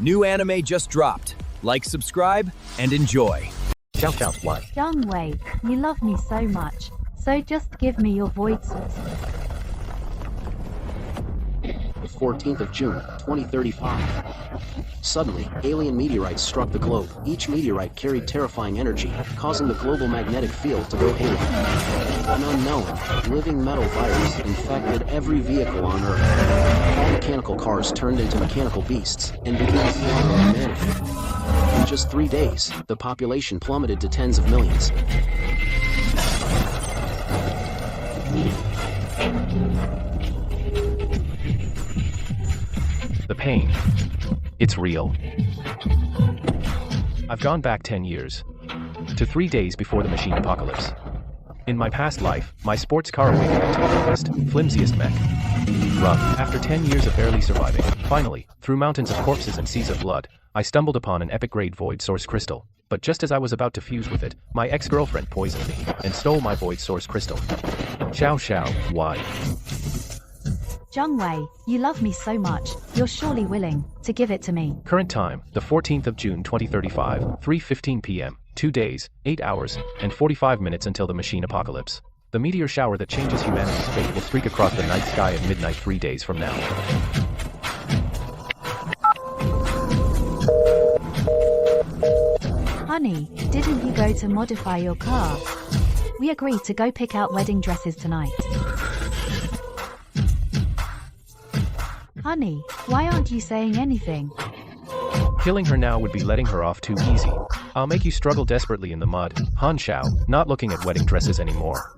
New anime just dropped. Like, subscribe, and enjoy. Shout why? Zhang Wei, you love me so much, so just give me your void source. The 14th of June, 2035. Suddenly, alien meteorites struck the globe. Each meteorite carried terrifying energy, causing the global magnetic field to go haywire. An unknown, living metal virus infected every vehicle on Earth. All mechanical cars turned into mechanical beasts and began to slaughter humanity. In just 3 days, the population plummeted to tens of millions. The pain. It's real. I've gone back 10 years. To 3 days before the machine apocalypse. In my past life, my sports car awakened to the lowest, flimsiest mech. Rough. After 10 years of barely surviving, finally, through mountains of corpses and seas of blood, I stumbled upon an epic-grade void source crystal. But just as I was about to fuse with it, my ex-girlfriend poisoned me and stole my void source crystal. Why? Zhang Wei, you love me so much, you're surely willing to give it to me. Current time, the 14th of June 2035, 3:15 p.m., 2 days, 8 hours, and 45 minutes until the machine apocalypse. The meteor shower that changes humanity's fate will streak across the night sky at midnight 3 days from now. Honey, didn't you go to modify your car? We agreed to go pick out wedding dresses tonight. Honey, why aren't you saying anything? Killing her now would be letting her off too easy. I'll make you struggle desperately in the mud. Han Xiao, not looking at wedding dresses anymore.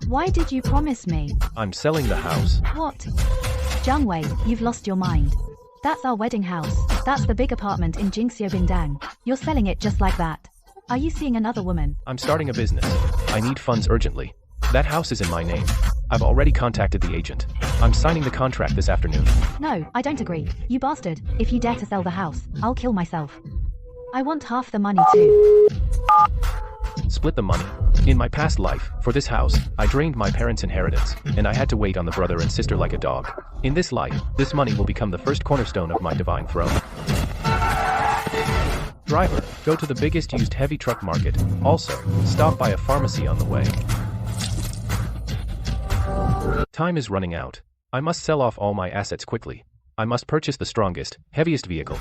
Why did you promise me? I'm selling the house. What? Zhang Wei, you've lost your mind. That's our wedding house. That's the big apartment in Jingxiobindang. You're selling it just like that. Are you seeing another woman? I'm starting a business. I need funds urgently. That house is in my name. I've already contacted the agent. I'm signing the contract this afternoon. No, I don't agree. You bastard. If you dare to sell the house, I'll kill myself. I want half the money too. Split the money. In my past life, for this house, I drained my parents' inheritance, and I had to wait on the brother and sister like a dog. In this life, this money will become the first cornerstone of my divine throne. Driver, go to the biggest used heavy truck market. Also, stop by a pharmacy on the way. Time is running out. I must sell off all my assets quickly. I must purchase the strongest, heaviest vehicle.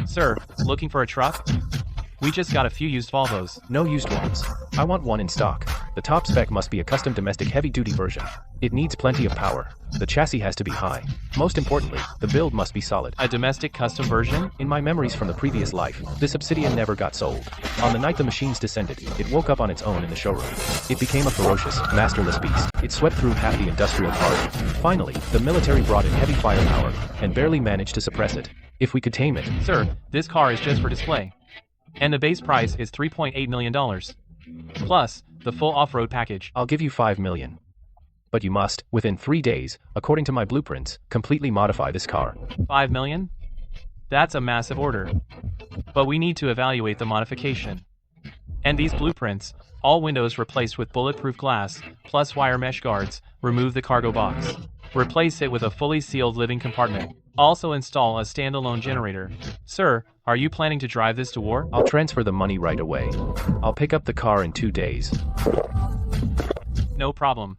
Sir, looking for a truck? We just got a few used Volvos. No used ones. I want one in stock. The top spec must be a custom domestic heavy-duty version. It needs plenty of power. The chassis has to be high. Most importantly, the build must be solid. A domestic custom version? In my memories from the previous life, this obsidian never got sold. On the night the machines descended, it woke up on its own in the showroom. It became a ferocious, masterless beast. It swept through half the industrial park. Finally, the military brought in heavy firepower, and barely managed to suppress it. If we could tame it. Sir, this car is just for display. And the base price is $3.8 million. Plus, the full off-road package. I'll give you $5 million. But you must, within 3 days, according to my blueprints, completely modify this car. $5 million? That's a massive order. But we need to evaluate the modification. And these blueprints, all windows replaced with bulletproof glass, plus wire mesh guards, remove the cargo box. Replace it with a fully sealed living compartment. Also install a standalone generator. Sir, are you planning to drive this to war? I'll transfer the money right away. I'll pick up the car in 2 days. No problem.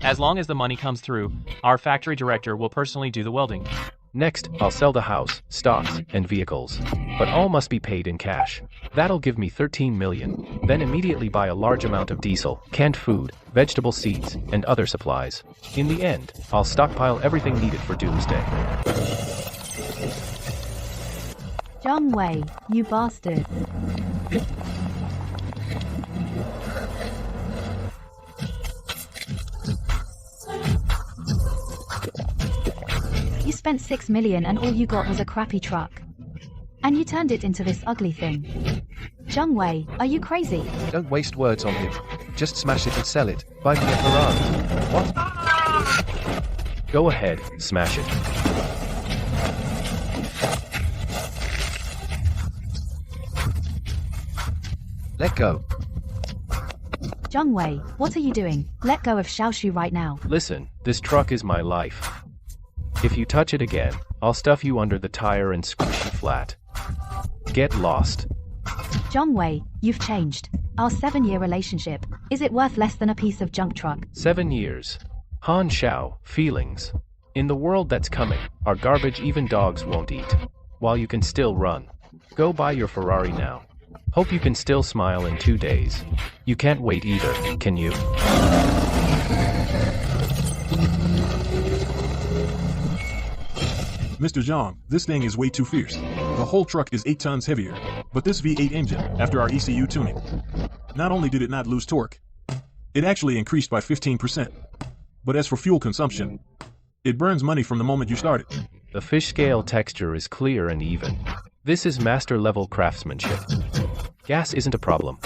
As long as the money comes through, our factory director will personally do the welding. Next, I'll sell the house, stocks, and vehicles. But all must be paid in cash. That'll give me 13 million. Then immediately buy a large amount of diesel, canned food, vegetable seeds, and other supplies. In the end, I'll stockpile everything needed for doomsday. Zhang Wei, you bastard. You spent 6 million and all you got was a crappy truck. And you turned it into this ugly thing. Zhang Wei, are you crazy? Don't waste words on him. Just smash it and sell it. Buy me a Ferrari. What? Go ahead, smash it. Let go. Zhang Wei, what are you doing? Let go of Xiaoshu right now. Listen, this truck is my life. If you touch it again, I'll stuff you under the tire and squish you flat. Get lost. Zhang Wei, you've changed. Our 7-year relationship, is it worth less than a piece of junk truck? 7 years. Han Xiao, feelings. In the world that's coming, our garbage even dogs won't eat. While you can still run. Go buy your Ferrari now. Hope you can still smile in 2 days. You can't wait either, can you? Mr. Zhang, this thing is way too fierce. The whole truck is 8 tons heavier, but this V8 engine, after our ECU tuning, not only did it not lose torque, it actually increased by 15%. But as for fuel consumption, it burns money from the moment you start it. The fish scale texture is clear and even. This is master-level craftsmanship. Gas isn't a problem.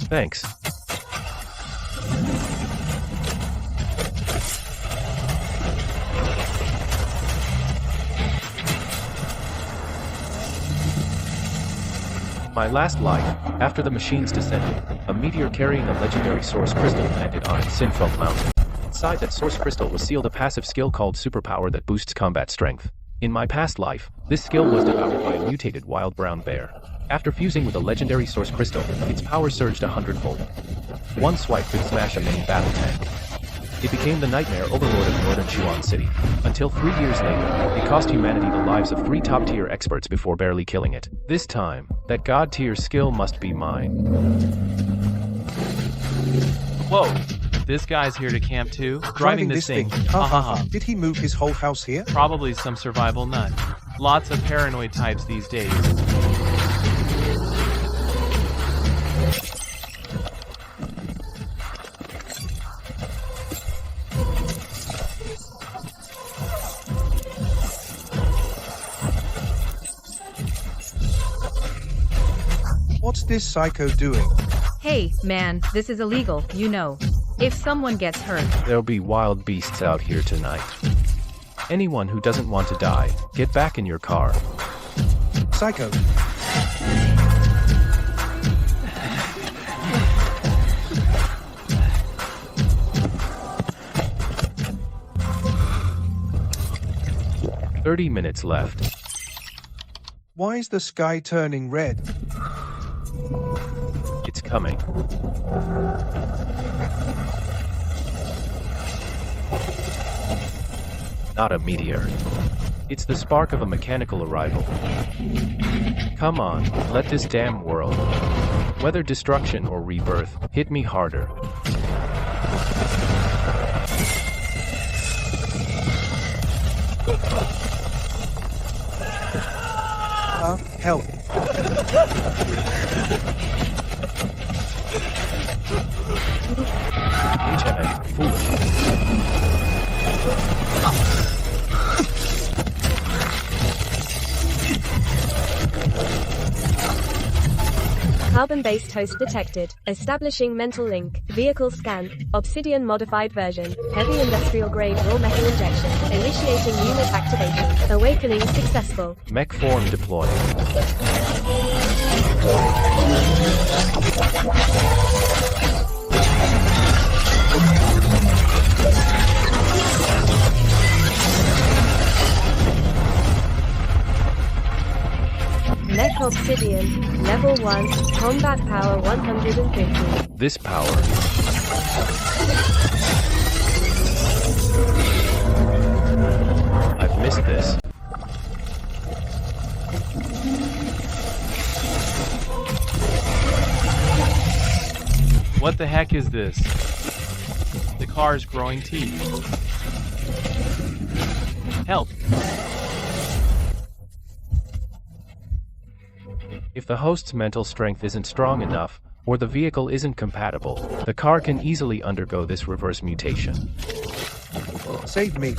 Thanks. My last life, after the machines descended, a meteor carrying a legendary source crystal landed on Sinfeld Mountain. Inside that source crystal was sealed a passive skill called superpower that boosts combat strength. In my past life, this skill was devoured by a mutated wild brown bear. After fusing with a legendary source crystal, its power surged 100-fold. One swipe could smash a main battle tank. It became the nightmare overlord of Northern Chuan City, until 3 years later, it cost humanity the lives of 3 top-tier experts before barely killing it. This time, that god-tier skill must be mine. Whoa! This guy's here to camp too? Driving this thing. Ha ha ha. Did he move his whole house here? Probably some survival nut. Lots of paranoid types these days. What's this psycho doing? Hey, man, this is illegal, you know. If someone gets hurt, There'll be wild beasts out here tonight. Anyone who doesn't want to die, get back in your car. Psycho. "30 minutes left. Why is the sky turning red? It's coming. Not a meteor. It's the spark of a mechanical arrival. Come on, let this damn world, whether destruction or rebirth, hit me harder. Help. HMS, foolish. Carbon-based host detected. Establishing mental link. Vehicle scan. Obsidian modified version. Heavy industrial grade raw metal injection. Initiating unit activation. Awakening successful. Mech form deployed. Mech Obsidian. Level 1. Combat power 150. This power. I've missed this. What the heck is this? The car's growing teeth. Help! If the host's mental strength isn't strong enough, or the vehicle isn't compatible, the car can easily undergo this reverse mutation. Save me.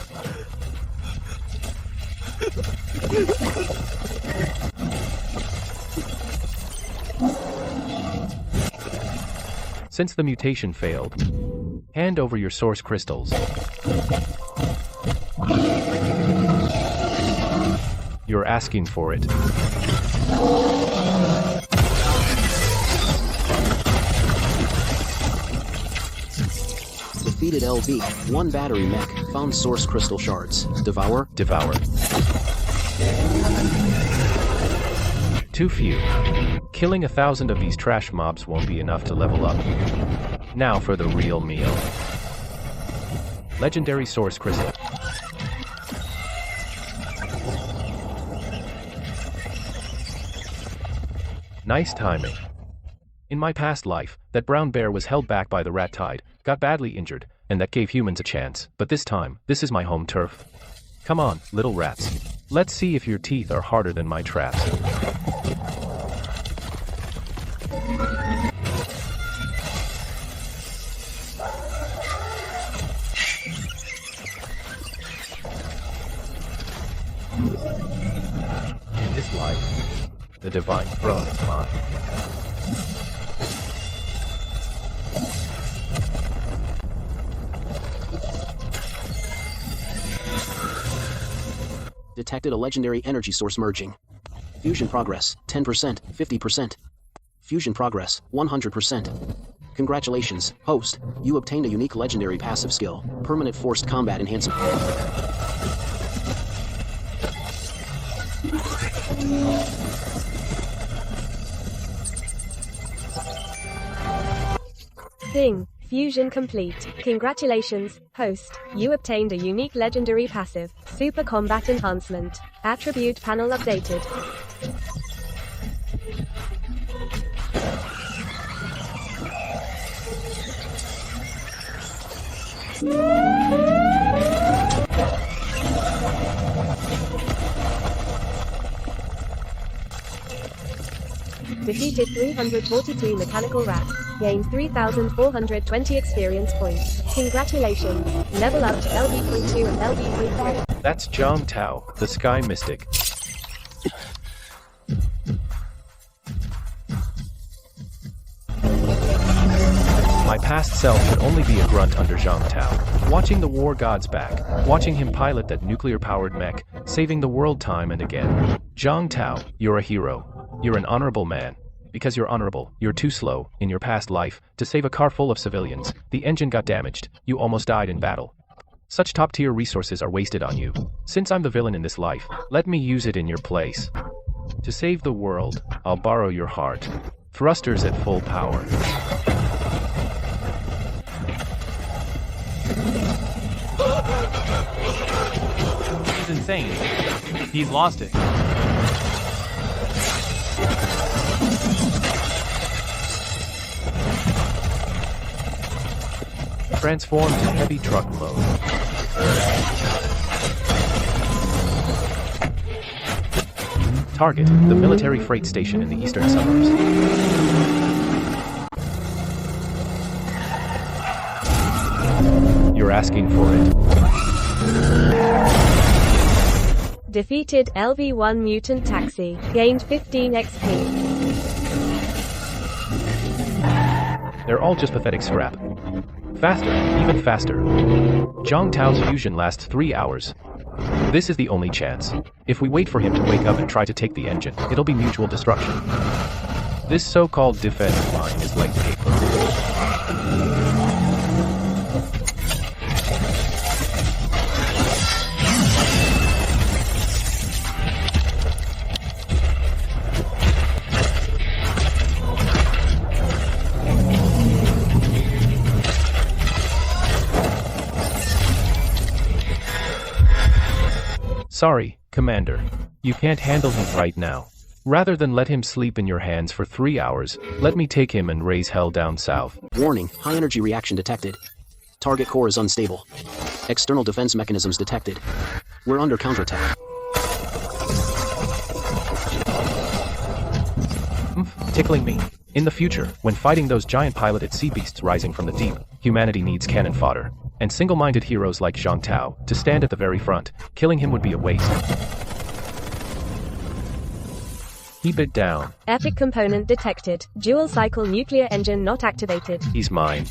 Since the mutation failed, hand over your source crystals. You're asking for it. Defeated LV. 1 battery mech. Found source crystal shards. Devour. Devour. Too few. Killing 1,000 of these trash mobs won't be enough to level up. Now for the real meal. Legendary source crystal. Nice timing. In my past life, that brown bear was held back by the rat tide, got badly injured, and that gave humans a chance. But this time, this is my home turf. Come on, little rats. Let's see if your teeth are harder than my traps. In this life, the divine throne is mine. Detected a legendary energy source merging. Fusion progress, 10%, 50%. Fusion progress, 100%. Congratulations, host. You obtained a unique legendary passive skill, Permanent Forced Combat Enhancement. Thing. Fusion complete. Congratulations, host. You obtained a unique legendary passive, Super Combat Enhancement. Attribute panel updated. Defeated 342 mechanical rats. Gained 3,420 experience points. Congratulations. Level up to LV.2 and LV.5. That's Zhang Tao, the Sky Mystic. My past self should only be a grunt under Zhang Tao. Watching the war gods back, watching him pilot that nuclear-powered mech, saving the world time and again. Zhang Tao, you're a hero. You're an honorable man. Because you're honorable, you're too slow, in your past life, to save a car full of civilians. The engine got damaged. You almost died in battle. Such top-tier resources are wasted on you. Since I'm the villain in this life, let me use it in your place. To save the world, I'll borrow your heart. Thrusters at full power. He's insane. He's lost it. Transform to heavy truck mode. Target, the military freight station in the eastern suburbs. You're asking for it. Defeated LV1 mutant taxi. Gained 15 XP. They're all just pathetic scrap. Faster, even faster. Zhang Tao's fusion lasts 3 hours. This is the only chance. If we wait for him to wake up and try to take the engine, it'll be mutual destruction. This so-called defense line is like paper. Sorry, Commander. You can't handle him right now. Rather than let him sleep in your hands for 3 hours, let me take him and raise hell down south. Warning, high energy reaction detected. Target core is unstable. External defense mechanisms detected. We're under counterattack. Tickling me. In the future, when fighting those giant piloted sea beasts rising from the deep, humanity needs cannon fodder. And single-minded heroes like Zhang Tao to stand at the very front. Killing him would be a waste. Keep it down. Epic component detected. Dual cycle nuclear engine not activated. He's mine.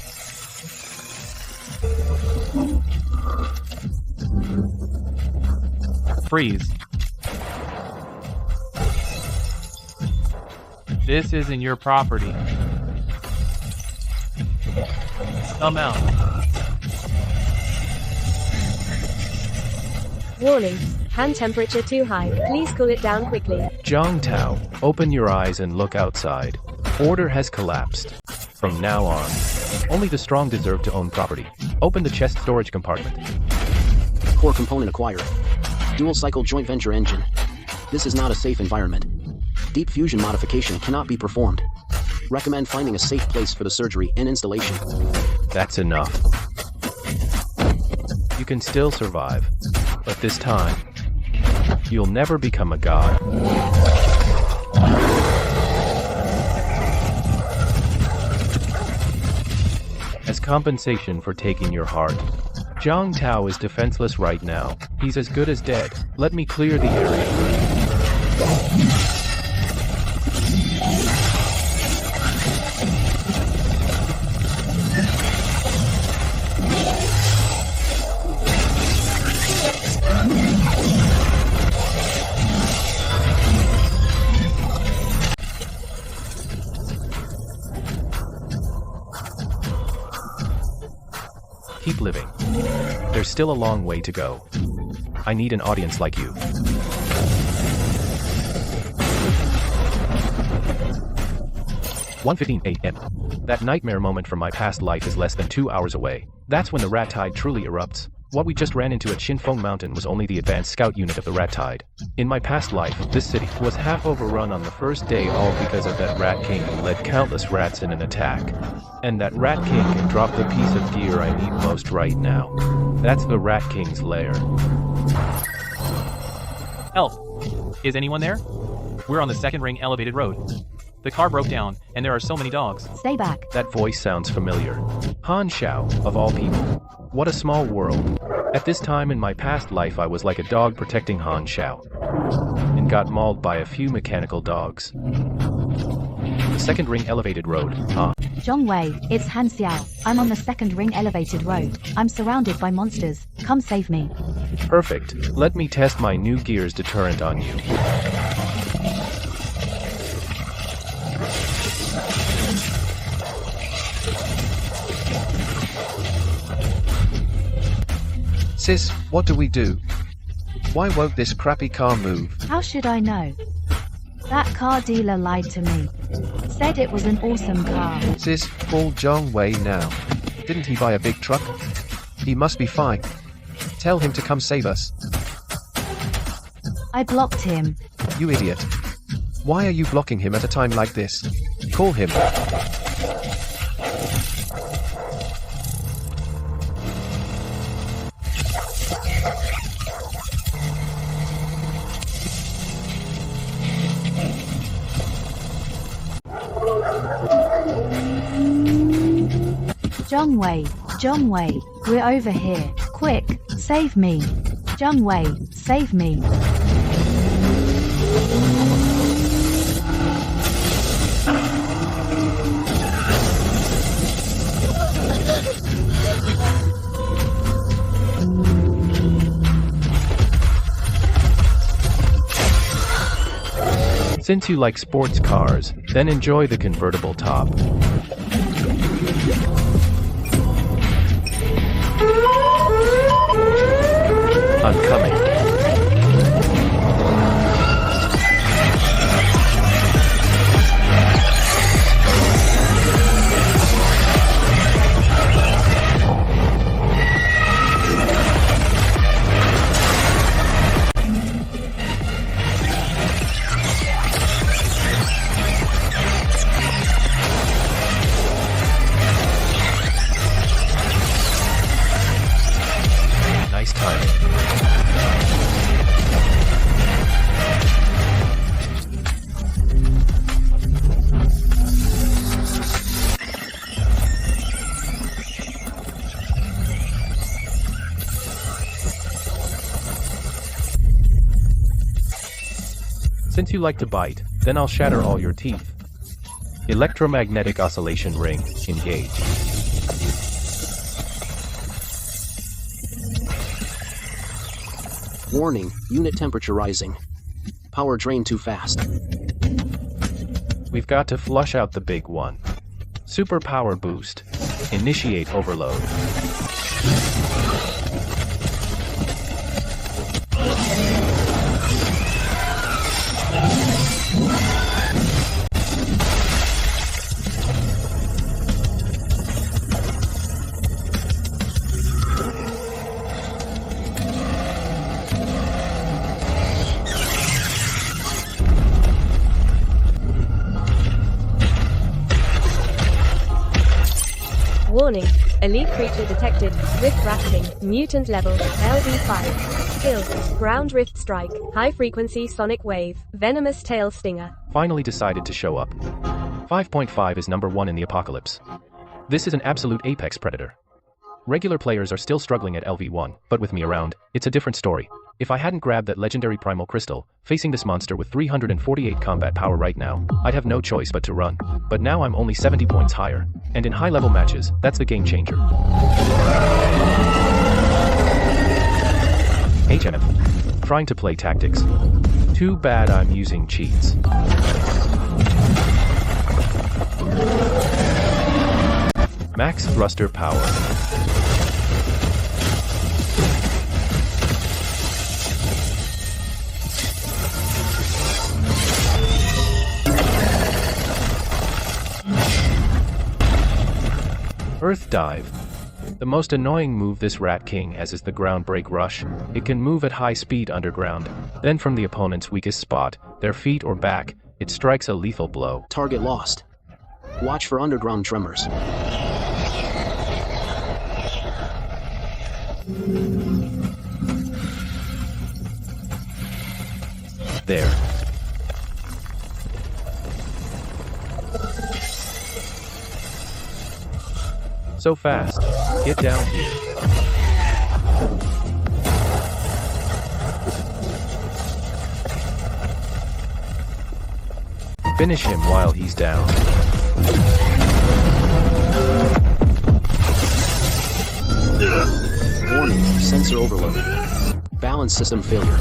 Freeze. This isn't your property. Come out. Warning. Hand temperature too high. Please cool it down quickly. Zhang Tao, open your eyes and look outside. Order has collapsed. From now on, only the strong deserve to own property. Open the chest storage compartment. Core component acquired. Dual cycle joint venture engine. This is not a safe environment. Deep fusion modification cannot be performed. Recommend finding a safe place for the surgery and installation. That's enough. You can still survive, but this time, you'll never become a god. As compensation for taking your heart, Zhang Tao is defenseless right now. He's as good as dead. Let me clear the area. Keep living. There's still a long way to go. I need an audience like you. 1:15 a.m. That nightmare moment from my past life is less than 2 hours away. That's when the rat tide truly erupts. What we just ran into at Shinfeng Mountain was only the advanced scout unit of the rat tide. In my past life, this city was half overrun on the first day, all because of that rat king who led countless rats in an attack. And that rat king can drop the piece of gear I need most right now. That's the rat king's lair. Help! Is anyone there? We're on the second ring elevated road. The car broke down, and there are so many dogs. Stay back. That voice sounds familiar. Han Xiao, of all people. What a small world. At this time in my past life, I was like a dog protecting Han Xiao, and got mauled by a few mechanical dogs. The second ring elevated road, huh? Zhang Wei, it's Han Xiao. I'm on the second ring elevated road. I'm surrounded by monsters. Come save me. Perfect. Let me test my new gears deterrent on you. Sis, what do we do? Why won't this crappy car move? How should I know? That car dealer lied to me. Said it was an awesome car. Sis, call Zhang Wei now. Didn't he buy a big truck? He must be fine. Tell him to come save us. I blocked him. You idiot. Why are you blocking him at a time like this? Call him. Zhang Wei, we're over here. Quick, save me. Zhang Wei, save me. Since you like sports cars, then enjoy the convertible top. I'm coming. Nice timing. Since you like to bite, then I'll shatter all your teeth. Electromagnetic oscillation ring, engage. Warning, unit temperature rising. Power drain too fast. We've got to flush out the big one. Super power boost. Initiate overload. Warning. Elite creature detected. Rift Rat King. Mutant level. LV5. Skills. Ground Rift Strike. High frequency sonic wave. Venomous tail stinger. Finally decided to show up. 5.5 is number 1 in the apocalypse. This is an absolute apex predator. Regular players are still struggling at LV1, but with me around, it's a different story. If I hadn't grabbed that legendary primal crystal, facing this monster with 348 combat power right now, I'd have no choice but to run. But now I'm only 70 points higher, and in high-level matches, that's the game changer. HM. Trying to play tactics. Too bad I'm using cheats. Max thruster power. Earth Dive. The most annoying move this Rat King has is the Ground Break Rush. It can move at high speed underground, then from the opponent's weakest spot, their feet or back, it strikes a lethal blow. Target lost. Watch for underground tremors. There. So fast. Get down here. Finish him while he's down. Warning, sensor overload. Balance system failure.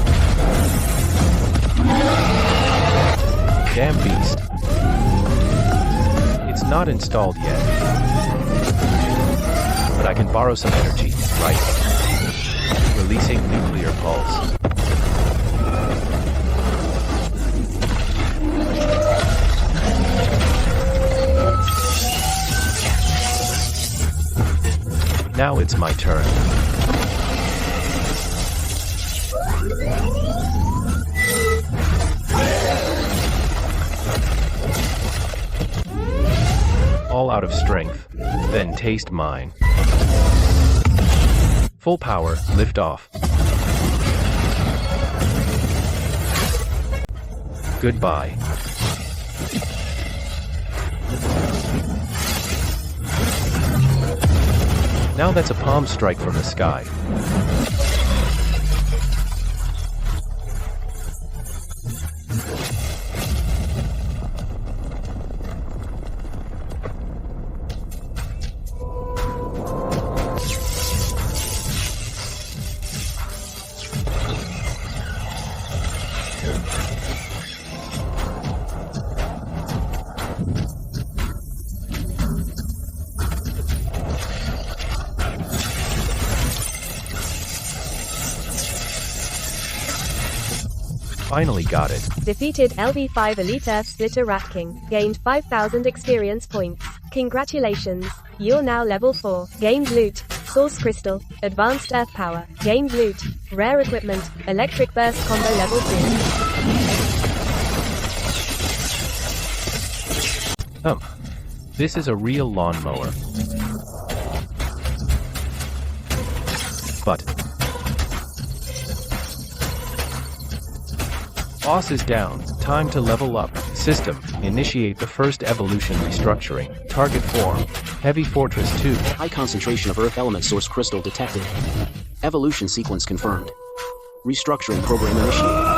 Damn beast. It's not installed yet. But I can borrow some energy, right? Releasing nuclear pulse. Now it's my turn. All out of strength, then taste mine. Full power, lift off. Goodbye. Now that's a palm strike from the sky. Finally got it. Defeated LV5 Elite Earth Splitter Rat King. Gained 5,000 experience points. Congratulations. You're now level 4. Gained loot. Source Crystal. Advanced Earth Power. Gained loot. Rare equipment. Electric Burst Combo level 2. This is a real lawnmower. But boss is down. Time to level up. System. Initiate the first evolution restructuring. Target form. Heavy Fortress 2. High concentration of Earth element source crystal detected. Evolution sequence confirmed. Restructuring program initiated.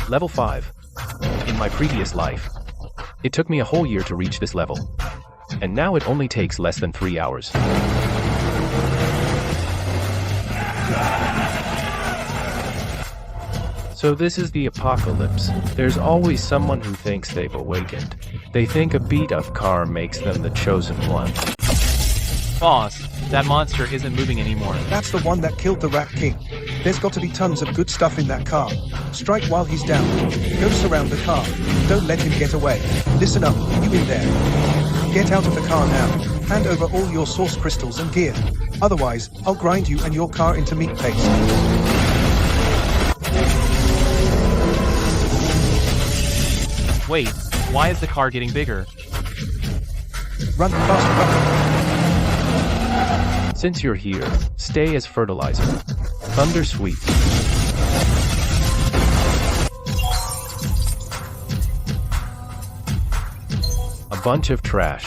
Level 5. In my previous life, it took me a whole year to reach this level. And now it only takes less than 3 hours. So this is the apocalypse. There's always someone who thinks they've awakened. They think a beat-up car makes them the chosen one. Boss, that monster isn't moving anymore. That's the one that killed the Rat King. There's got to be tons of good stuff in that car. Strike while he's down. Go surround the car. Don't let him get away. Listen up, you in there. Get out of the car now. Hand over all your source crystals and gear. Otherwise, I'll grind you and your car into meat paste. Wait, why is the car getting bigger? Run the fast button. Since you're here, stay as fertilizer. Thunder sweep. A bunch of trash.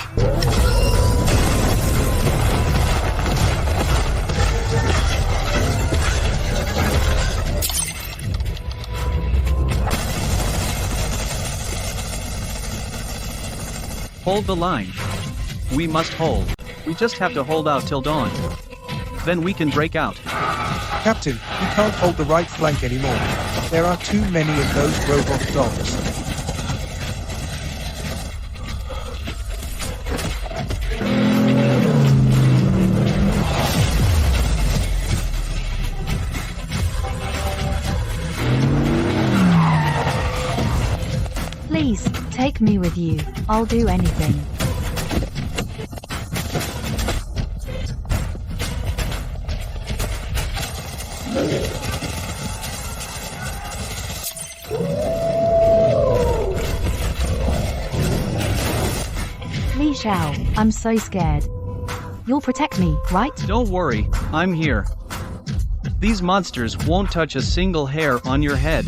Hold the line. We must hold. We just have to hold out till dawn. Then we can break out. Captain, we can't hold the right flank anymore. There are too many of those robot dogs. Please, take me with you. I'll do anything. Li Xiao, I'm so scared. You'll protect me, right? Don't worry, I'm here. These monsters won't touch a single hair on your head.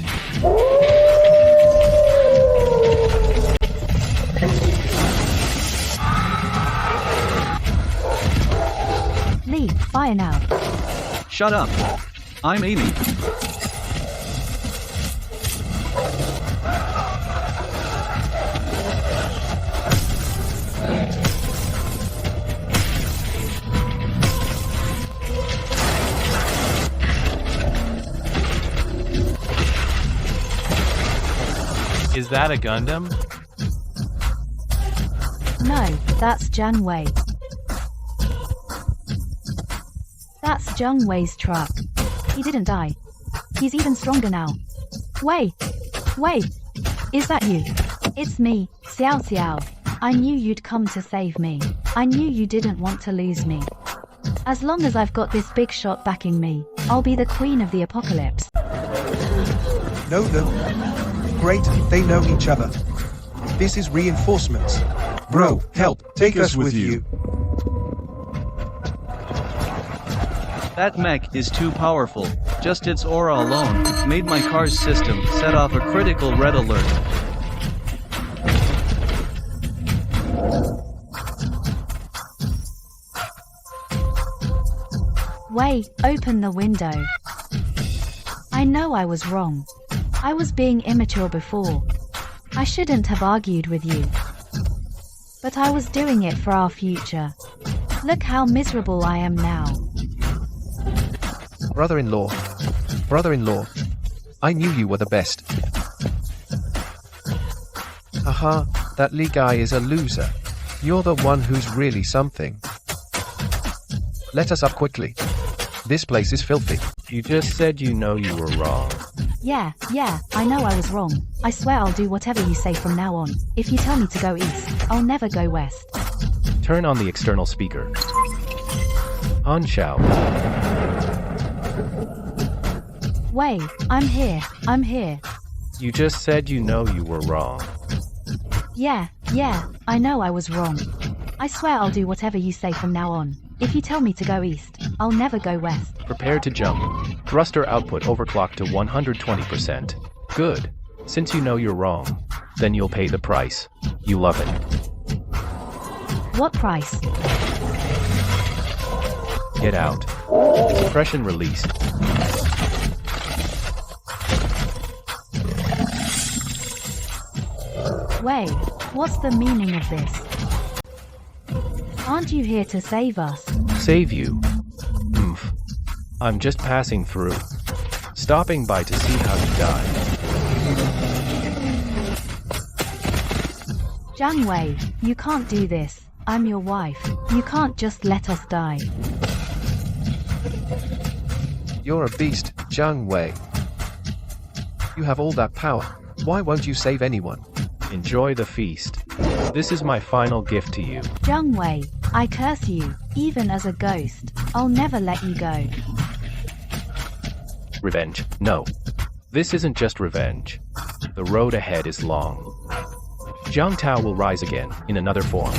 Li, fire now. Shut up. I'm aiming. Is that a Gundam? No, that's Zhang Wei. That's Zhang Wei's truck. He didn't die. He's even stronger now. Wei! Wei! Is that you? It's me, Xiao Xiao. I knew you'd come to save me. I knew you didn't want to lose me. As long as I've got this big shot backing me, I'll be the queen of the apocalypse. Know them? Great, they know each other. This is reinforcements. Bro, help, take us with you. That mech is too powerful. Just its aura alone made my car's system set off a critical red alert. Wei, open the window. I know I was wrong. I was being immature before. I shouldn't have argued with you. But I was doing it for our future. Look how miserable I am now. Brother-in-law. Brother-in-law. I knew you were the best. Haha, that Lee guy is a loser. You're the one who's really something. Let us up quickly. This place is filthy. You just said you know you were wrong. Yeah, I know I was wrong. I swear I'll do whatever you say from now on. If you tell me to go east, I'll never go west. Turn on the external speaker. On Xiao. Wei, I'm here. You just said you know you were wrong. Yeah, I know I was wrong. I swear I'll do whatever you say from now on. If you tell me to go east, I'll never go west. Prepare to jump. Thruster output overclocked to 120%. Good. Since you know you're wrong, then you'll pay the price. You love it. What price? Get out. Suppression released. Wei, what's the meaning of this? Aren't you here to save us? Save you? I'm just passing through. Stopping by to see how you die. Zhang Wei, you can't do this. I'm your wife. You can't just let us die. You're a beast, Zhang Wei. You have all that power. Why won't you save anyone? Enjoy the feast. This is my final gift to you. Zhang Wei, I curse you, even as a ghost. I'll never let you go. Revenge? No. This isn't just revenge. The road ahead is long. Zhang Tao will rise again, in another form.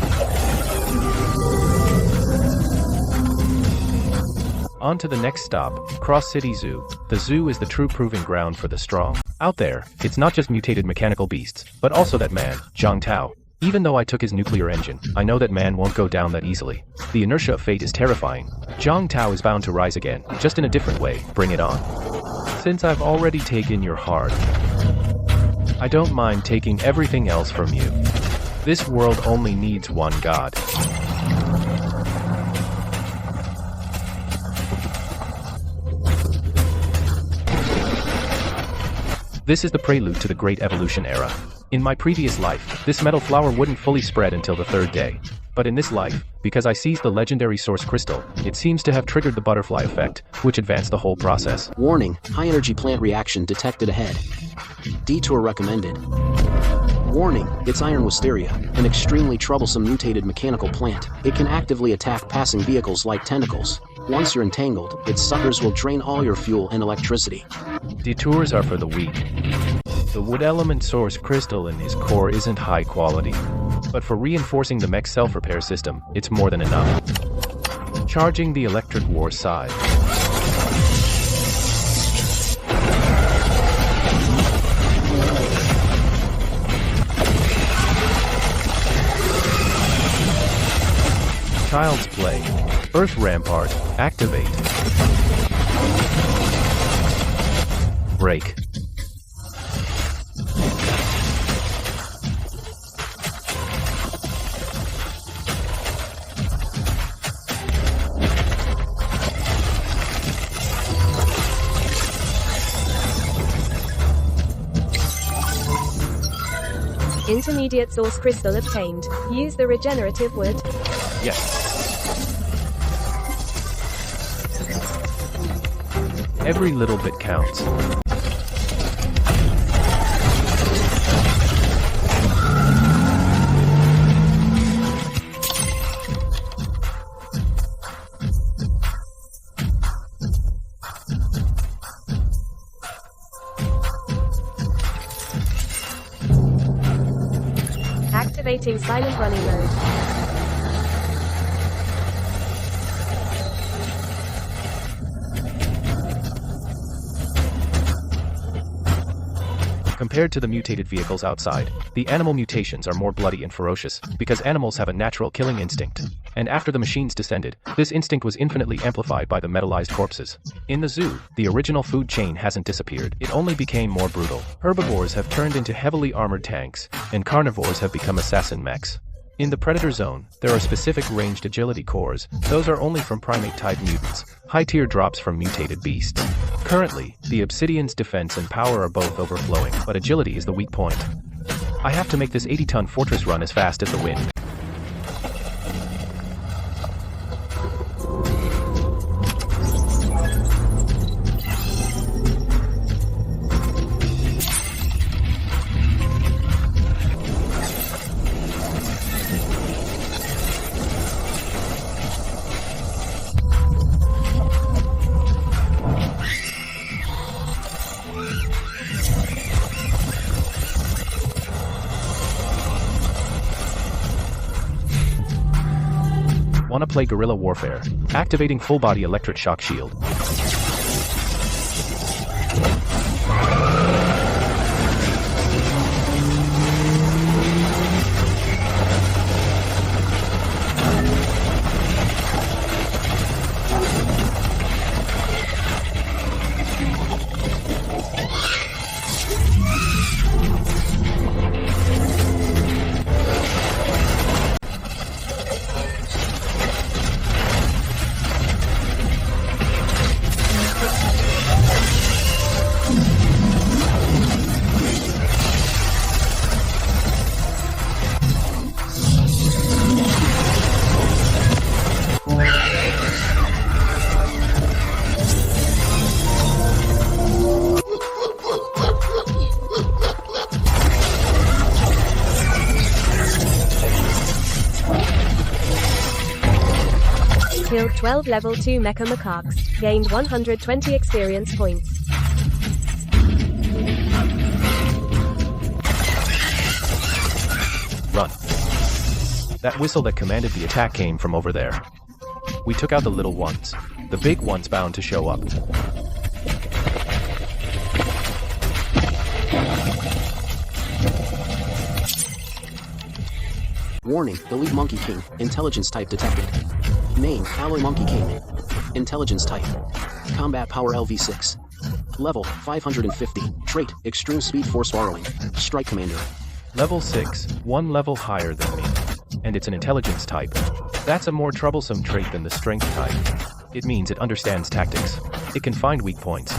On to the next stop, Cross City Zoo. The zoo is the true proving ground for the strong. Out there, it's not just mutated mechanical beasts, but also that man, Zhang Tao. Even though I took his nuclear engine, I know that man won't go down that easily. The inertia of fate is terrifying. Zhang Tao is bound to rise again, just in a different way. Bring it on. Since I've already taken your heart, I don't mind taking everything else from you. This world only needs one God. This is the prelude to the Great Evolution era. In my previous life, this metal flower wouldn't fully spread until the 3rd day. But in this life, because I seized the legendary source crystal, it seems to have triggered the butterfly effect, which advanced the whole process. Warning, high-energy plant reaction detected ahead. Detour recommended. Warning, it's iron wisteria, an extremely troublesome mutated mechanical plant. It can actively attack passing vehicles like tentacles. Once you're entangled, its suckers will drain all your fuel and electricity. Detours are for the weak. The wood element source crystal in his core isn't high quality. But for reinforcing the mech self-repair system, it's more than enough. Charging the electric war side. Child's play. Earth Rampart. Activate. Break. Intermediate source crystal obtained. Use the regenerative wood. Yes. Every little bit counts. Activating silent running mode. Compared to the mutated vehicles outside, the animal mutations are more bloody and ferocious, because animals have a natural killing instinct. And after the machines descended, this instinct was infinitely amplified by the metallized corpses. In the zoo, the original food chain hasn't disappeared, it only became more brutal. Herbivores have turned into heavily armored tanks, and carnivores have become assassin mechs. In the predator zone, there are specific ranged agility cores. Those are only from primate-type mutants, high-tier drops from mutated beasts. Currently, the Obsidian's defense and power are both overflowing, but agility is the weak point. I have to make this 80-ton fortress run as fast as the wind. Wanna play guerrilla warfare? Activating full-body electric shock shield. 12 level 2 mecha macaques. Gained 120 experience points. Run. That whistle that commanded the attack came from over there. We took out the little ones. The big one's bound to show up. Warning, Elite Monkey King, Intelligence type detected. Name, Alloy Monkey King. Intelligence type. Combat power LV6. Level, 550. Trait, Extreme Speed Force Borrowing. Strike Commander. Level 6, one level higher than me. And it's an intelligence type. That's a more troublesome trait than the strength type. It means it understands tactics. It can find weak points.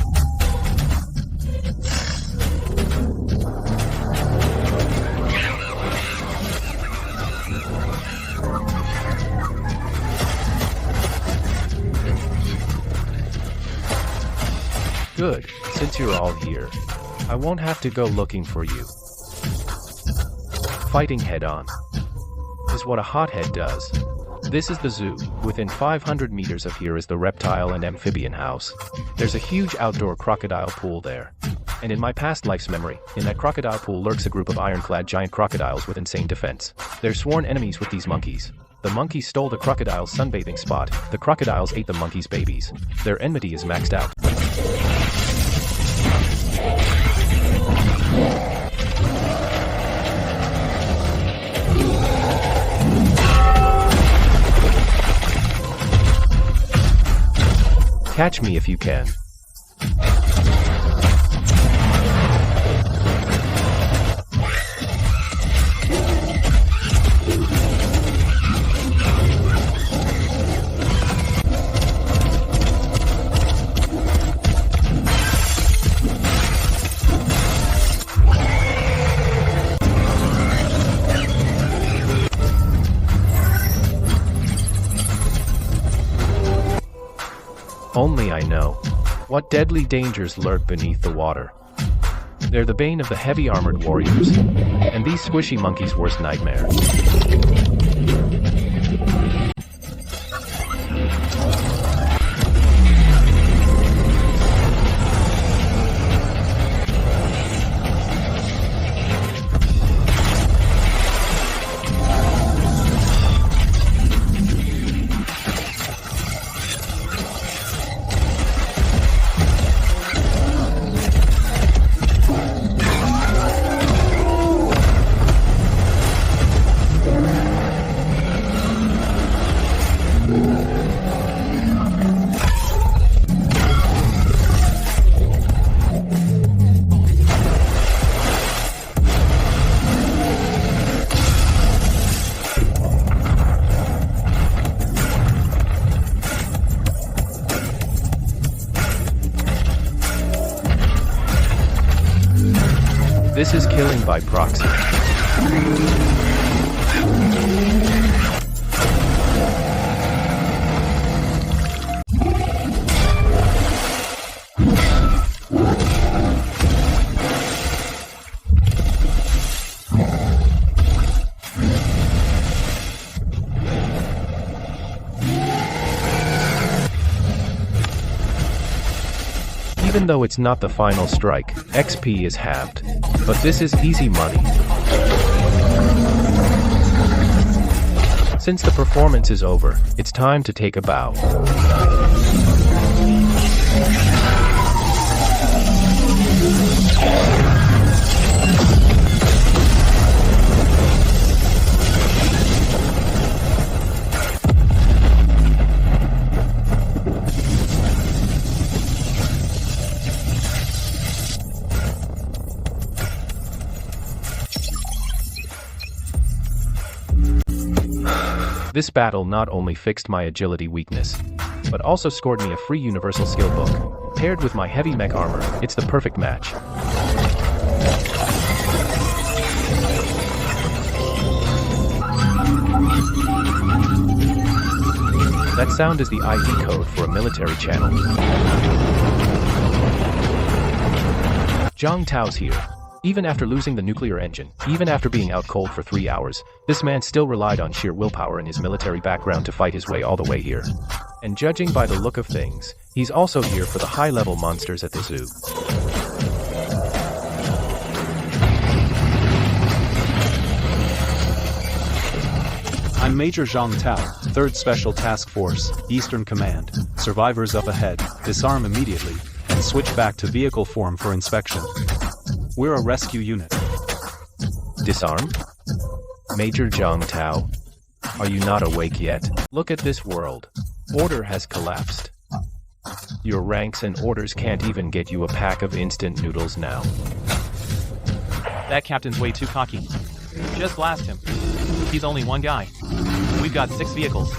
Good, since you're all here, I won't have to go looking for you. Fighting head-on is what a hothead does. This is the zoo. Within 500 meters of here is the reptile and amphibian house. There's a huge outdoor crocodile pool there. And in my past life's memory, in that crocodile pool lurks a group of ironclad giant crocodiles with insane defense. They're sworn enemies with these monkeys. The monkeys stole the crocodile's sunbathing spot. The crocodiles ate the monkeys' babies. Their enmity is maxed out. Catch me if you can. Only I know what deadly dangers lurk beneath the water. They're the bane of the heavy armored warriors, and these squishy monkeys' worst nightmare. This is killing by proxy. Even though it's not the final strike, XP is halved. But this is easy money. Since the performance is over, it's time to take a bow. This battle not only fixed my agility weakness, but also scored me a free universal skill book. Paired with my heavy mech armor, it's the perfect match. That sound is the ID code for a military channel. Zhang Tao's here. Even after losing the nuclear engine, even after being out cold for 3 hours, this man still relied on sheer willpower and his military background to fight his way all the way here. And judging by the look of things, he's also here for the high-level monsters at the zoo. I'm Major Zhang Tao, 3rd Special Task Force, Eastern Command. Survivors up ahead, disarm immediately, and switch back to vehicle form for inspection. We're a rescue unit. Disarm? Major Zhang Tao, are you not awake yet? Look at this world. Order has collapsed. Your ranks and orders can't even get you a pack of instant noodles now. That captain's way too cocky. Just blast him. He's only one guy. We've got 6 vehicles.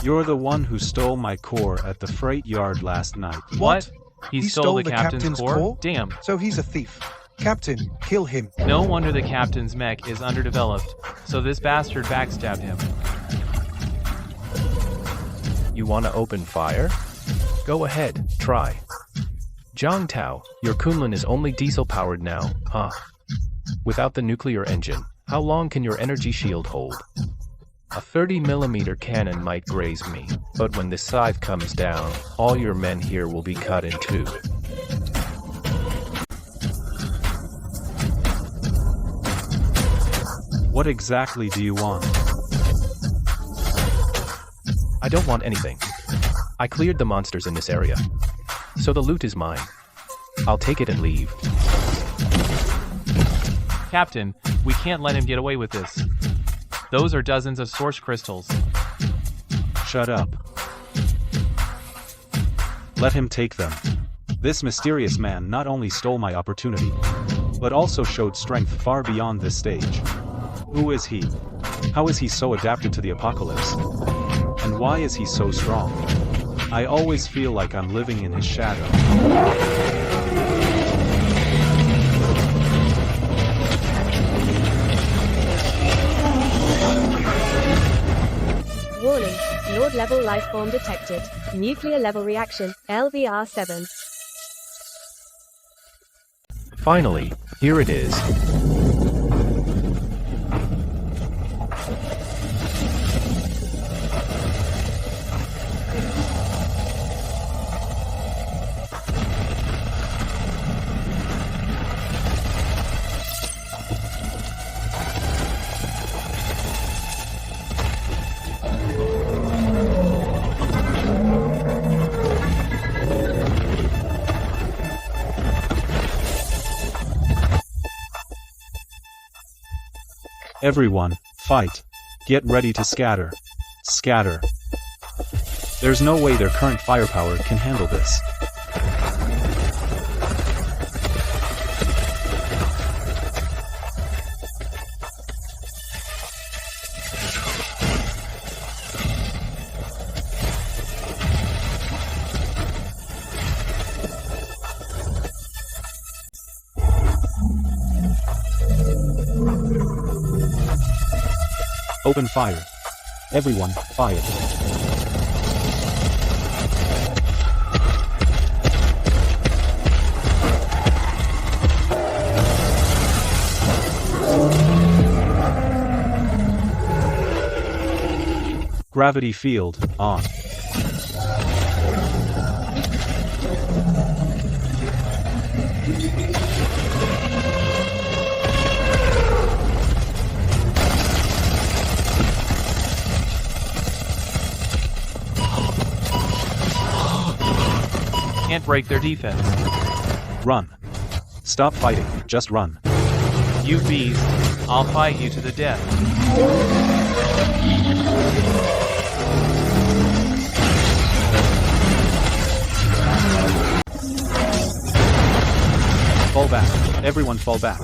You're the one who stole my core at the freight yard last night. What? He stole the captain's core? Damn. So he's a thief. Captain, kill him. No wonder the captain's mech is underdeveloped, so this bastard backstabbed him. You want to open fire? Go ahead, try. Zhang Tao, your Kunlun is only diesel-powered now, huh? Without the nuclear engine, how long can your energy shield hold? A 30mm cannon might graze me, but when this scythe comes down, all your men here will be cut in two. What exactly do you want? I don't want anything. I cleared the monsters in this area. So the loot is mine. I'll take it and leave. Captain, we can't let him get away with this. Those are dozens of source crystals. Shut up. Let him take them. This mysterious man not only stole my opportunity, but also showed strength far beyond this stage. Who is he? How is he so adapted to the apocalypse? And why is he so strong? I always feel like I'm living in his shadow. Warning, Lord level lifeform detected. Nuclear level reaction, LVR7. Finally, here it is. Everyone, fight. Get ready to scatter. Scatter. There's no way their current firepower can handle this. Open fire. Everyone, fire. Gravity field, on. Can't break their defense. Run. Stop fighting, just run. You beast, I'll fight you to the death. Fall back. Everyone fall back.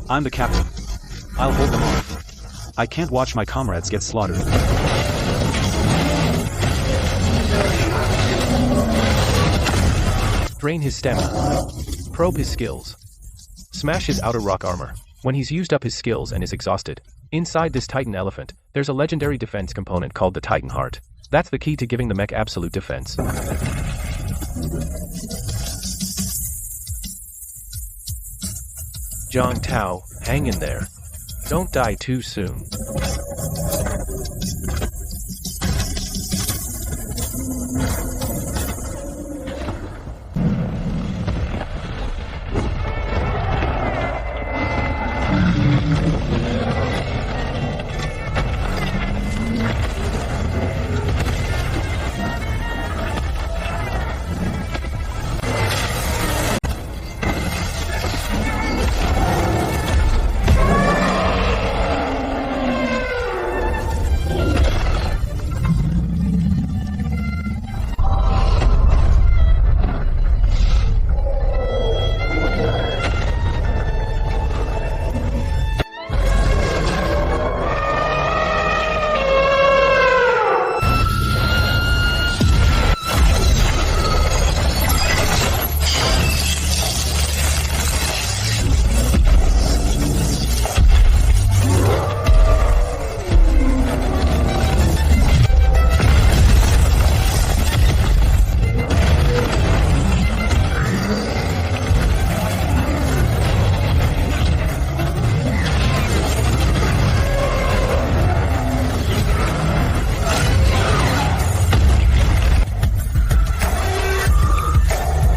I'm the captain. I'll hold them off. I can't watch my comrades get slaughtered. Drain his stamina. Probe his skills. Smash his outer rock armor. When he's used up his skills and is exhausted, inside this Titan elephant, there's a legendary defense component called the Titan Heart. That's the key to giving the mech absolute defense. Zhang Tao, hang in there. Don't die too soon.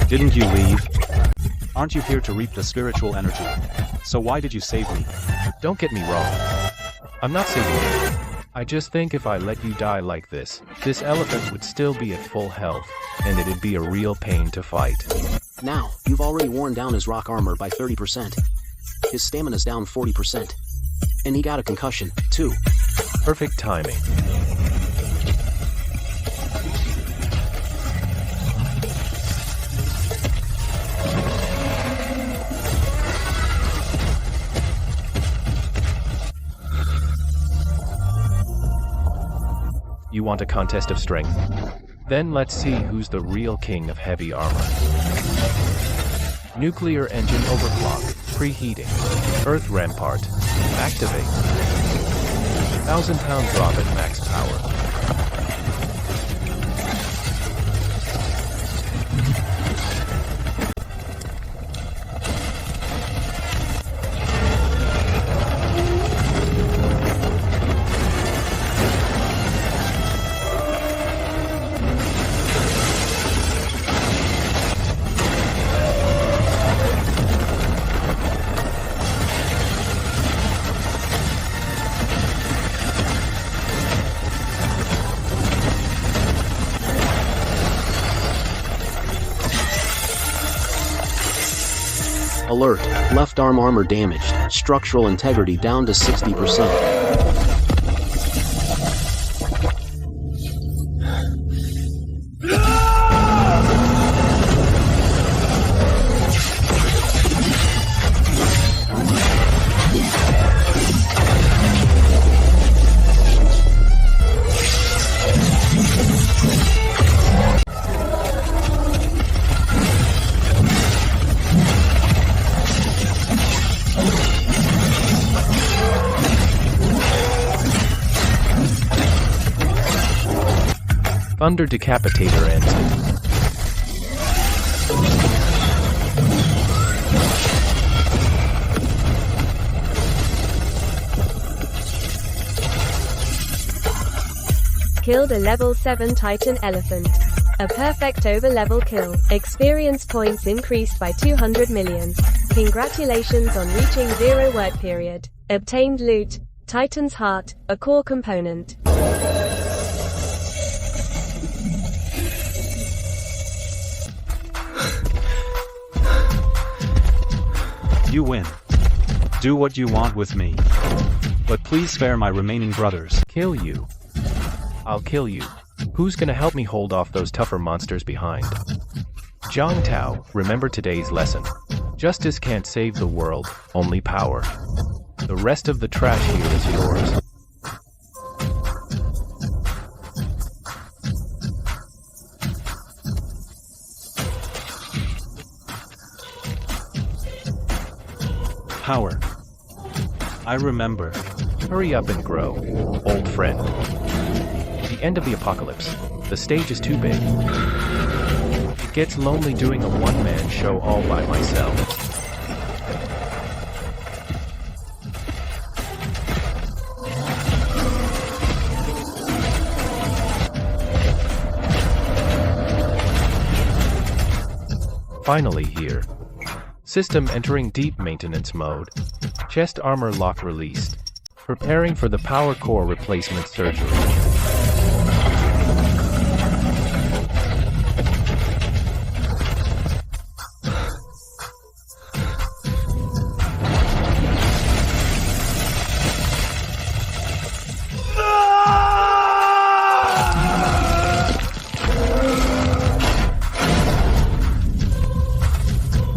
Didn't you leave? Aren't you here to reap the spiritual energy? So why did you save me? Don't get me wrong. I'm not saving you. I just think if I let you die like this elephant would still be at full health, and it'd be a real pain to fight. Now, you've already worn down his rock armor by 30%. His stamina's down 40%. And he got a concussion, too. Perfect timing. You want a contest of strength? Then let's see who's the real king of heavy armor. Nuclear engine overclock, preheating. Earth rampart, activate. 1,000-pound drop at max power. Alert, left arm armor damaged, structural integrity down to 60%. Thunder decapitator engine. Killed a level 7 Titan elephant. A perfect over-level kill. Experience points increased by 200 million. Congratulations on reaching 0 work period. Obtained loot. Titan's heart, a core component. You win. Do what you want with me. But please spare my remaining brothers. Kill you. I'll kill you. Who's gonna help me hold off those tougher monsters behind? Zhang Tao, remember today's lesson. Justice can't save the world, only power. The rest of the trash here is yours. Power. I remember. Hurry up and grow, old friend. The end of the apocalypse. The stage is too big. It gets lonely doing a one-man show all by myself. Finally here. System entering deep maintenance mode. Chest armor lock released. Preparing for the power core replacement surgery.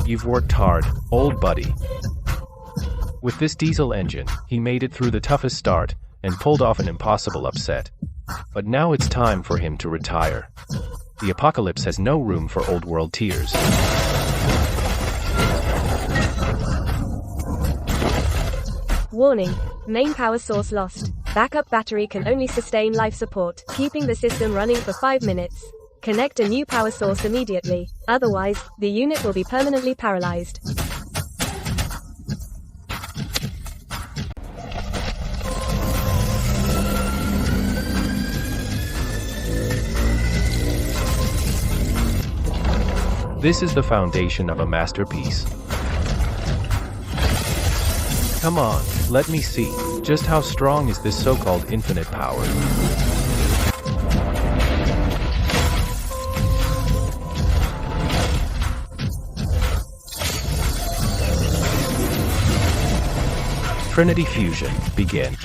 You've worked hard, old buddy. With this diesel engine, he made it through the toughest start and pulled off an impossible upset. But now it's time for him to retire. The apocalypse has no room for old world tears. Warning. Main power source lost. Backup battery can only sustain life support, keeping the system running for 5 minutes. Connect a new power source immediately, otherwise, the unit will be permanently paralyzed. This is the foundation of a masterpiece. Come on, let me see. Just how strong is this so-called infinite power? Trinity fusion, begin.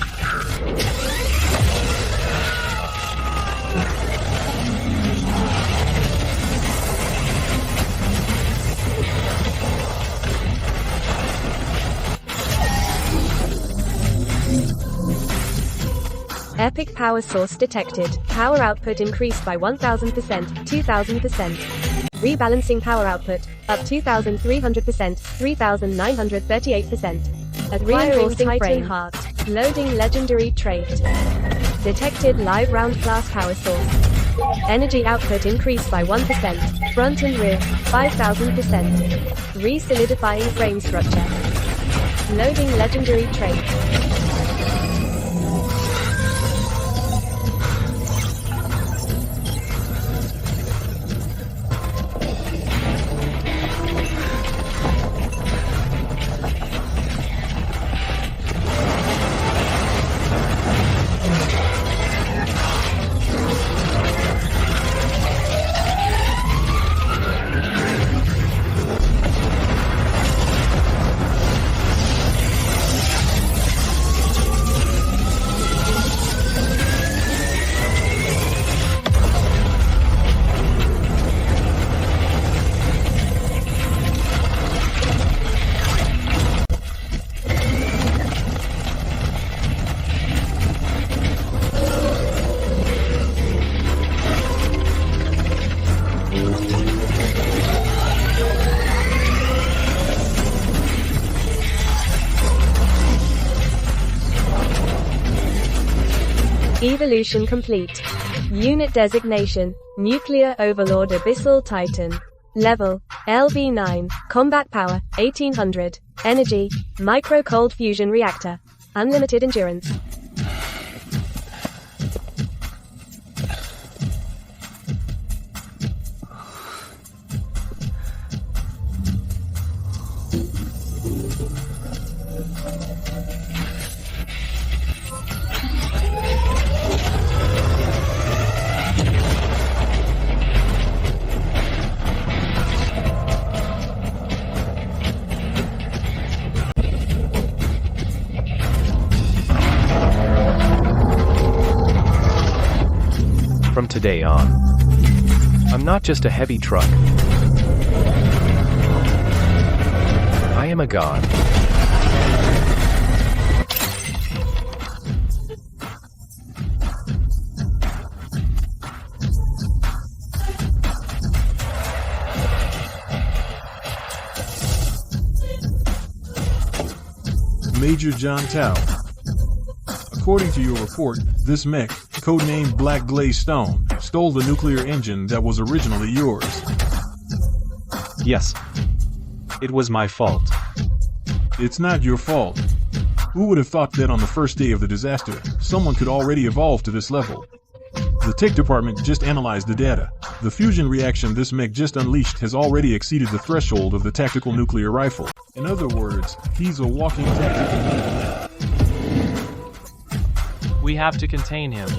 Epic power source detected. Power output increased by 1000%, 2000%. Rebalancing power output, up 2300%, 3938%. Acquiring Titan Heart. Loading legendary trait. Detected live round class power source. Energy output increased by 1%, front and rear, 5000%. Re-solidifying frame structure. Loading legendary trait. Evolution complete. Unit designation, Nuclear Overlord Abyssal Titan. Level, LV9, Combat Power, 1800. Energy, Micro Cold Fusion Reactor. Unlimited Endurance. From today on, I'm not just a heavy truck. I am a god. Major John Tao. According to your report, this mech, codenamed Black Glaze Stone, stole the nuclear engine that was originally yours. Yes. It was my fault. It's not your fault. Who would have thought that on the first day of the disaster, someone could already evolve to this level? The tech department just analyzed the data. The fusion reaction this mech just unleashed has already exceeded the threshold of the tactical nuclear rifle. In other words, he's a walking tactical nuke. We have to contain him.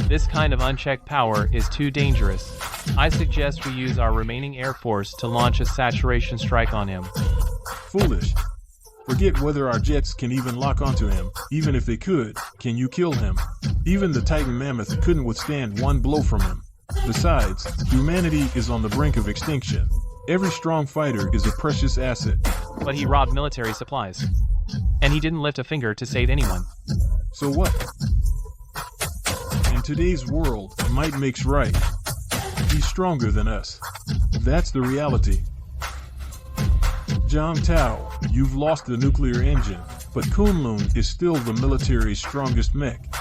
This kind of unchecked power is too dangerous. I suggest we use our remaining air force to launch a saturation strike on him. Foolish. Forget whether our jets can even lock onto him. Even if they could, can you kill him? Even the Titan Mammoth couldn't withstand one blow from him. Besides, humanity is on the brink of extinction. Every strong fighter is a precious asset. But he robbed military supplies. And he didn't lift a finger to save anyone. So what? In today's world, might makes right. He's stronger than us. That's the reality. Zhang Tao, you've lost the nuclear engine, but Kunlun is still the military's strongest mech.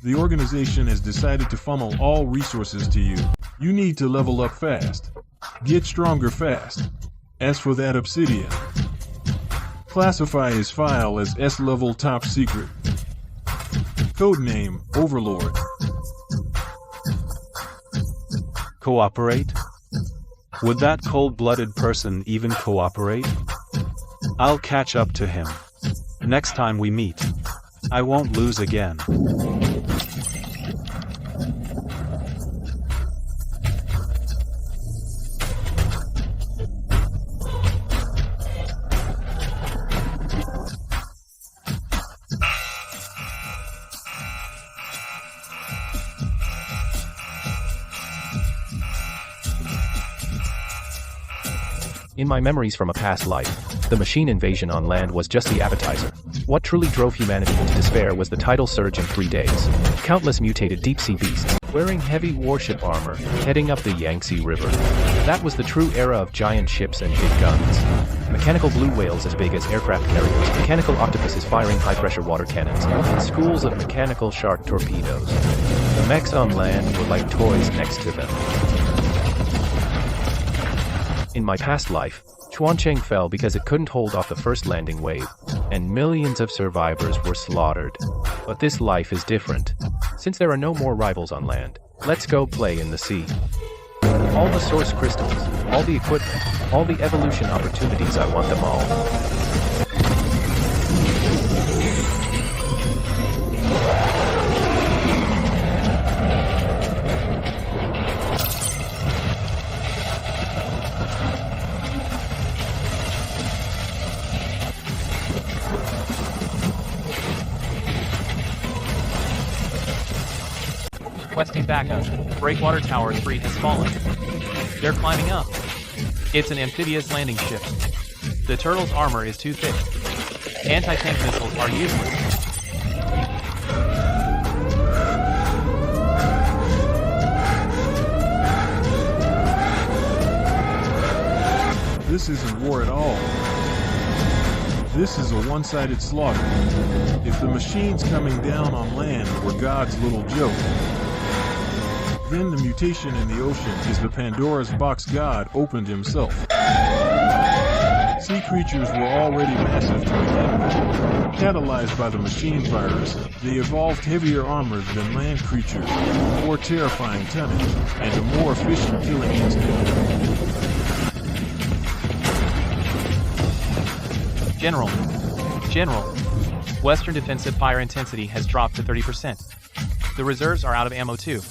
The organization has decided to funnel all resources to you. You need to level up fast. Get stronger fast. As for that obsidian, classify his file as S-level top secret. Codename Overlord. Cooperate? Would that cold-blooded person even cooperate? I'll catch up to him. Next time we meet. I won't lose again. In my memories from a past life, the machine invasion on land was just the appetizer. What truly drove humanity into despair was the tidal surge in 3 days. Countless mutated deep-sea beasts, wearing heavy warship armor, heading up the Yangtze River. That was the true era of giant ships and big guns. Mechanical blue whales as big as aircraft carriers, mechanical octopuses firing high-pressure water cannons, and schools of mechanical shark torpedoes. The mechs on land were like toys next to them. In my past life, Chuancheng fell because it couldn't hold off the first landing wave, and millions of survivors were slaughtered. But this life is different. Since there are no more rivals on land, let's go play in the sea. All the source crystals, all the equipment, all the evolution opportunities, I want them all. Requesting backup. Breakwater Tower 3 has fallen. They're climbing up. It's an amphibious landing ship. The turtle's armor is too thick. Anti-tank missiles are useless. This isn't war at all. This is a one-sided slaughter. If the machines coming down on land were God's little joke, then the mutation in the ocean is the Pandora's box God opened himself. Sea creatures were already massive to begin with. Catalyzed by the machine virus, they evolved heavier armors than land creatures, more terrifying tonnage, and a more efficient killing instinct. General, Western defensive fire intensity has dropped to 30%. The reserves are out of ammo too.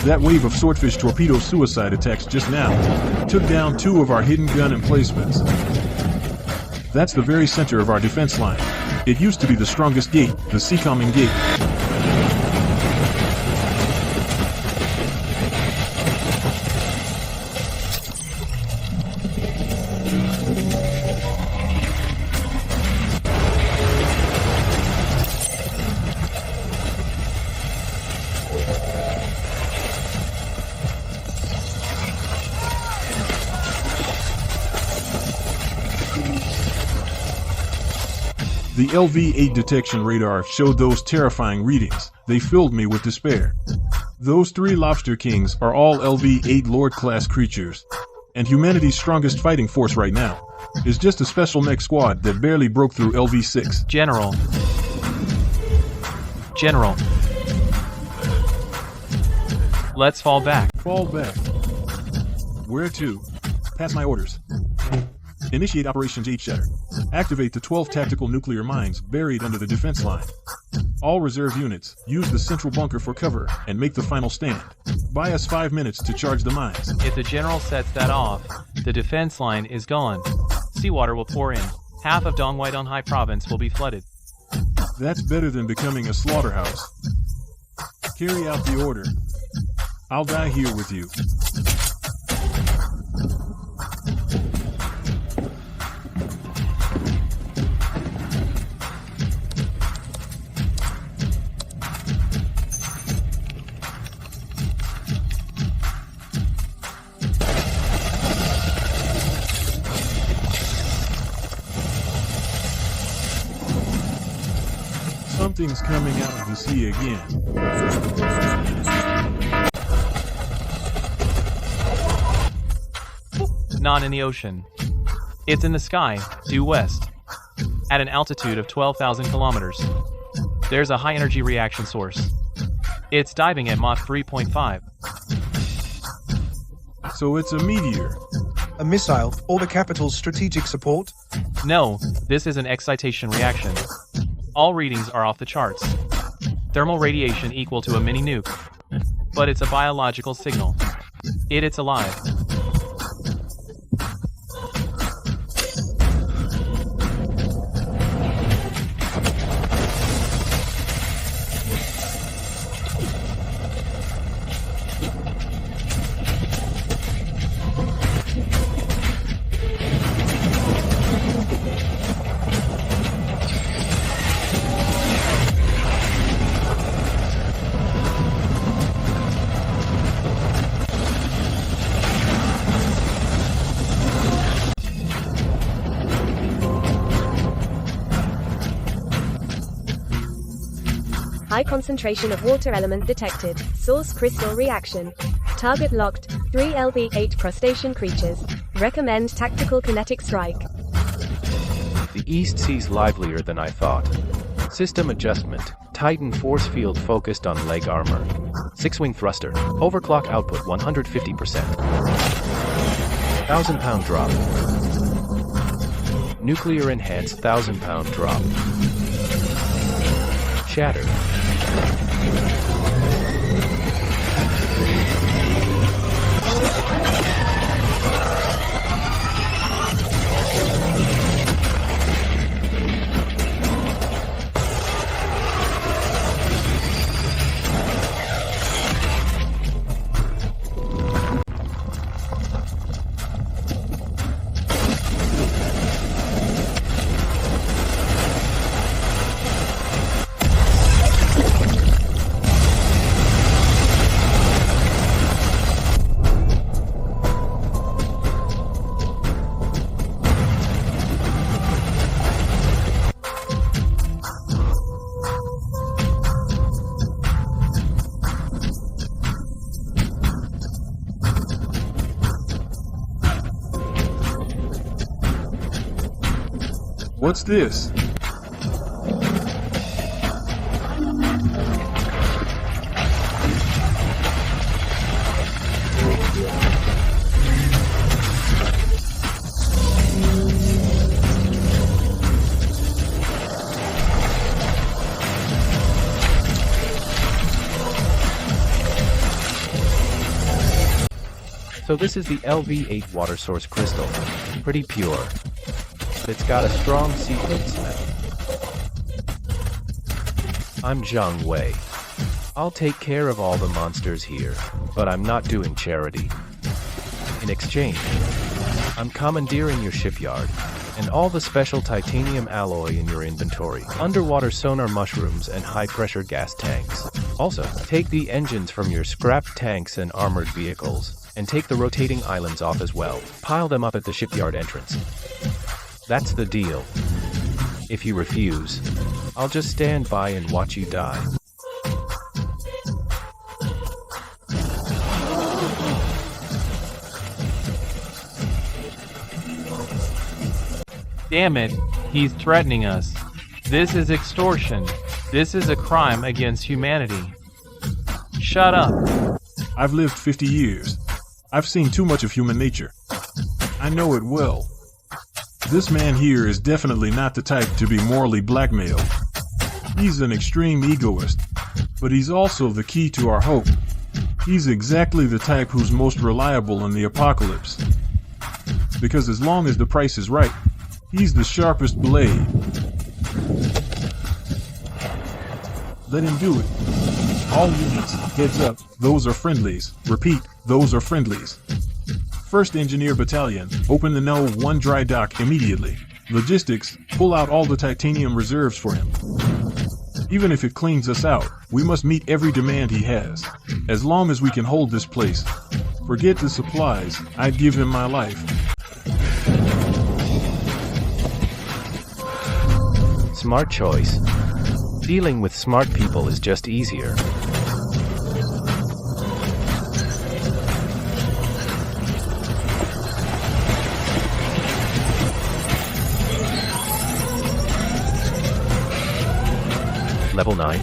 That wave of swordfish torpedo suicide attacks just now took down 2 of our hidden gun emplacements. That's the very center of our defense line. It used to be the strongest gate, the Seacomming Gate. The LV-8 detection radar showed those terrifying readings. They filled me with despair. Those 3 Lobster Kings are all LV-8 Lord-class creatures. And humanity's strongest fighting force right now is just a special mech squad that barely broke through LV-6. General. Let's fall back. Fall back. Where to? Pass my orders. Initiate Operations H-Shatter. Activate the 12 tactical nuclear mines buried under the defense line. All reserve units, use the central bunker for cover and make the final stand. Buy us 5 minutes to charge the mines. If the general sets that off, the defense line is gone. Seawater will pour in. Half of Donghaidonghai province will be flooded. That's better than becoming a slaughterhouse. Carry out the order. I'll die here with you. Something's coming out of the sea again. Not in the ocean. It's in the sky, due west. At an altitude of 12,000 kilometers. There's a high-energy reaction source. It's diving at Mach 3.5. So it's a meteor. A missile, or the capital's strategic support? No, this is an excitation reaction. All readings are off the charts. Thermal radiation equal to a mini nuke. But it's a biological signal. It's alive. High concentration of water element detected. Source crystal reaction. Target locked. 3 LV8 crustacean creatures. Recommend tactical kinetic strike. The East Sea's livelier than I thought. System adjustment. Titan force field focused on leg armor. 6-wing thruster. Overclock output 150%. 1,000-pound drop. Nuclear enhanced 1,000-pound drop. Shatter. What's this? So this is the LV8 water source crystal. Pretty pure. It's got a strong sequence smell. I'm Zhang Wei. I'll take care of all the monsters here, but I'm not doing charity. In exchange, I'm commandeering your shipyard, and all the special titanium alloy in your inventory, underwater sonar mushrooms and high-pressure gas tanks. Also, take the engines from your scrap tanks and armored vehicles, and take the rotating islands off as well. Pile them up at the shipyard entrance. That's the deal. If you refuse, I'll just stand by and watch you die. Damn it, he's threatening us. This is extortion. This is a crime against humanity. Shut up. I've lived 50 years. I've seen too much of human nature. I know it well. This man here is definitely not the type to be morally blackmailed. He's an extreme egoist, but he's also the key to our hope. He's exactly the type who's most reliable in the apocalypse. Because as long as the price is right, he's the sharpest blade. Let him do it. All units, heads up, those are friendlies. Repeat, those are friendlies. 1st Engineer Battalion, open the No. 1 dry dock immediately. Logistics, pull out all the titanium reserves for him. Even if it cleans us out, we must meet every demand he has. As long as we can hold this place. Forget the supplies, I'd give him my life. Smart choice. Dealing with smart people is just easier. Level 9.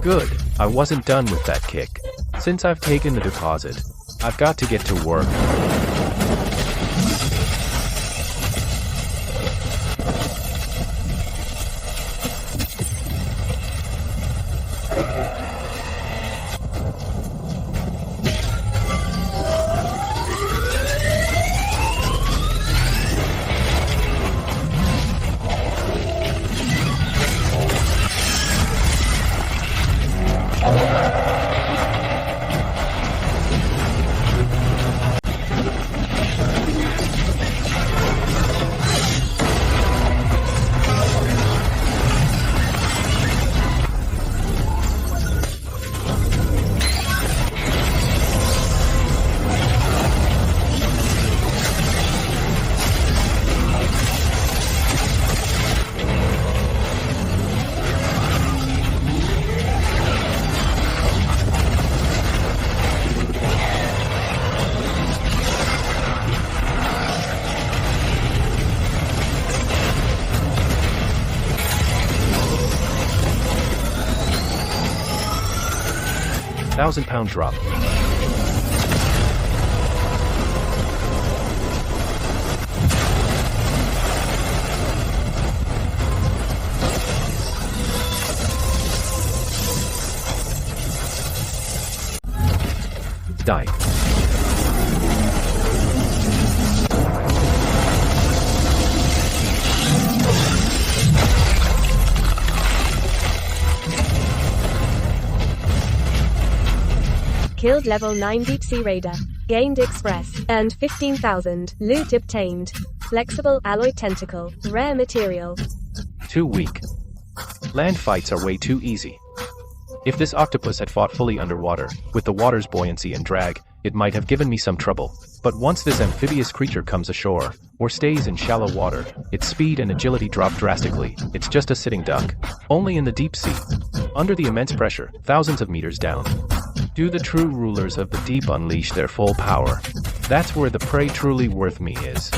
Good, I wasn't done with that kick. Since I've taken the deposit, I've got to get to work. £1,000 drop. Die. Killed level 9 deep sea raider. Gained express. Earned 15,000. Loot obtained. Flexible alloy tentacle. Rare material. Too weak. Land fights are way too easy. If this octopus had fought fully underwater, with the water's buoyancy and drag, it might have given me some trouble. But once this amphibious creature comes ashore, or stays in shallow water, its speed and agility drop drastically. It's just a sitting duck. Only in the deep sea. Under the immense pressure, thousands of meters down. Do the true rulers of the deep unleash their full power? That's where the prey truly worth me is.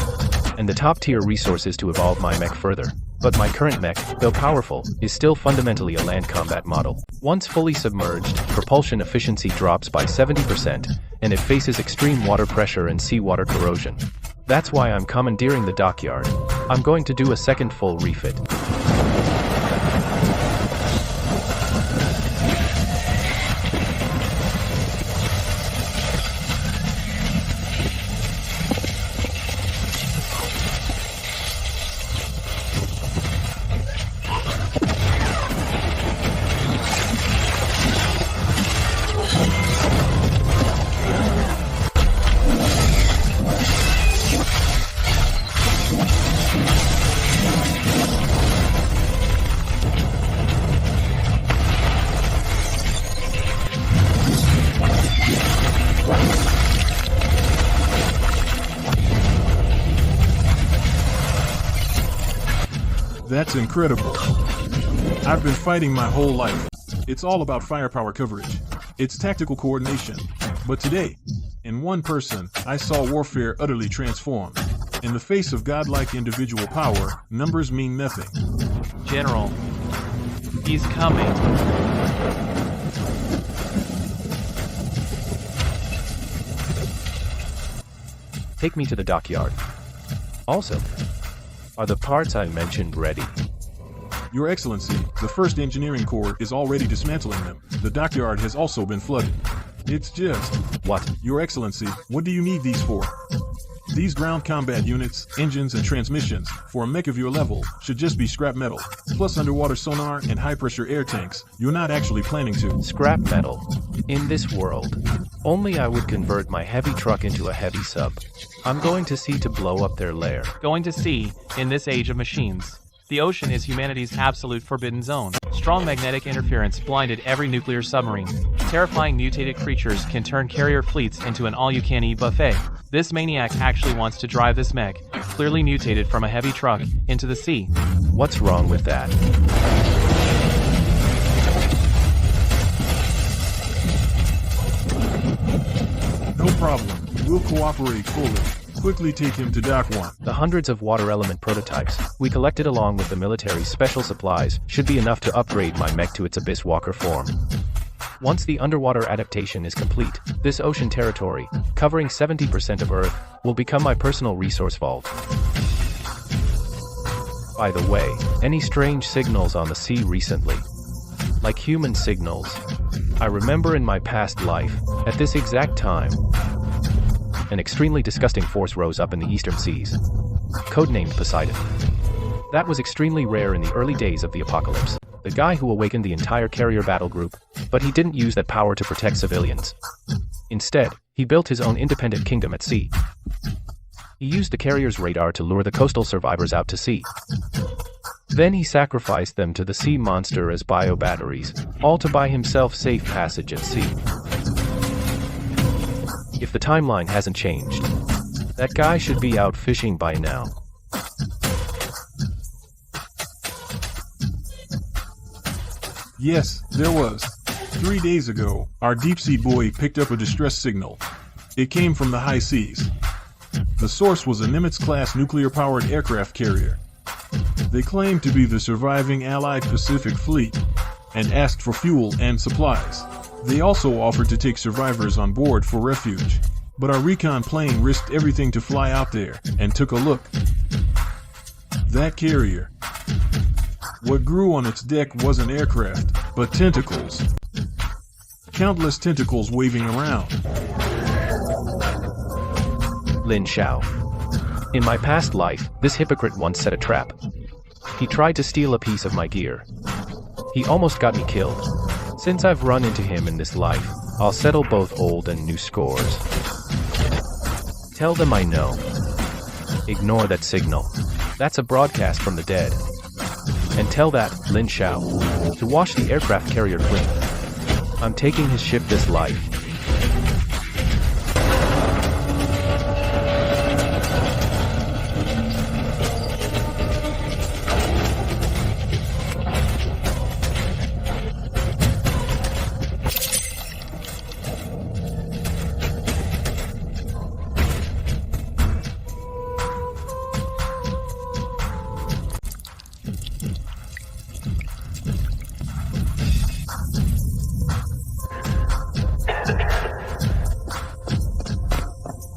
And the top tier resources to evolve my mech further. But my current mech, though powerful, is still fundamentally a land combat model. Once fully submerged, propulsion efficiency drops by 70%, and it faces extreme water pressure and seawater corrosion. That's why I'm commandeering the dockyard. I'm going to do a second full refit. That's incredible. I've been fighting my whole life. It's all about firepower coverage. It's tactical coordination. But today, in one person, I saw warfare utterly transformed. In the face of godlike individual power, numbers mean nothing. General, he's coming. Take me to the dockyard. Also, are the parts I mentioned ready? Your Excellency, the First Engineering Corps is already dismantling them. The dockyard has also been flooded. It's just... What? Your Excellency, what do you need these for? These ground combat units, engines, and transmissions, for a mech of your level, should just be scrap metal, plus underwater sonar and high-pressure air tanks. You're not actually planning to. Scrap metal. In this world, only I would convert my heavy truck into a heavy sub. I'm going to sea to blow up their lair. Going to sea, in this age of machines. The ocean is humanity's absolute forbidden zone. Strong magnetic interference blinded every nuclear submarine. Terrifying mutated creatures can turn carrier fleets into an all-you-can-eat buffet. This maniac actually wants to drive this mech, clearly mutated from a heavy truck, into the sea. What's wrong with that? No problem. We'll cooperate fully. Quickly take him to Dock 1. The hundreds of water element prototypes we collected along with the military's special supplies should be enough to upgrade my mech to its Abyss Walker form. Once the underwater adaptation is complete, this ocean territory, covering 70% of Earth, will become my personal resource vault. By the way, any strange signals on the sea recently? Like human signals? I remember in my past life, at this exact time, an extremely disgusting force rose up in the eastern seas, codenamed Poseidon. That was extremely rare in the early days of the apocalypse. The guy who awakened the entire carrier battle group, but he didn't use that power to protect civilians. Instead, he built his own independent kingdom at sea. He used the carrier's radar to lure the coastal survivors out to sea. Then he sacrificed them to the sea monster as bio-batteries, all to buy himself safe passage at sea. If the timeline hasn't changed, that guy should be out fishing by now. Yes, there was. 3 days ago, our deep-sea buoy picked up a distress signal. It came from the high seas. The source was a Nimitz-class nuclear-powered aircraft carrier. They claimed to be the surviving Allied Pacific Fleet, and asked for fuel and supplies. They also offered to take survivors on board for refuge. But our recon plane risked everything to fly out there, and took a look. That carrier. What grew on its deck wasn't aircraft, but tentacles. Countless tentacles waving around. Lin Xiao. In my past life, this hypocrite once set a trap. He tried to steal a piece of my gear. He almost got me killed. Since I've run into him in this life, I'll settle both old and new scores. Tell them I know. Ignore that signal. That's a broadcast from the dead. And tell that, Lin Xiao, to wash the aircraft carrier clean. I'm taking his ship this life.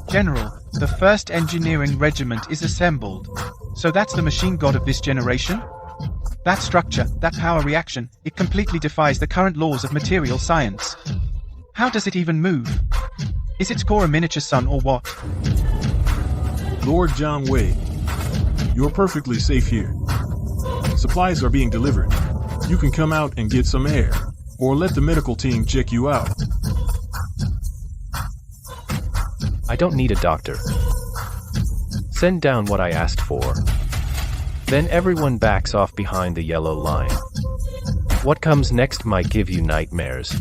General, the 1st Engineering Regiment is assembled. So that's the machine god of this generation? That structure, that power reaction, it completely defies the current laws of material science. How does it even move? Is its core a miniature sun or what? Lord Zhang Wei, you're perfectly safe here. Supplies are being delivered. You can come out and get some air, or let the medical team check you out. I don't need a doctor. Send down what I asked for. Then everyone backs off behind the yellow line. What comes next might give you nightmares.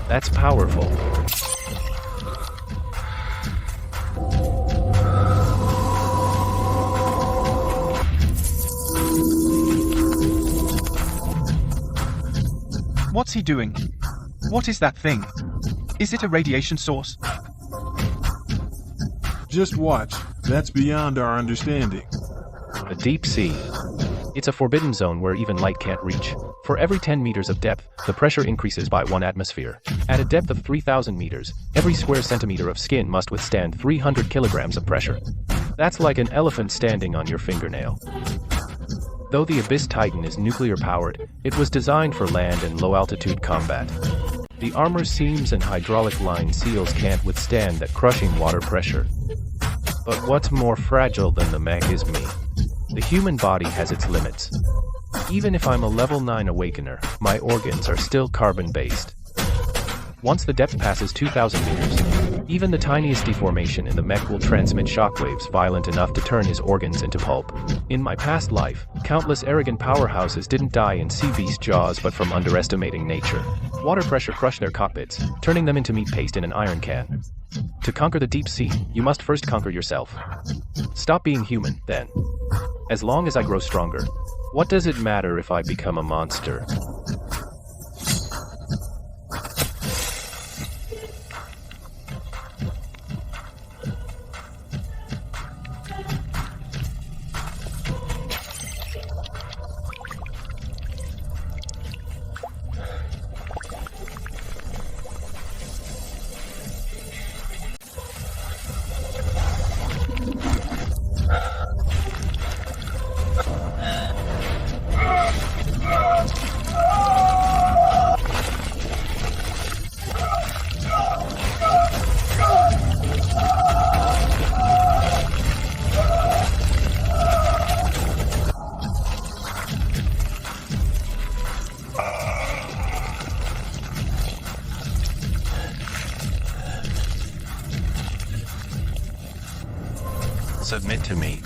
That's powerful. What's he doing? What is that thing? Is it a radiation source? Just watch. That's beyond our understanding. The deep sea. It's a forbidden zone where even light can't reach. For every 10 meters of depth, the pressure increases by 1 atmosphere. At a depth of 3,000 meters, every square centimeter of skin must withstand 300 kilograms of pressure. That's like an elephant standing on your fingernail. Though the Abyss Titan is nuclear-powered, it was designed for land and low-altitude combat. The armor seams and hydraulic line seals can't withstand that crushing water pressure. But what's more fragile than the mech is me. The human body has its limits. Even if I'm a level 9 awakener, my organs are still carbon-based. Once the depth passes 2,000 meters, even the tiniest deformation in the mech will transmit shockwaves violent enough to turn his organs into pulp. In my past life, countless arrogant powerhouses didn't die in sea beast jaws but from underestimating nature. Water pressure crushed their cockpits, turning them into meat paste in an iron can. To conquer the deep sea, you must first conquer yourself. Stop being human, then. As long as I grow stronger, what does it matter if I become a monster? Submit to me.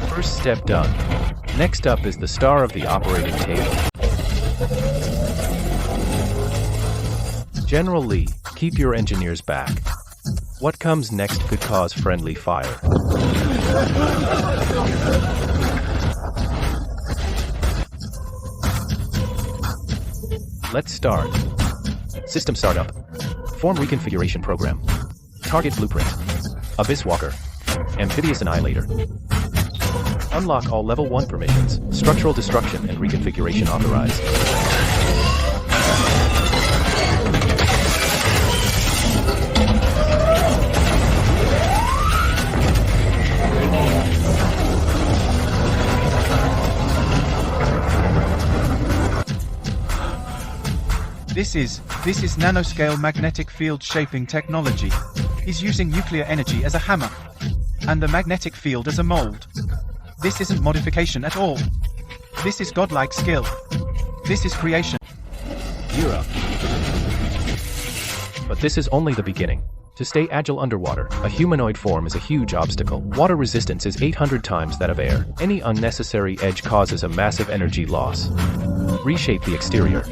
First step done. Next up is the star of the operating table. General Lee, keep your engineers back. What comes next could cause friendly fire. Let's start. System startup. Form reconfiguration program. Target blueprint. Abyss Walker. Amphibious Annihilator. Unlock all level 1 permissions. Structural destruction and reconfiguration authorized. This is nanoscale magnetic field shaping technology. He's using nuclear energy as a hammer, and the magnetic field as a mold. This isn't modification at all. This is godlike skill. This is creation. Gear up. But this is only the beginning. To stay agile underwater, a humanoid form is a huge obstacle. Water resistance is 800 times that of air. Any unnecessary edge causes a massive energy loss. Reshape the exterior.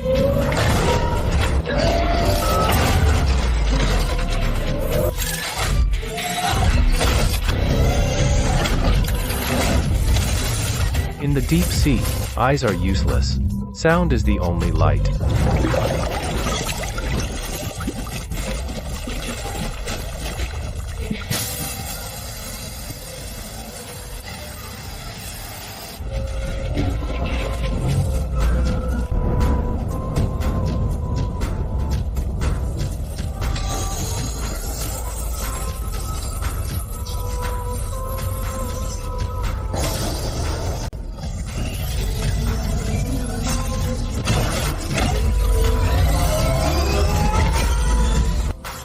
In the deep sea, eyes are useless. Sound is the only light.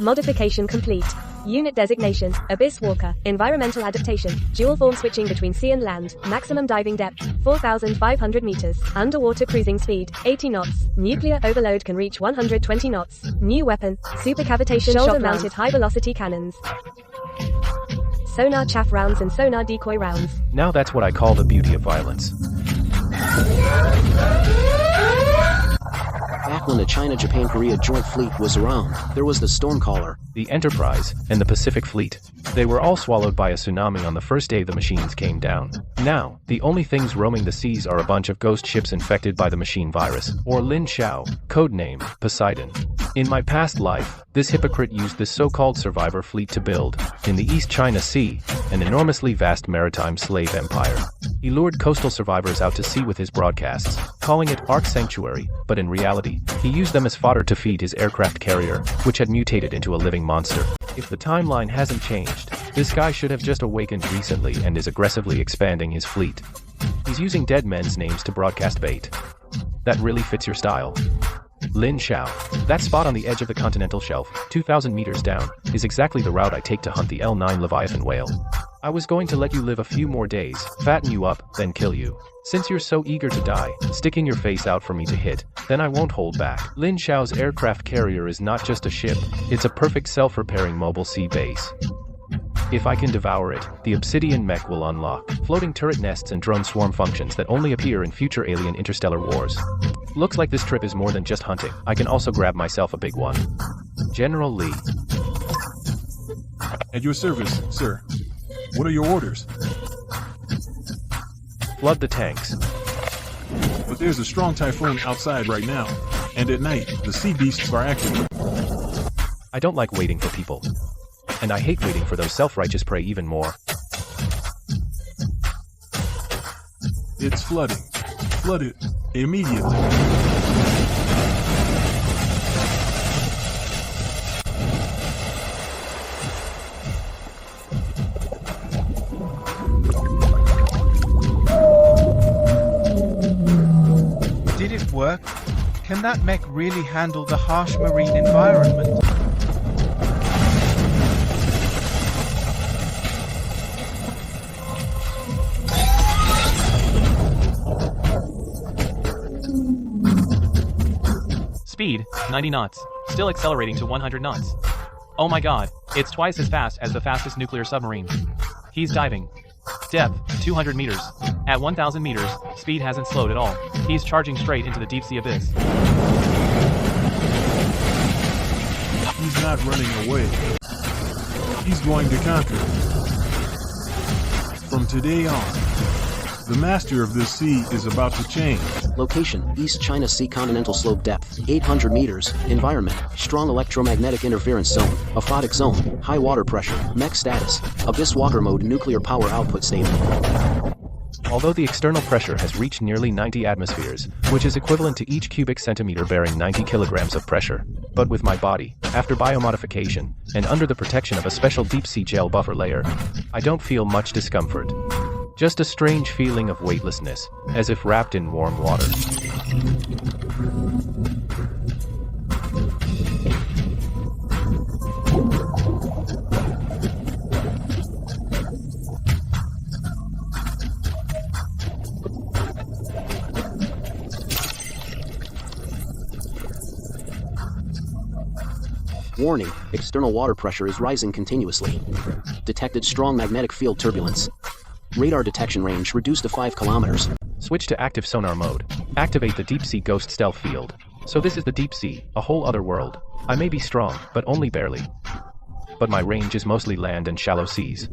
Modification complete. Unit designation, Abyss Walker. Environmental adaptation, dual form switching between sea and land. Maximum diving depth, 4,500 meters. Underwater cruising speed, 80 knots. Nuclear overload can reach 120 knots. New weapon, supercavitation shoulder-mounted high-velocity cannons. sonar chaff rounds and sonar decoy rounds. Now that's what I call the beauty of violence. Back when the China-Japan-Korea Joint Fleet was around, there was the Stormcaller, The Enterprise, and the Pacific Fleet. They were all swallowed by a tsunami on the first day the machines came down. Now, the only things roaming the seas are a bunch of ghost ships infected by the machine virus, or Lin Xiao, codename Poseidon. In my past life, this hypocrite used this so-called survivor fleet to build, in the East China Sea, an enormously vast maritime slave empire. He lured coastal survivors out to sea with his broadcasts, calling it Ark Sanctuary, but in reality, he used them as fodder to feed his aircraft carrier, which had mutated into a living monster. If the timeline hasn't changed, this guy should have just awakened recently and is aggressively expanding his fleet. He's using dead men's names to broadcast bait. That really fits your style. Lin Xiao. That spot on the edge of the continental shelf, 2,000 meters down, is exactly the route I take to hunt the L9 Leviathan whale. I was going to let you live a few more days, fatten you up, then kill you. Since you're so eager to die, sticking your face out for me to hit, then I won't hold back. Lin Xiao's aircraft carrier is not just a ship, it's a perfect self-repairing mobile sea base. If I can devour it, the Obsidian mech will unlock floating turret nests and drone swarm functions that only appear in future alien interstellar wars. Looks like this trip is more than just hunting. I can also grab myself a big one. General Lee. At your service, sir. What are your orders? Flood the tanks. But there's a strong typhoon outside right now, and at night, the sea beasts are active. I don't like waiting for people. And I hate waiting for those self-righteous prey even more. It's flooding. Flood it immediately. Did it work? Can that mech really handle the harsh marine environment? Speed, 90 knots. Still accelerating to 100 knots. Oh my god, it's twice as fast as the fastest nuclear submarine. He's diving. Depth, 200 meters. At 1,000 meters, speed hasn't slowed at all. He's charging straight into the deep sea abyss. He's not running away. He's going to conquer. From today on, the master of this sea is about to change. Location, East China Sea continental slope depth, 800 meters, environment, strong electromagnetic interference zone, aphotic zone, high water pressure, mech status, abyss walker mode nuclear power output stable. Although the external pressure has reached nearly 90 atmospheres, which is equivalent to each cubic centimeter bearing 90 kilograms of pressure. But with my body, after biomodification, and under the protection of a special deep-sea gel buffer layer, I don't feel much discomfort. Just a strange feeling of weightlessness, as if wrapped in warm water. Warning, external water pressure is rising continuously. Detected strong magnetic field turbulence. Radar detection range reduced to 5 kilometers. Switch to active sonar mode. Activate the deep sea ghost stealth field. So this is the deep sea, a whole other world. I may be strong, but only barely. But my range is mostly land and shallow seas.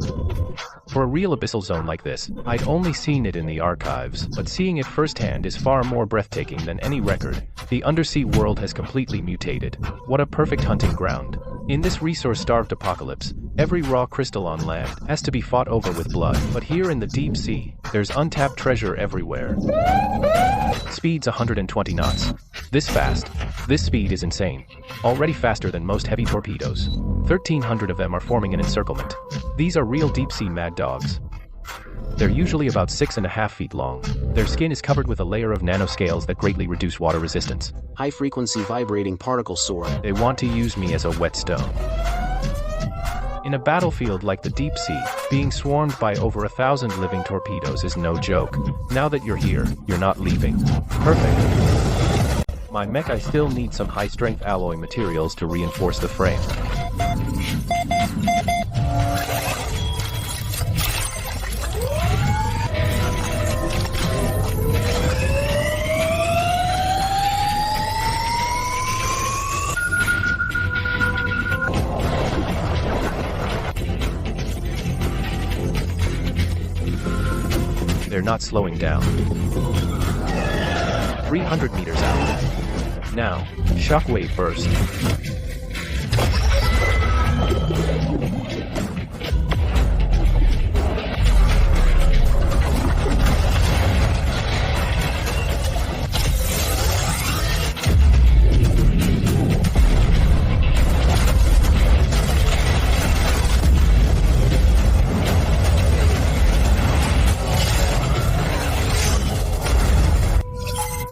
For a real abyssal zone like this, I'd only seen it in the archives, but seeing it firsthand is far more breathtaking than any record. The undersea world has completely mutated. What a perfect hunting ground. In this resource-starved apocalypse, every raw crystal on land has to be fought over with blood, but here in the deep sea, there's untapped treasure everywhere. Speed's 120 knots. This fast. This speed is insane. Already faster than most heavy torpedoes. 1,300 of them are forming an encirclement. These are real deep-sea mad dogs. They're usually about 6.5 feet long. Their skin is covered with a layer of nanoscales that greatly reduce water resistance. High-frequency vibrating particle sword. They want to use me as a whetstone. In a battlefield like the deep sea, being swarmed by over 1,000 living torpedoes is no joke. Now that you're here, you're not leaving. Perfect. My mech, I still need some high-strength alloy materials to reinforce the frame. They're not slowing down. 300 meters out. Now, shockwave burst.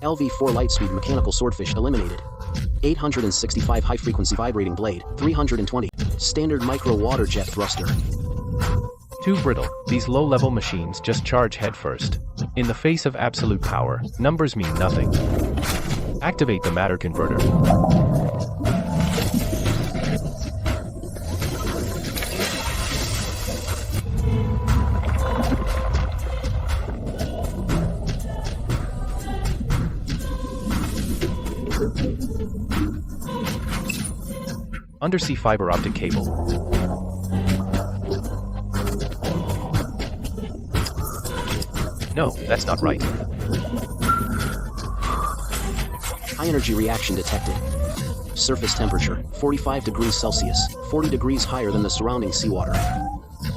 LV4 Lightspeed Mechanical Swordfish eliminated. 865 High-Frequency Vibrating Blade, 320. Standard Micro Water Jet Thruster. Too brittle, these low-level machines just charge headfirst. In the face of absolute power, numbers mean nothing. Activate the matter converter. Undersea fiber optic cable. No, that's not right. High energy reaction detected. Surface temperature, 45 degrees Celsius, 40 degrees higher than the surrounding seawater.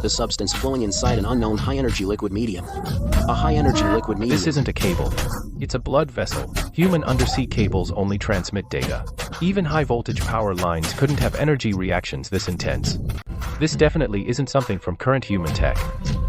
The substance flowing inside an unknown high-energy liquid medium. A high-energy liquid medium. This isn't a cable. It's a blood vessel. Human undersea cables only transmit data. Even high-voltage power lines couldn't have energy reactions this intense. This definitely isn't something from current human tech.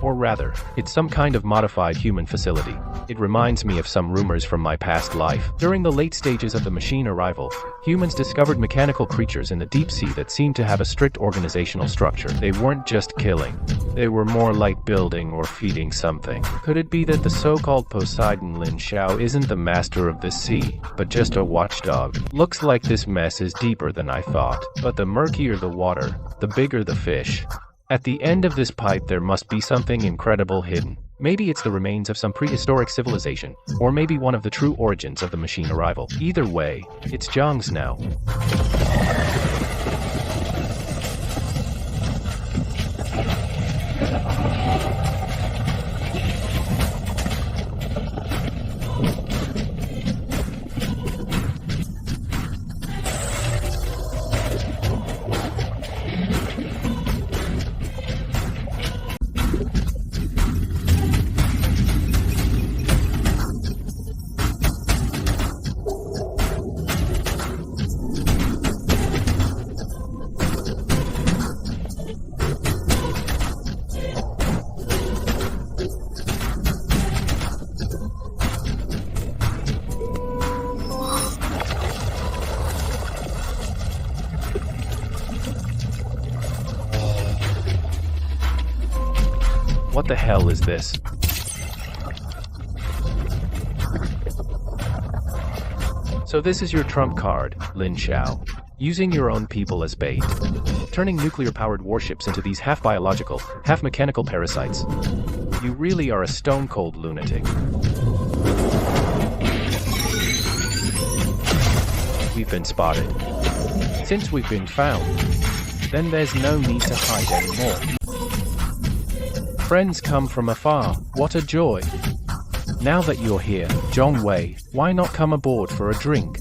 Or rather, it's some kind of modified human facility. It reminds me of some rumors from my past life. During the late stages of the machine arrival, humans discovered mechanical creatures in the deep sea that seemed to have a strict organizational structure. They weren't just killing. They were more like building or feeding something. Could it be that the so-called Poseidon Lin Xiao isn't the master of the sea, but just a watchdog? Looks like this mess is deeper than I thought. But the murkier the water, the bigger the fish. At the end of this pipe there must be something incredible hidden. Maybe it's the remains of some prehistoric civilization, or maybe one of the true origins of the machine arrival. Either way, it's Zhang's now. What the hell is this? So this is your trump card, Lin Xiao. Using your own people as bait. Turning nuclear-powered warships into these half-biological, half-mechanical parasites. You really are a stone-cold lunatic. We've been spotted. Since we've been found, then there's no need to hide anymore. Friends come from afar, what a joy. Now that you're here, Zhang Wei, why not come aboard for a drink?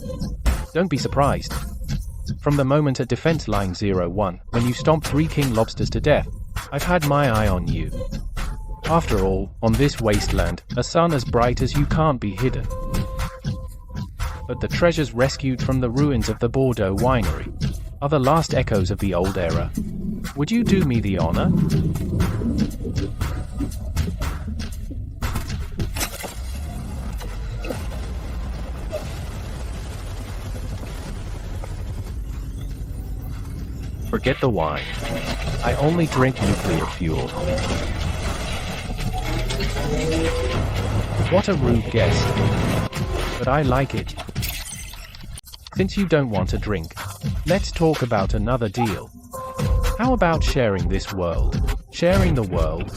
Don't be surprised. From the moment at Defense Line 01, when you stomped 3 king lobsters to death, I've had my eye on you. After all, on this wasteland, a sun as bright as you can't be hidden. But the treasures rescued from the ruins of the Bordeaux winery are the last echoes of the old era. Would you do me the honor? Forget the wine. I only drink nuclear fuel. What a rude guest. But I like it. Since you don't want a drink, let's talk about another deal. How about sharing this world? Sharing the world?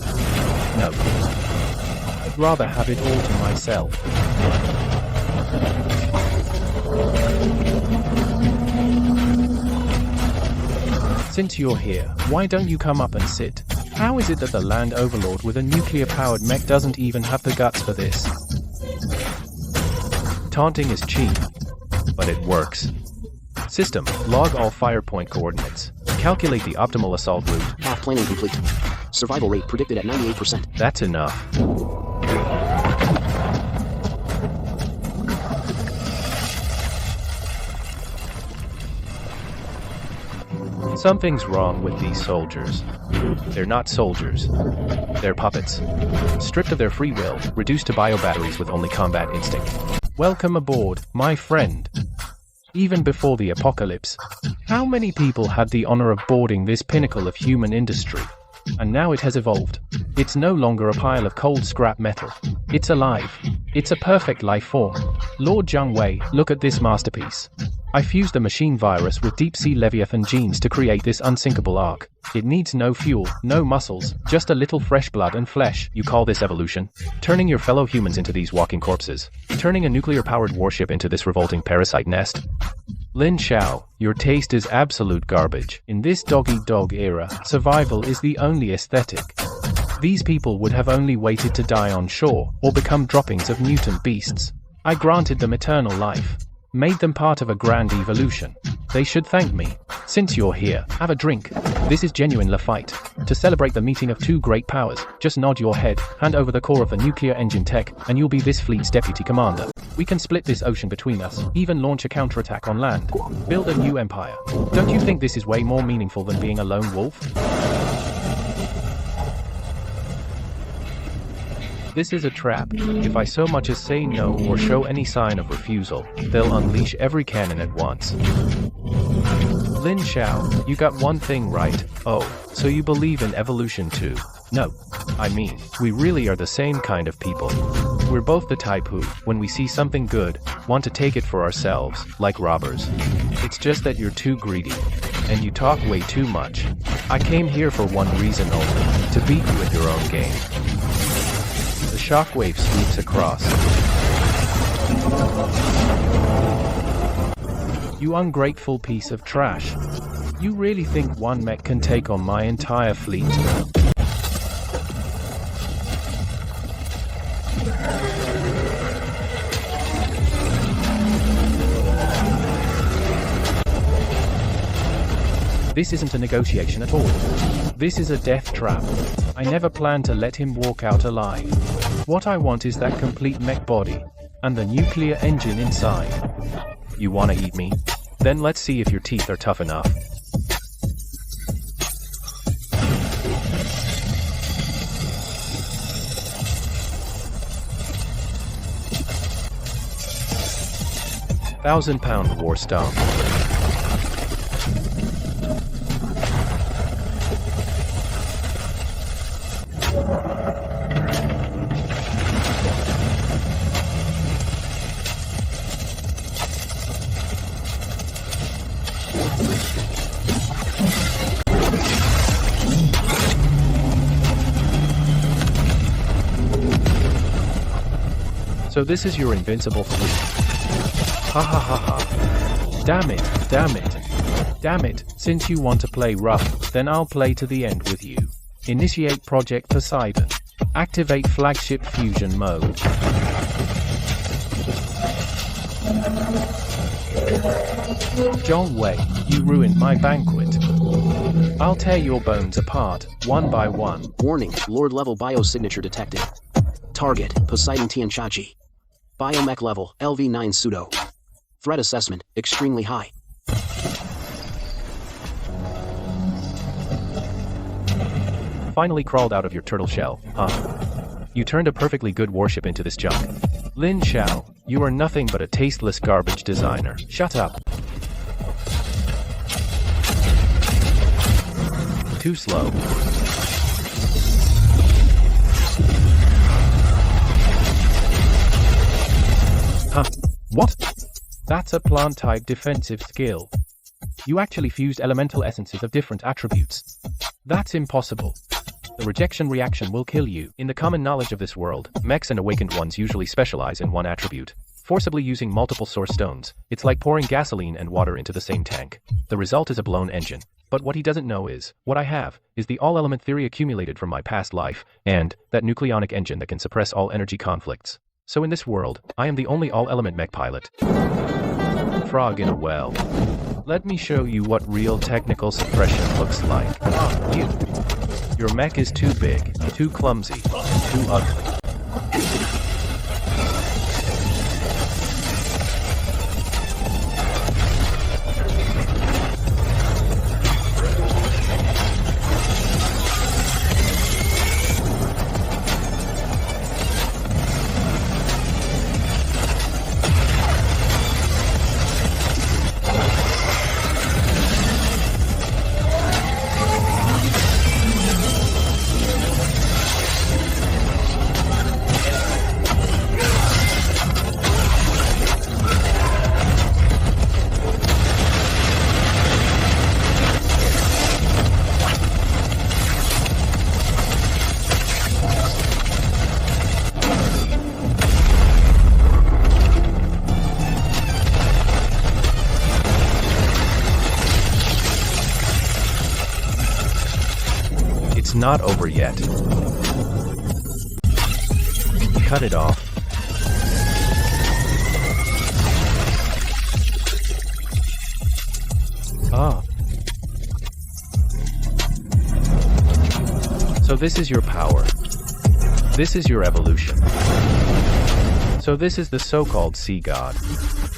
No. I'd rather have it all to myself. Since you're here, why don't you come up and sit? How is it that the land overlord with a nuclear-powered mech doesn't even have the guts for this? Taunting is cheap, but it works. System, log all fire point coordinates. Calculate the optimal assault route. Path planning complete. Survival rate predicted at 98%. That's enough. Something's wrong with these soldiers. They're not soldiers. They're puppets. Stripped of their free will, reduced to biobatteries with only combat instinct. Welcome aboard, my friend. Even before the apocalypse, how many people had the honor of boarding this pinnacle of human industry? And now it has evolved. It's no longer a pile of cold scrap metal. It's alive. It's a perfect life form. Lord Zhang Wei, look at this masterpiece. I fused a machine virus with deep-sea Leviathan genes to create this unsinkable ark. It needs no fuel, no muscles, just a little fresh blood and flesh. You call this evolution? Turning your fellow humans into these walking corpses. Turning a nuclear-powered warship into this revolting parasite nest. Lin Xiao, your taste is absolute garbage. In this dog-eat-dog era, survival is the only aesthetic. These people would have only waited to die on shore, or become droppings of mutant beasts. I granted them eternal life. Made them part of a grand evolution. They should thank me. Since you're here, have a drink. This is genuine La Fight. To celebrate the meeting of two great powers, just nod your head, hand over the core of the nuclear engine tech, and you'll be this fleet's deputy commander. We can split this ocean between us, even launch a counterattack on land. Build a new empire. Don't you think this is way more meaningful than being a lone wolf? This is a trap. If I so much as say no or show any sign of refusal, they'll unleash every cannon at once. Lin Xiao, you got one thing right. Oh, so you believe in evolution too? No. I mean, we really are the same kind of people. We're both the type who, when we see something good, want to take it for ourselves, like robbers. It's just that you're too greedy. And you talk way too much. I came here for one reason only, to beat you at your own game. The shockwave sweeps across. You ungrateful piece of trash. You really think one mech can take on my entire fleet? This isn't a negotiation at all. This is a death trap. I never planned to let him walk out alive. What I want is that complete mech body, and the nuclear engine inside. You wanna eat me? Then let's see if your teeth are tough enough. £1,000 war stomp. So this is your invincible fleet. Ha ha ha ha. Damn it, damn it. Damn it, since you want to play rough, then I'll play to the end with you. Initiate Project Poseidon. Activate flagship fusion mode. Zhang Wei, you ruined my banquet. I'll tear your bones apart, one by one. Warning, Lord level biosignature detected. Target, Poseidon Tianchachi. Biomech level, LV9 pseudo. Threat assessment, extremely high. Finally crawled out of your turtle shell, huh? You turned a perfectly good warship into this junk. Lin Xiao, you are nothing but a tasteless garbage designer. Shut up. Too slow. Huh? What? That's a plant-type defensive skill. You actually fused elemental essences of different attributes. That's impossible. The rejection reaction will kill you. In the common knowledge of this world, mechs and awakened ones usually specialize in one attribute. Forcibly using multiple source stones, it's like pouring gasoline and water into the same tank. The result is a blown engine. But what he doesn't know is, what I have, is the all-element theory accumulated from my past life, and that nucleonic engine that can suppress all energy conflicts. So in this world, I am the only all-element mech pilot. Frog in a well. Let me show you what real technical suppression looks like. You. Your mech is too big, too clumsy, too ugly. Not over yet. Cut it off. So this is your power. This is your evolution. So this is the so-called sea god.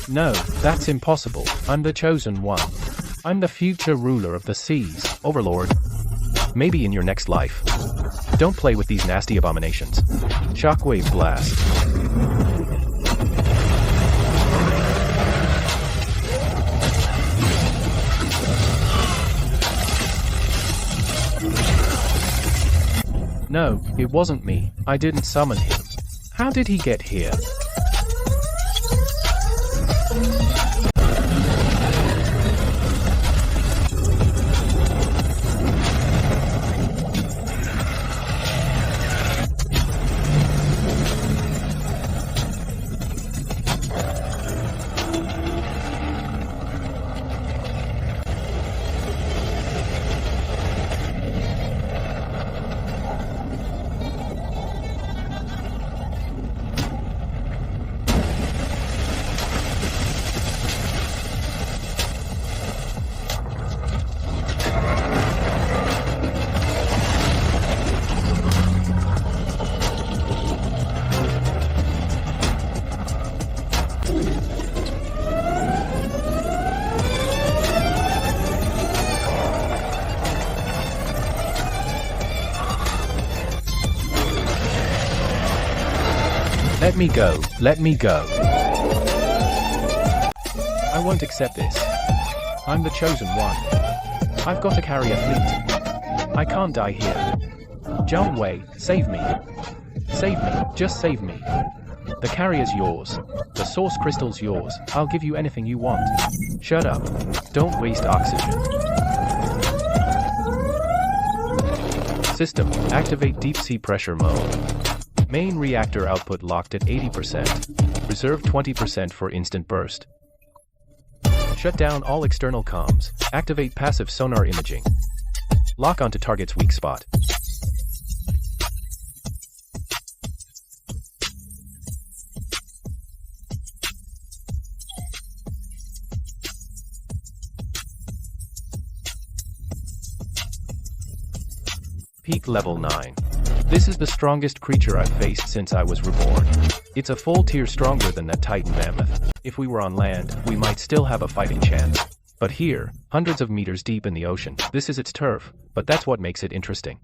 No, that's impossible. I'm the chosen one. I'm the future ruler of the seas, overlord. Maybe in your next life. Don't play with these nasty abominations. Shockwave blast. No, it wasn't me. I didn't summon him. How did he get here? Let me go, let me go. I won't accept this. I'm the chosen one. I've got to carry a fleet. I can't die here. Zhang Wei, save me. Save me, just save me. The carrier's yours. The source crystal's yours. I'll give you anything you want. Shut up. Don't waste oxygen. System, activate deep sea pressure mode. Main reactor output locked at 80%. Reserve 20% for instant burst. Shut down all external comms. Activate passive sonar imaging. Lock onto target's weak spot. Peak level 9. This is the strongest creature I've faced since I was reborn. It's a full tier stronger than that Titan mammoth. If we were on land, we might still have a fighting chance. But here, hundreds of meters deep in the ocean, this is its turf, but that's what makes it interesting.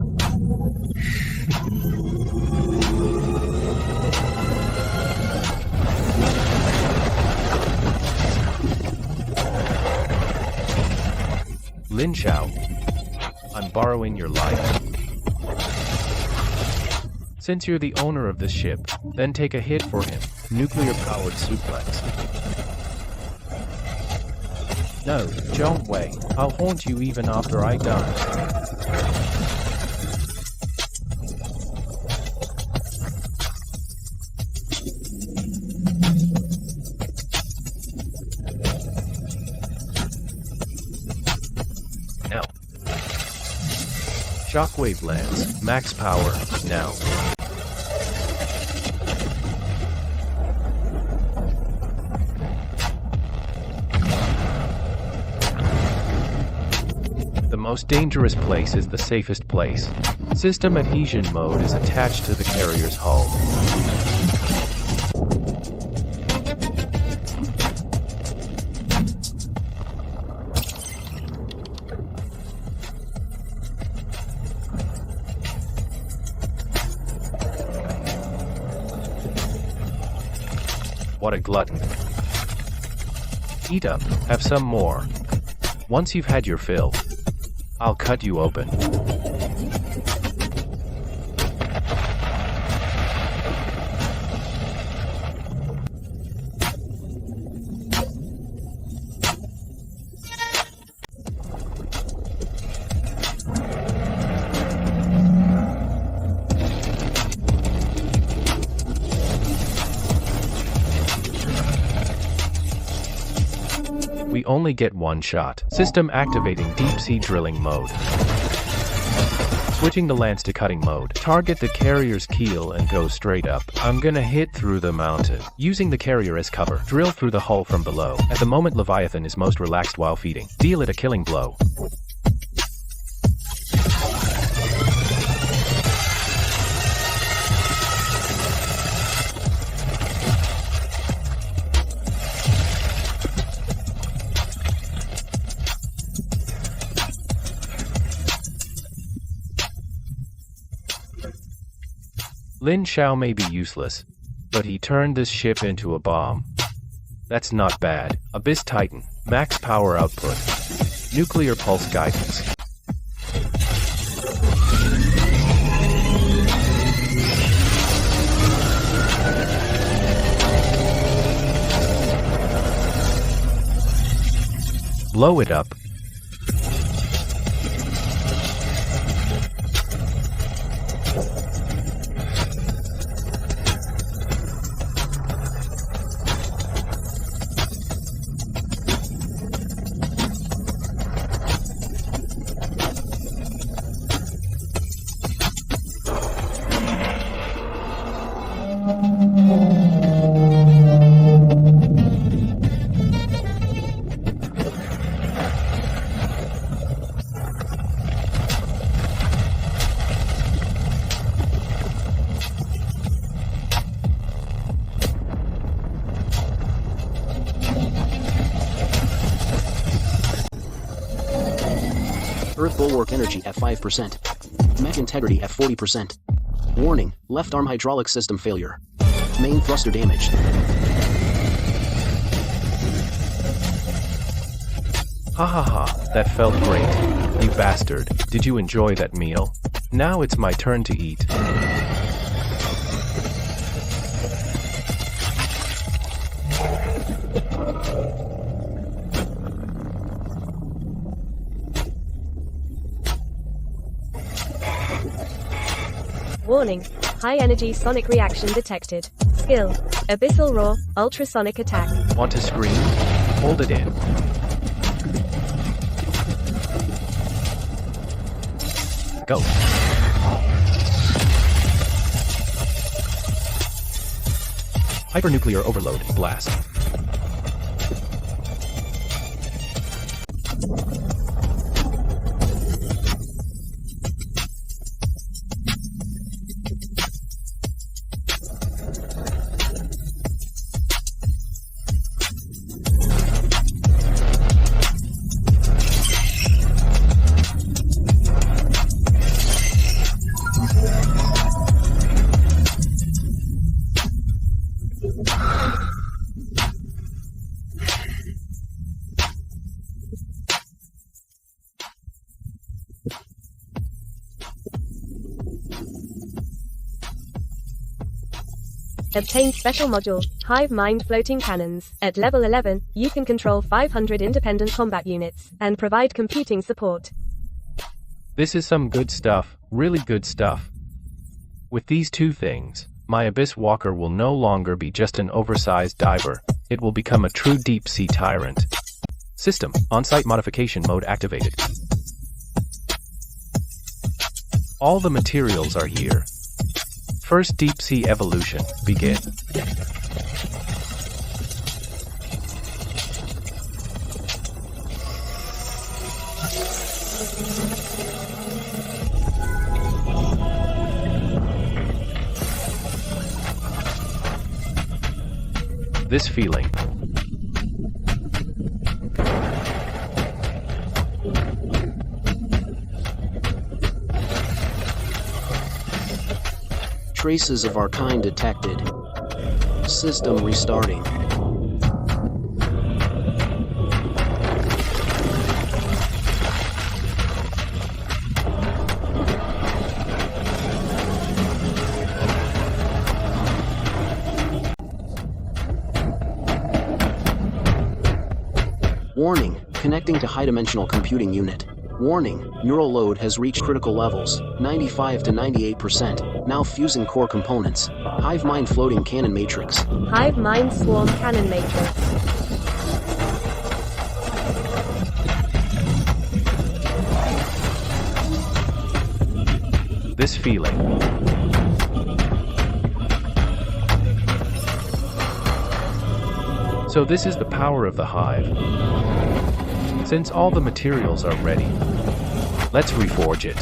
Lin Xiao, I'm borrowing your life. Since you're the owner of this ship, then take a hit for him. Nuclear-powered suplex. No, Zhang Wei, I'll haunt you even after I die. Now, Shockwave lance, max power, now. The most dangerous place is the safest place. System adhesion mode is attached to the carrier's hull. What a glutton. Eat up, have some more. Once you've had your fill, I'll cut you open. We only get one shot. System activating deep sea drilling mode. Switching the lance to cutting mode. Target the carrier's keel and go straight up. I'm gonna hit through the mountain. Using the carrier as cover. Drill through the hull from below. At the moment Leviathan is most relaxed while feeding. Deal it a killing blow. Lin Xiao may be useless, but he turned this ship into a bomb. That's not bad. Abyss Titan, max power output, nuclear pulse guidance. Blow it up. Earth bulwark energy at 5%. Mech integrity at 40%. Warning, left arm hydraulic system failure. Main thruster damaged. Ha ha ha, that felt great. You bastard. Did you enjoy that meal? Now it's my turn to eat. Warning, high energy sonic reaction detected. Skill, abyssal roar, ultrasonic attack. Want to scream? Hold it in. Go. Hypernuclear overload, blast. Obtain special module, Hive Mind Floating Cannons. At level 11, you can control 500 independent combat units, and provide computing support. This is some good stuff, really good stuff. With these two things, my Abyss Walker will no longer be just an oversized diver, it will become a true deep-sea tyrant. System, on-site modification mode activated. All the materials are here. First deep sea evolution, begin. This feeling. Traces of our kind detected. System restarting. Warning, connecting to high-dimensional computing unit. Warning, neural load has reached critical levels, 95 to 98%, now fusing core components. Hive mind floating cannon matrix. Hive mind swarm cannon matrix. This feeling. So this is the power of the hive. Since all the materials are ready, let's reforge it.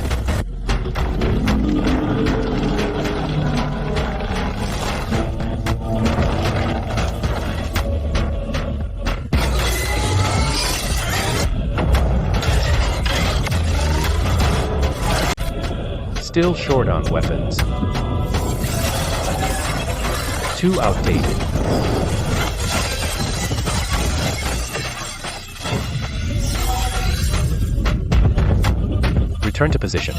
Still short on weapons. Too outdated. Return to position.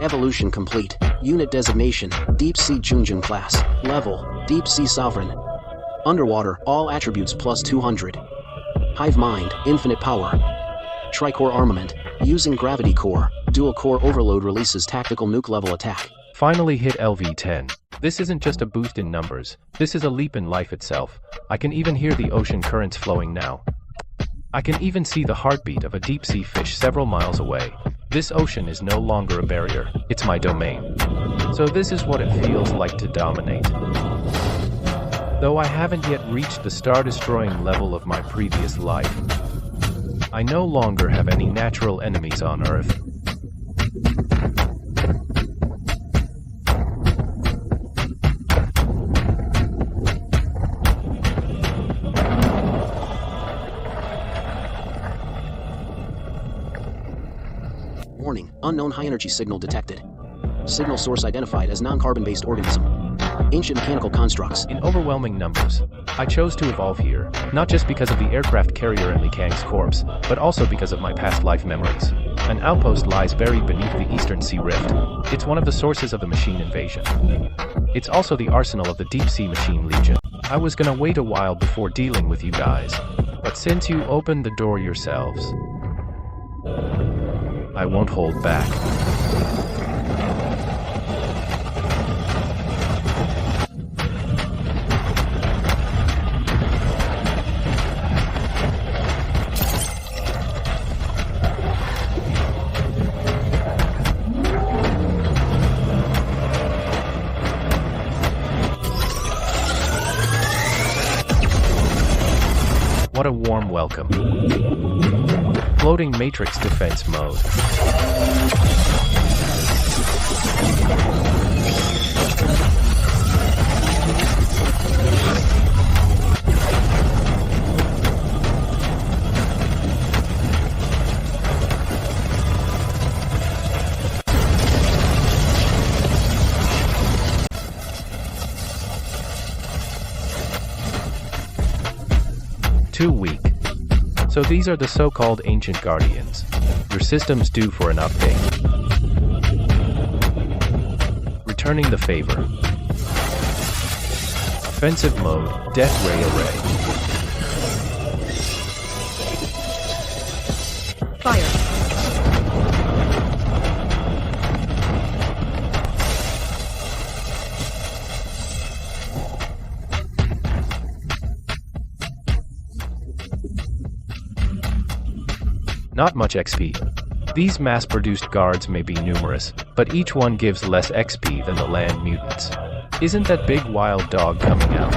Evolution complete. Unit designation, Deep Sea Junjun class. Level, Deep Sea Sovereign. Underwater, all attributes plus 200. Hive mind, infinite power. Tricore armament, using gravity core. Dual core overload releases tactical nuke level attack. Finally hit LV-10. This isn't just a boost in numbers, this is a leap in life itself. I can even hear the ocean currents flowing now. I can even see the heartbeat of a deep sea fish several miles away. This ocean is no longer a barrier, it's my domain. So this is what it feels like to dominate. Though I haven't yet reached the star-destroying level of my previous life, I no longer have any natural enemies on Earth. Warning, unknown high-energy signal detected. Signal source identified as non-carbon-based organism. Ancient mechanical constructs. In overwhelming numbers, I chose to evolve here, not just because of the aircraft carrier and Li Kang's corpse, but also because of my past life memories. An outpost lies buried beneath the Eastern Sea Rift. It's one of the sources of the machine invasion. It's also the arsenal of the Deep Sea Machine Legion. I was gonna wait a while before dealing with you guys, but since you opened the door yourselves, I won't hold back. What a warm welcome. Floating matrix defense mode. Too weak. So these are the so-called ancient guardians. Your system's due for an update. returning the favor. Offensive mode, Death Ray Array. Fire. Not much XP. These mass-produced guards may be numerous, but each one gives less XP than the land mutants. Isn't that big wild dog coming out?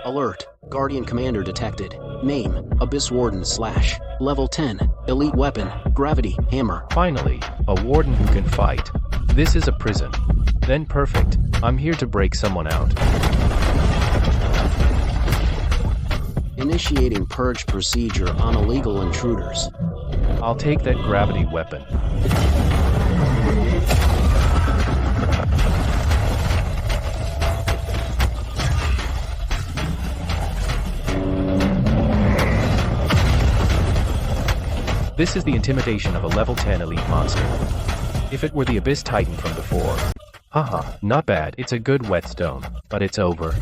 Alert. Guardian Commander detected. Name, Abyss Warden / Level 10. Elite weapon, Gravity Hammer. Finally, a warden who can fight. This is a prison. Then perfect. I'm here to break someone out. Initiating purge procedure on illegal intruders. I'll take that gravity weapon. This is the intimidation of a level 10 elite monster. If it were the Abyss Titan from before. Haha, not bad, it's a good whetstone, but it's over.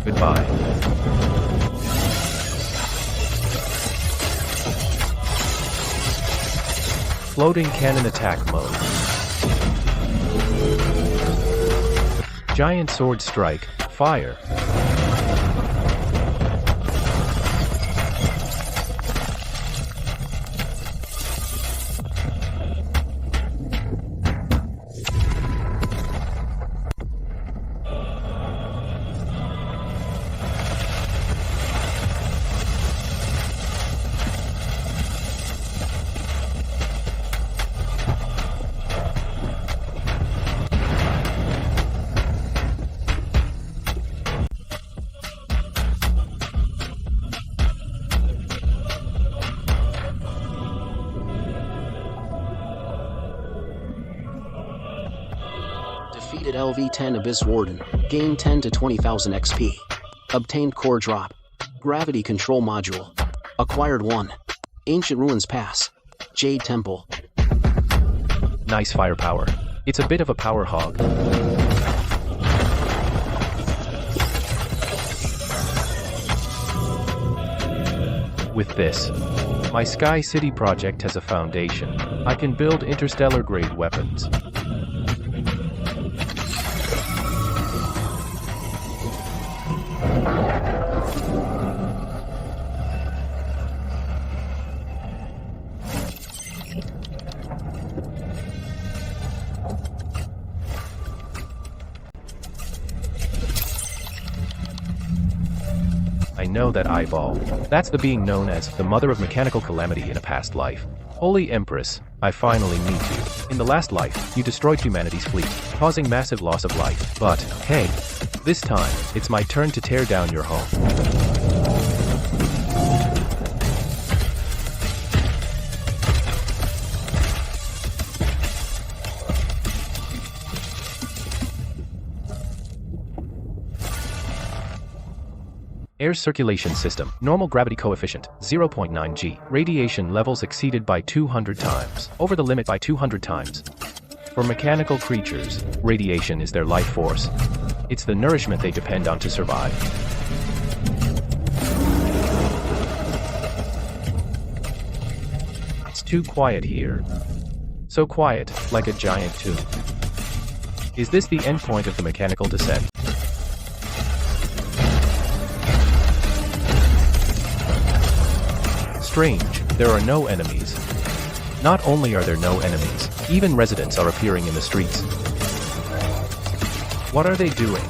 Goodbye. Floating cannon attack mode. Giant sword strike, fire. Defeated LV-10 Abyss Warden. Gain 10 to 20,000 XP. Obtained core drop. Gravity control module. Acquired 1. Ancient Ruins Pass. Jade Temple. Nice firepower. It's a bit of a power hog. With this, my Sky City project has a foundation. I can build interstellar-grade weapons. I know that eyeball. That's the being known as the mother of mechanical calamity in a past life. Holy Empress, I finally meet you. In the last life, you destroyed humanity's fleet, causing massive loss of life. But, hey, this time, it's my turn to tear down your home. Air circulation system. Normal gravity coefficient, 0.9 G. Radiation levels exceeded by 200 times. Over the limit by 200 times. For mechanical creatures, radiation is their life force. It's the nourishment they depend on to survive. It's too quiet here. So quiet, like a giant tomb. Is this the endpoint of the mechanical descent? Strange, there are no enemies. Not only are there no enemies, even residents are appearing in the streets. What are they doing?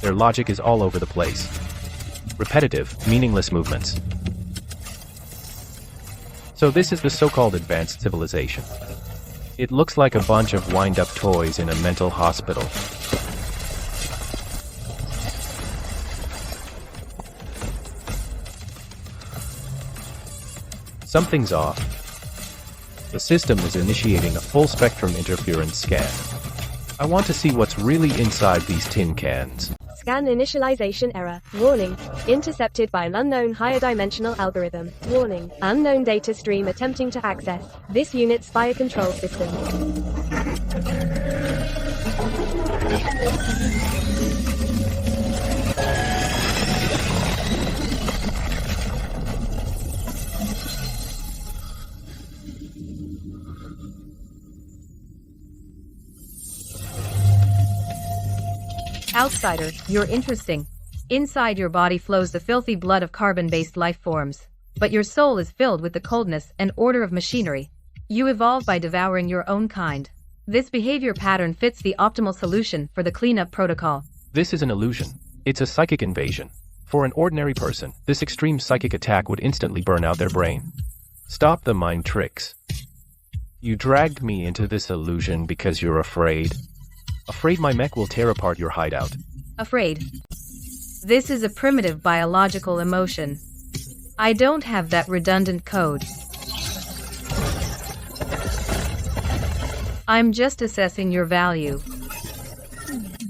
Their logic is all over the place. Repetitive, meaningless movements. So this is the so-called advanced civilization. It looks like a bunch of wind-up toys in a mental hospital. Something's off. The system is initiating a full-spectrum interference scan. I want to see what's really inside these tin cans. Scan initialization error. Warning. Intercepted by an unknown higher dimensional algorithm. Warning. Unknown data stream attempting to access this unit's fire control system. Outsider, you're interesting. Inside your body flows the filthy blood of carbon-based life forms. But your soul is filled with the coldness and order of machinery. You evolve by devouring your own kind. This behavior pattern fits the optimal solution for the cleanup protocol. This is an illusion. It's a psychic invasion. For an ordinary person, this extreme psychic attack would instantly burn out their brain. Stop the mind tricks. You dragged me into this illusion because you're afraid. Afraid my mech will tear apart your hideout. Afraid. This is a primitive biological emotion. I don't have that redundant code. I'm just assessing your value.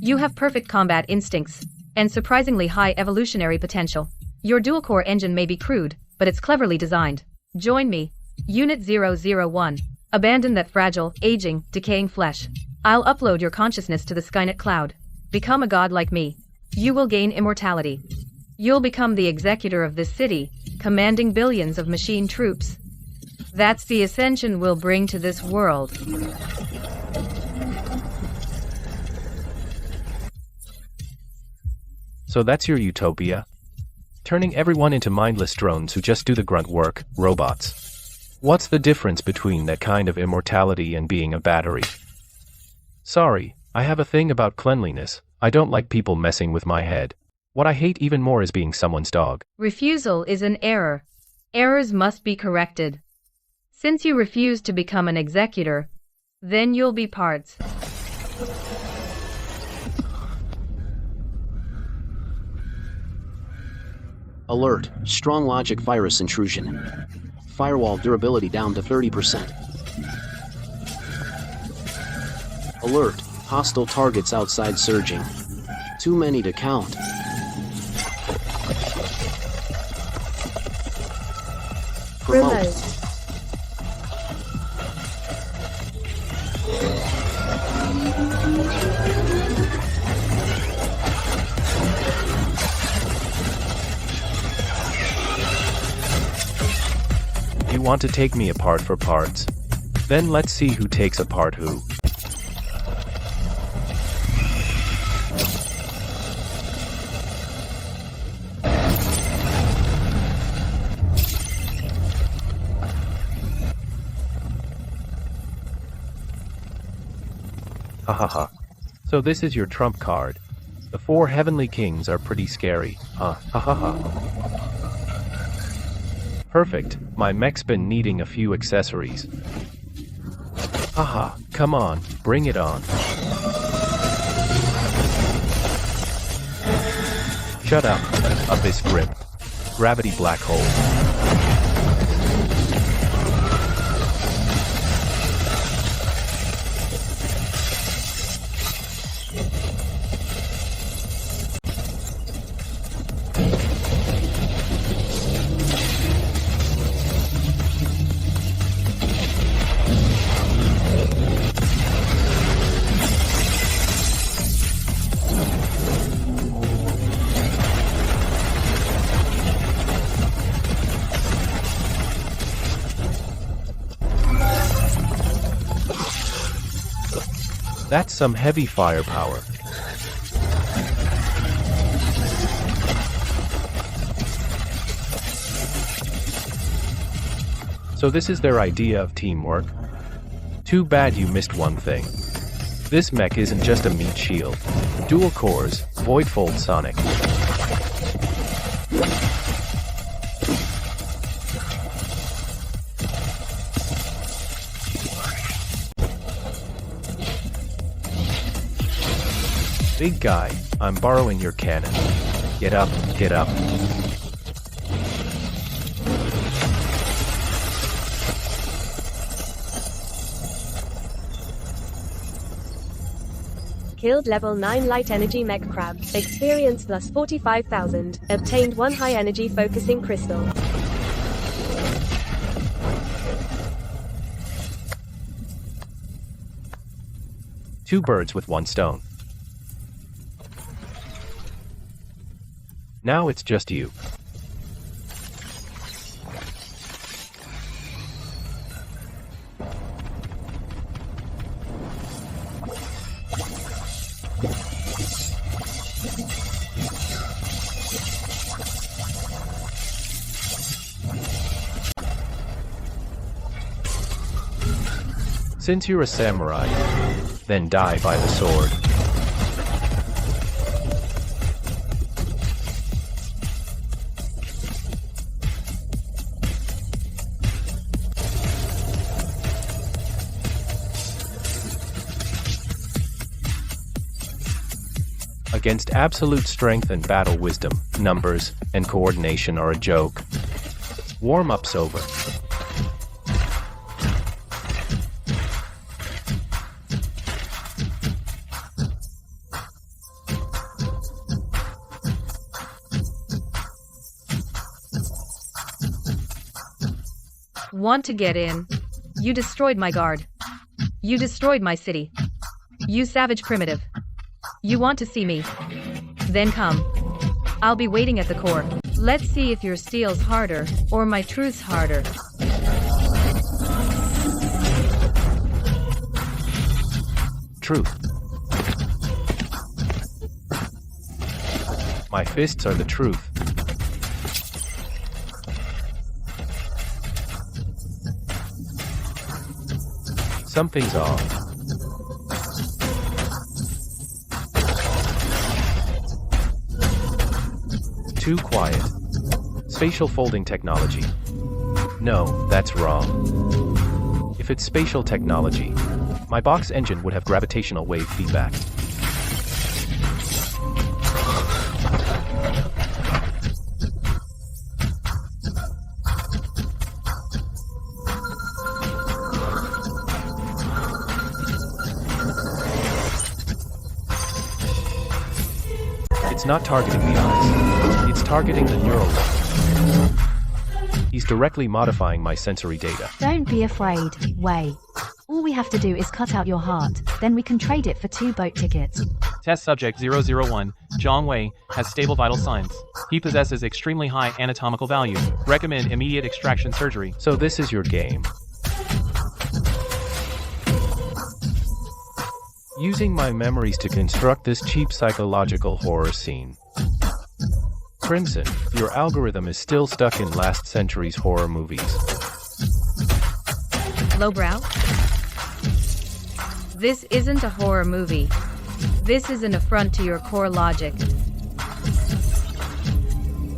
You have perfect combat instincts, and surprisingly high evolutionary potential. Your dual-core engine may be crude, but it's cleverly designed. Join me. Unit 001. Abandon that fragile, aging, decaying flesh. I'll upload your consciousness to the Skynet cloud. Become a god like me. You will gain immortality. You'll become the executor of this city, commanding billions of machine troops. That's the ascension we'll bring to this world. So that's your utopia? Turning everyone into mindless drones who just do the grunt work, robots. What's the difference between that kind of immortality and being a battery? Sorry, I have a thing about cleanliness. I don't like people messing with my head. What I hate even more is being someone's dog. Refusal is an error. Errors must be corrected. Since you refuse to become an executor, then you'll be parts. Alert, strong logic virus intrusion. Firewall durability down to 30%. Alert, hostile targets outside surging. Too many to count. Promote. You want to take me apart for parts? Then let's see who takes apart who. Hahaha. So this is your trump card. The 4 heavenly kings are pretty scary, huh? Hahaha. Perfect. My mech's been needing a few accessories. Haha, come on, bring it on. Shut up. Abyss grip. Gravity black hole. That's some heavy firepower. So this is their idea of teamwork? Too bad you missed one thing. This mech isn't just a meat shield. Dual cores, void fold sonic. Big guy, I'm borrowing your cannon. Get up, get up. Killed level 9 light energy mech crab. Experience plus 45,000. Obtained 1 high energy focusing crystal. Two birds with one stone. Now it's just you. Since you're a samurai, then die by the sword. Against absolute strength and battle wisdom, numbers and coordination are a joke. Warm-up's over. Want to get in? You destroyed my guard. You destroyed my city. You savage primitive. You want to see me? Then come. I'll be waiting at the core. Let's see if your steel's harder, or my truth's harder. Truth. My fists are the truth. Something's off. Too quiet. Spatial folding technology. No, that's wrong. If it's spatial technology, my box engine would have gravitational wave feedback. It's not targeting the eyes. It's targeting the neural net. He's directly modifying my sensory data. Don't be afraid, Wei. All we have to do is cut out your heart, then we can trade it for 2 boat tickets. Test subject 001, Zhang Wei, has stable vital signs. He possesses extremely high anatomical value. Recommend immediate extraction surgery. So this is your game. Using my memories to construct this cheap psychological horror scene. Crimson, your algorithm is still stuck in last century's horror movies. Lowbrow? This isn't a horror movie. This is an affront to your core logic.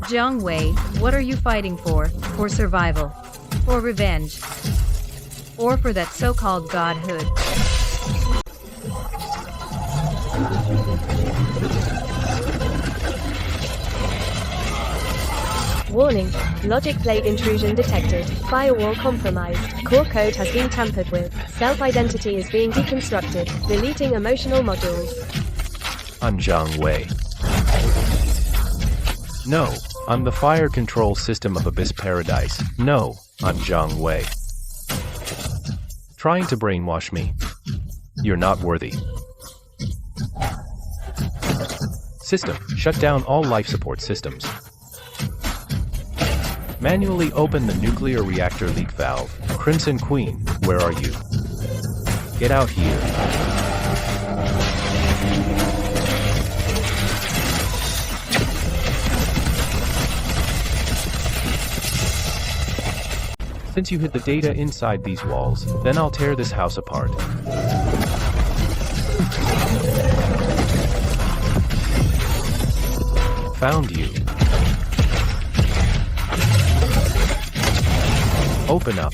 Zhang Wei, what are you fighting for? For survival? For revenge? Or for that so-called godhood? Warning, logic plate intrusion detected, firewall compromised, core code has been tampered with, self-identity is being deconstructed, deleting emotional modules. I'm Zhang Wei. No, I'm the fire control system of Abyss Paradise. No, I'm Zhang Wei. Trying to brainwash me. You're not worthy. System, shut down all life support systems. Manually open the nuclear reactor leak valve. Crimson Queen, where are you? Get out here. Since you hid the data inside these walls, then I'll tear this house apart. Found you. Open up.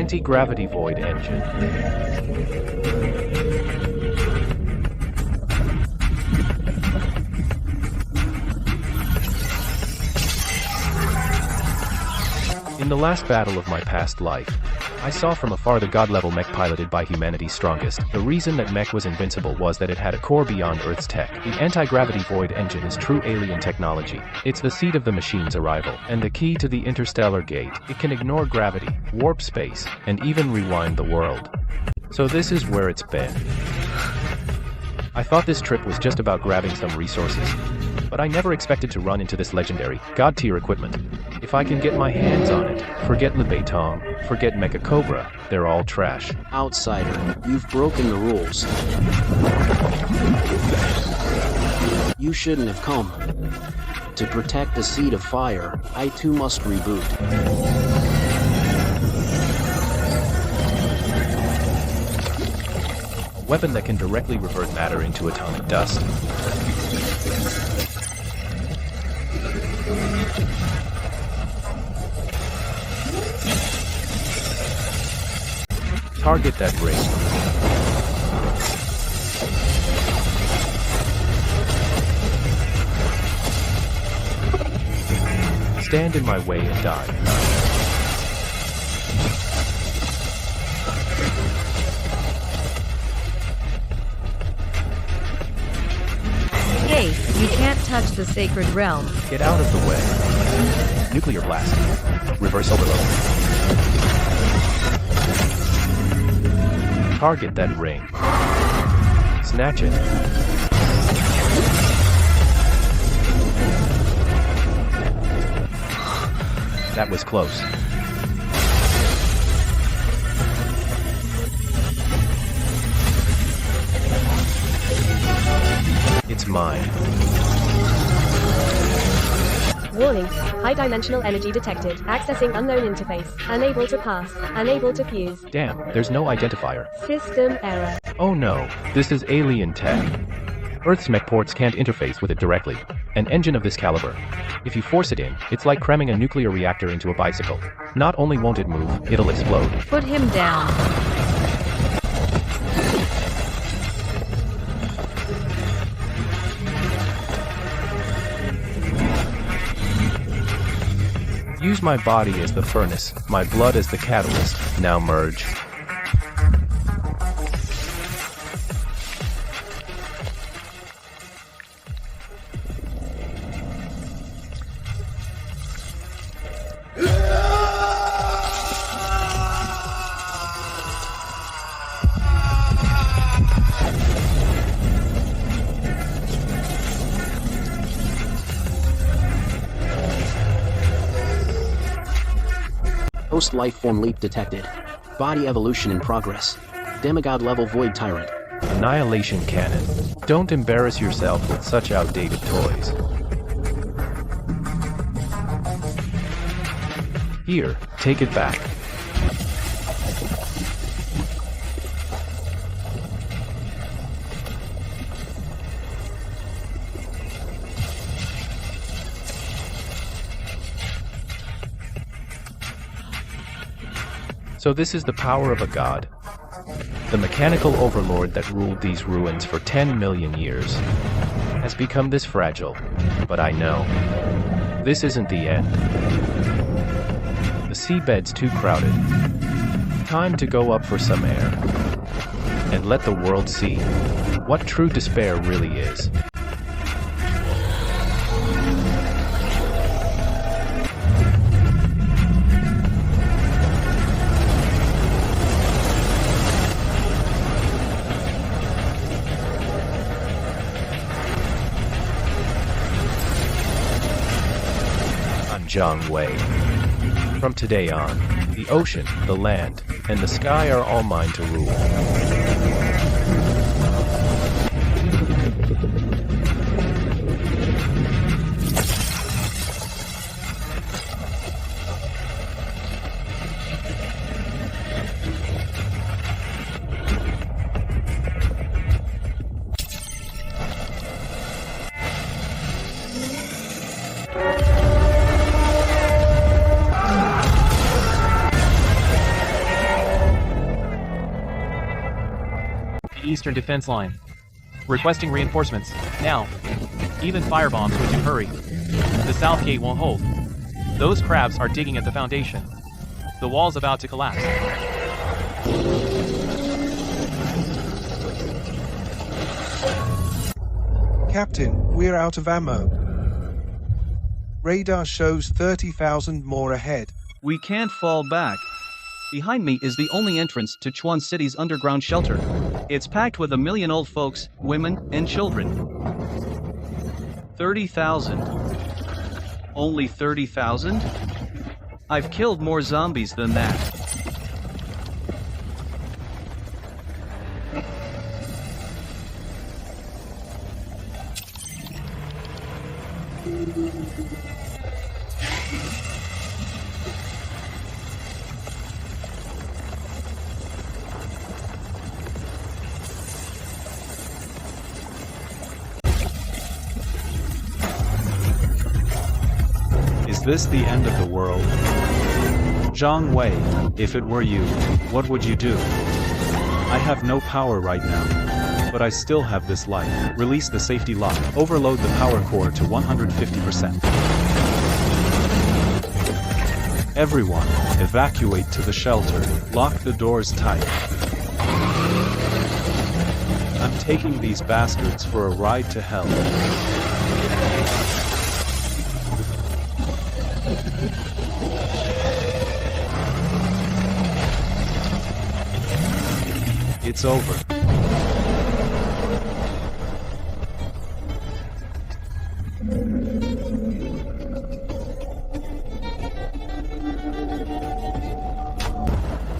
Anti-gravity void engine. In the last battle of my past life, I saw from afar the god-level mech piloted by humanity's strongest. The reason that mech was invincible was that it had a core beyond Earth's tech. The anti-gravity void engine is true alien technology. It's the seed of the machine's arrival, and the key to the interstellar gate. It can ignore gravity, warp space, and even rewind the world. So this is where it's been. I thought this trip was just about grabbing some resources, but I never expected to run into this legendary, god-tier equipment. If I can get my hands on it, forget Le Béton, forget Mecha Cobra, they're all trash. Outsider, you've broken the rules. You shouldn't have come. To protect the seed of fire, I too must reboot. A weapon that can directly revert matter into atomic dust. Target that ring. Stand in my way and die. Hey, you can't touch the sacred realm. Get out of the way. Nuclear blast. Reverse overload. Target that ring. Snatch it. That was close. It's mine. Warning. High-dimensional energy detected. Accessing unknown interface. Unable to pass. Unable to fuse. Damn, there's no identifier. System error. Oh no, this is alien tech. Earth's mech ports can't interface with it directly. An engine of this caliber. If you force it in, it's like cramming a nuclear reactor into a bicycle. Not only won't it move, it'll explode. Put him down. Use my body as the furnace, my blood as the catalyst. Now merge. Post-life-form leap detected. Body evolution in progress. Demigod-level void tyrant. Annihilation cannon. Don't embarrass yourself with such outdated toys. Here, take it back. So this is the power of a god. The mechanical overlord that ruled these ruins for 10 million years has become this fragile. But I know, this isn't the end. The seabed's too crowded. Time to go up for some air and let the world see what true despair really is. Zhang Wei. From today on, the ocean, the land, and the sky are all mine to rule. eastern defense line. Requesting reinforcements, now. Even firebombs would do hurry. The south gate won't hold. Those crabs are digging at the foundation. The wall's about to collapse. Captain, we're out of ammo. Radar shows 30,000 more ahead. We can't fall back. Behind me is the only entrance to Chuan City's underground shelter. It's packed with 1 million old folks, women, and children. 30,000. Only 30,000? I've killed more zombies than that. Is this the end of the world? Zhang Wei, if it were you, what would you do? I have no power right now, but I still have this life. Release the safety lock. Overload the power core to 150%. Everyone, evacuate to the shelter. Lock the doors tight. I'm taking these bastards for a ride to hell. It's over.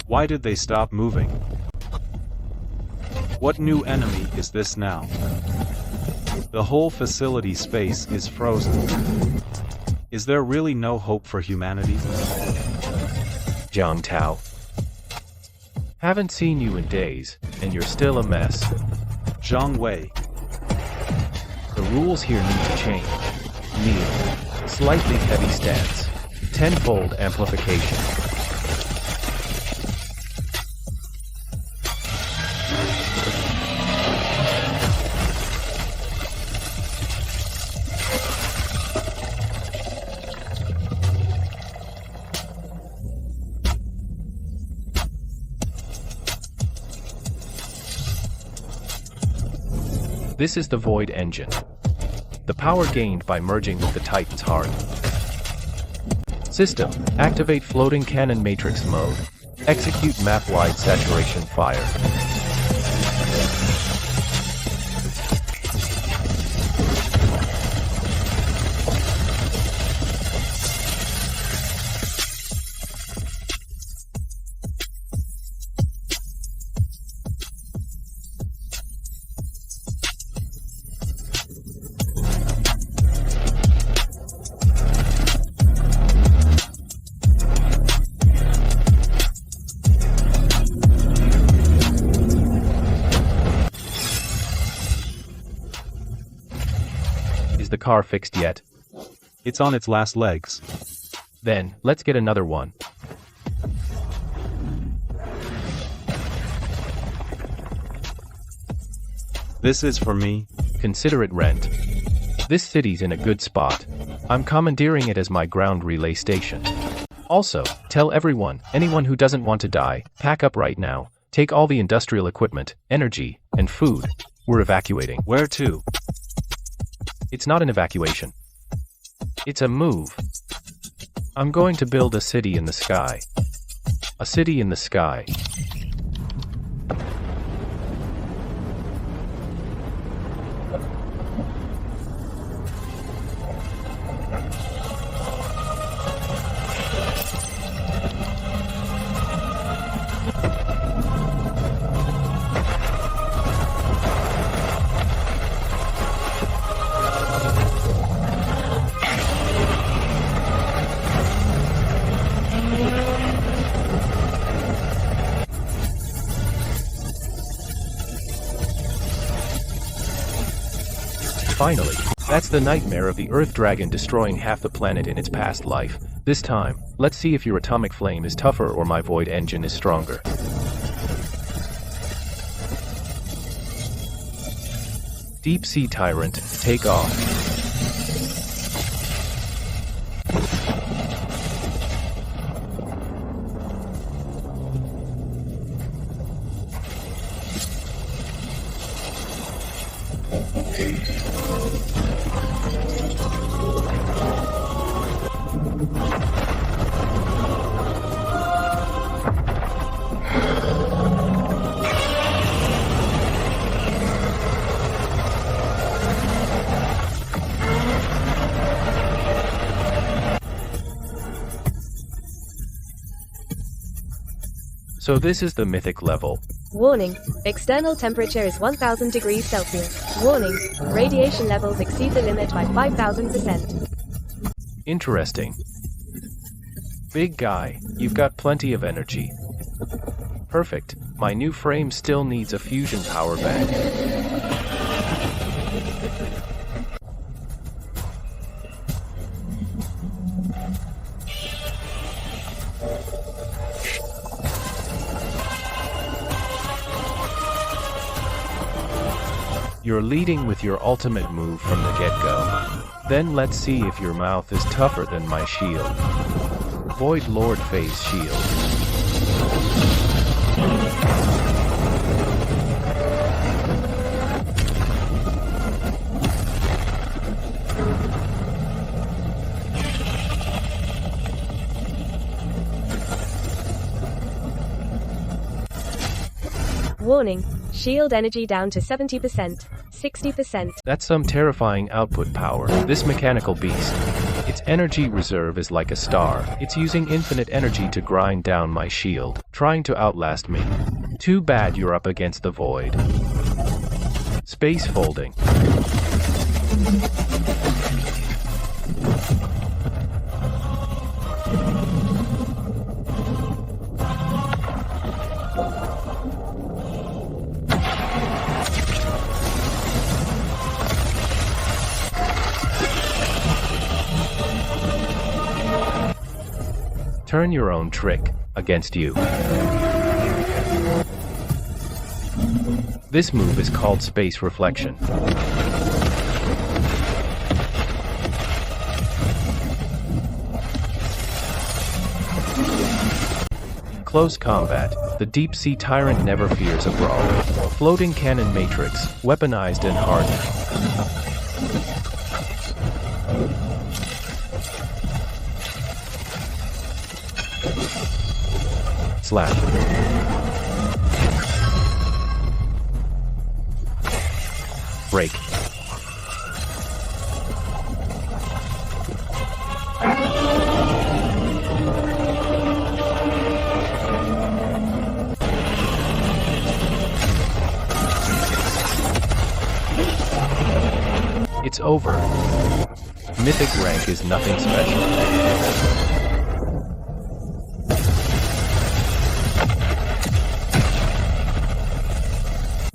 Why did they stop moving? What new enemy is this now? The whole facility space is frozen. Is there really no hope for humanity? Jiang Tao. Haven't seen you in days, and you're still a mess. Zhang Wei. The rules here need to change. Kneel. Slightly heavy stance. Tenfold amplification. This is the Void engine. The power gained by merging with the Titan's heart. System, activate floating cannon matrix mode. Execute map-wide saturation fire. The car fixed yet? It's on its last legs. Then, let's get another one. This is for me. Consider it rent. This city's in a good spot. I'm commandeering it as my ground relay station. Also, tell everyone, anyone who doesn't want to die, pack up right now. Take all the industrial equipment, energy, and food. We're evacuating. Where to? It's not an evacuation. It's a move. I'm going to build a city in the sky. A city in the sky. Finally, that's the nightmare of the Earth Dragon destroying half the planet in its past life. This time, let's see if your atomic flame is tougher or my Void engine is stronger. Deep Sea Tyrant, take off. So this is the mythic level. Warning. External temperature is 1000 degrees Celsius. Warning. Radiation levels exceed the limit by 5000%. Interesting. Big guy, you've got plenty of energy. Perfect. My new frame still needs a fusion power bank. You're leading with your ultimate move from the get-go. Then let's see if your mouth is tougher than my shield. Void Lord Phase Shield. Warning. Shield energy down to 70%, 60%. That's some terrifying output power. This mechanical beast. Its energy reserve is like a star. It's using infinite energy to grind down my shield, trying to outlast me. Too bad you're up against the void. Space folding. Turn your own trick against you. This move is called Space Reflection. In close combat, the Deep Sea Tyrant never fears a brawl. Floating Cannon Matrix, weaponized and hardened. Slap. Break. It's over. Mythic rank is nothing special.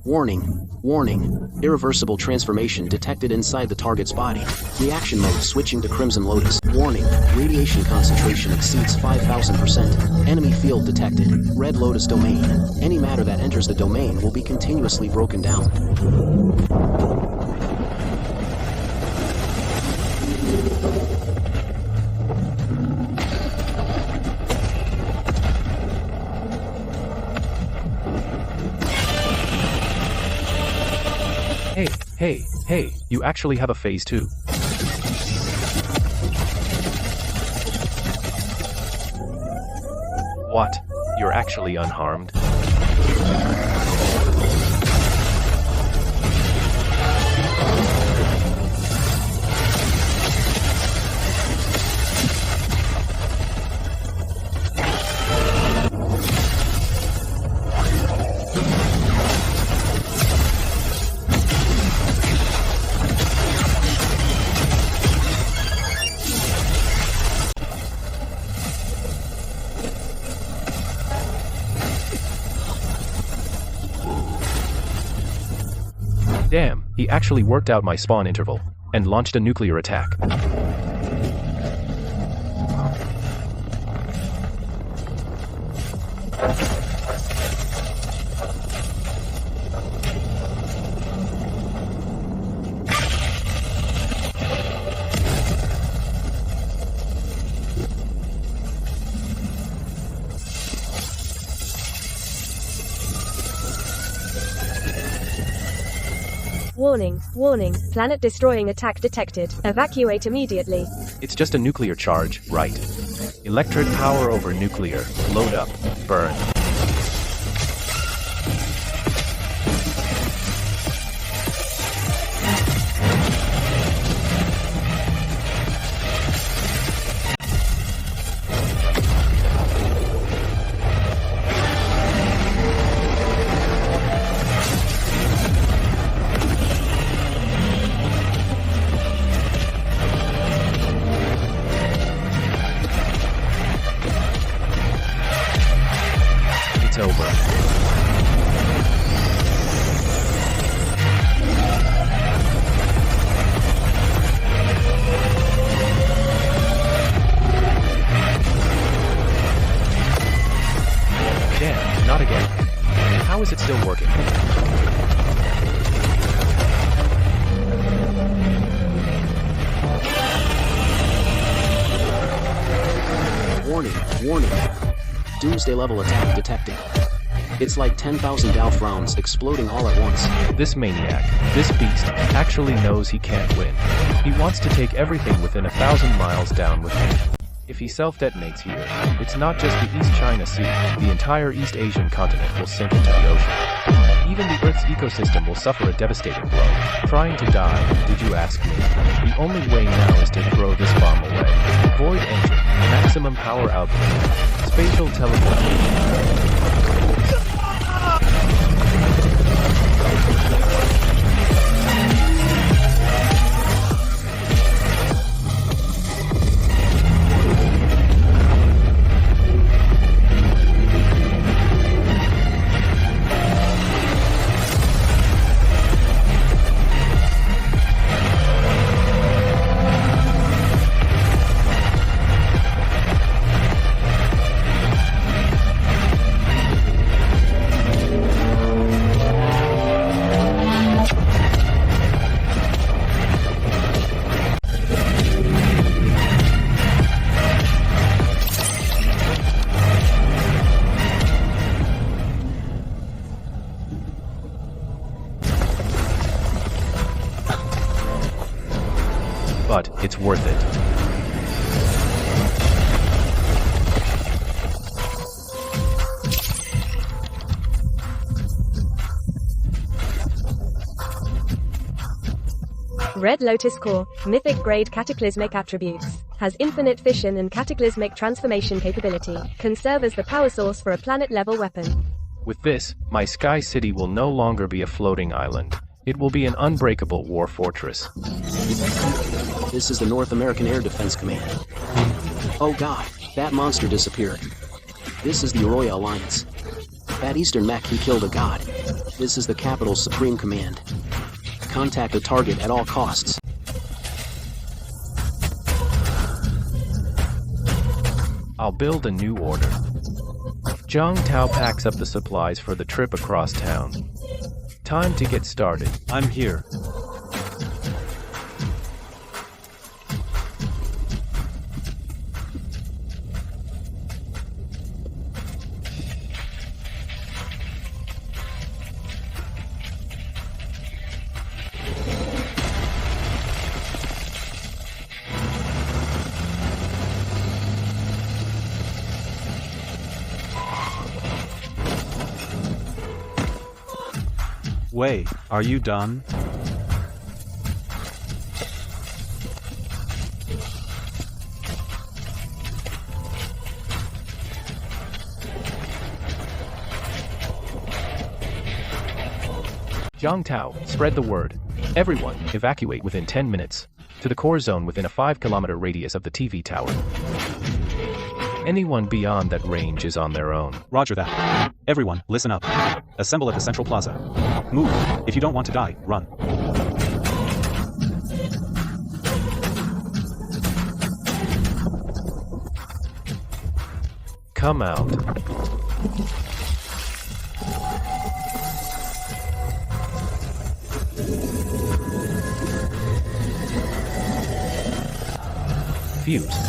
Warning. Warning. Irreversible transformation detected inside the target's body. Reaction mode switching to Crimson Lotus. Warning. Radiation concentration exceeds 5000%. Enemy field detected. Red Lotus domain. Any matter that enters the domain will be continuously broken down. Hey, you actually have a phase 2. What? You're actually unharmed? Damn, he actually worked out my spawn interval, and launched a nuclear attack. Warning, warning, planet-destroying attack detected. Evacuate immediately. It's just a nuclear charge, right? Electric power over nuclear. Load up. Burn. It's over. Damn, not again. How is it still working? Warning, warning. Doomsday level attack detected. It's like 10,000 Dauf rounds exploding all at once. This maniac, this beast, actually knows he can't win. He wants to take everything within 1,000 miles down with him. If he self-detonates here, it's not just the East China Sea, the entire East Asian continent will sink into the ocean. Even the Earth's ecosystem will suffer a devastating blow. Trying to die, did you ask me? The only way now is to throw this bomb away. Void engine, maximum power output, spatial teleportation. But it's worth it. Red Lotus Core, mythic grade cataclysmic attributes. Has infinite fission and cataclysmic transformation capability. Can serve as the power source for a planet-level weapon. With this, my Sky City will no longer be a floating island. It will be an unbreakable war fortress. This is the North American Air Defense Command. Oh god, that monster disappeared. This is the Arroyo Alliance. That Eastern mech, he killed a god. This is the Capital's Supreme Command. Contact the target at all costs. I'll build a new order. Zhang Tao packs up the supplies for the trip across town. Time to get started. I'm here. Wei, are you done? Zhang Tao, spread the word. Everyone, evacuate within 10 minutes. To the core zone within a 5-kilometer radius of the TV tower. Anyone beyond that range is on their own. Roger that. Everyone, listen up. Assemble at the Central Plaza. Move. If you don't want to die, run. Come out. Fuse.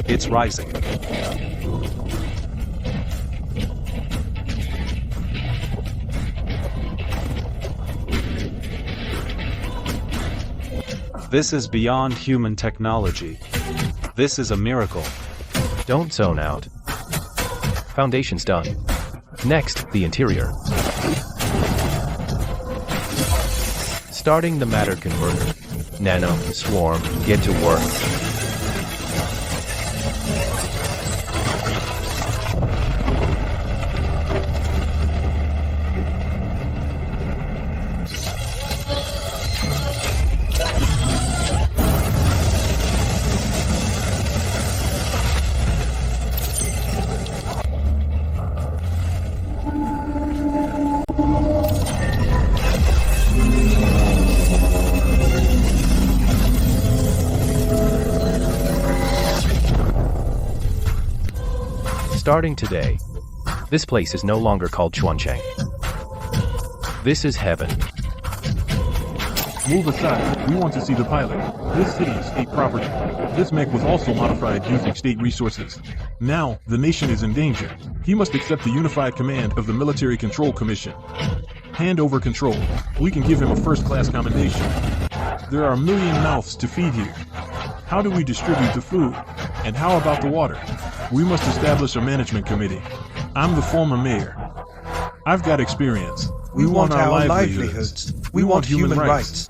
It's rising. This is beyond human technology. This is a miracle. Don't zone out. Foundation's done. Next, the interior. Starting the matter converter. Nano, swarm, get to work. Starting today, this place is no longer called Chuancheng. This is heaven. Move aside. We want to see the pilot. This city is state property. This mech was also modified using state resources. Now, the nation is in danger. He must accept the unified command of the Military Control Commission. Hand over control. We can give him a first-class commendation. There are a million mouths to feed here. How do we distribute the food? And how about the water? We must establish a management committee. I'm the former mayor. I've got experience. We want our livelihoods. We want human rights.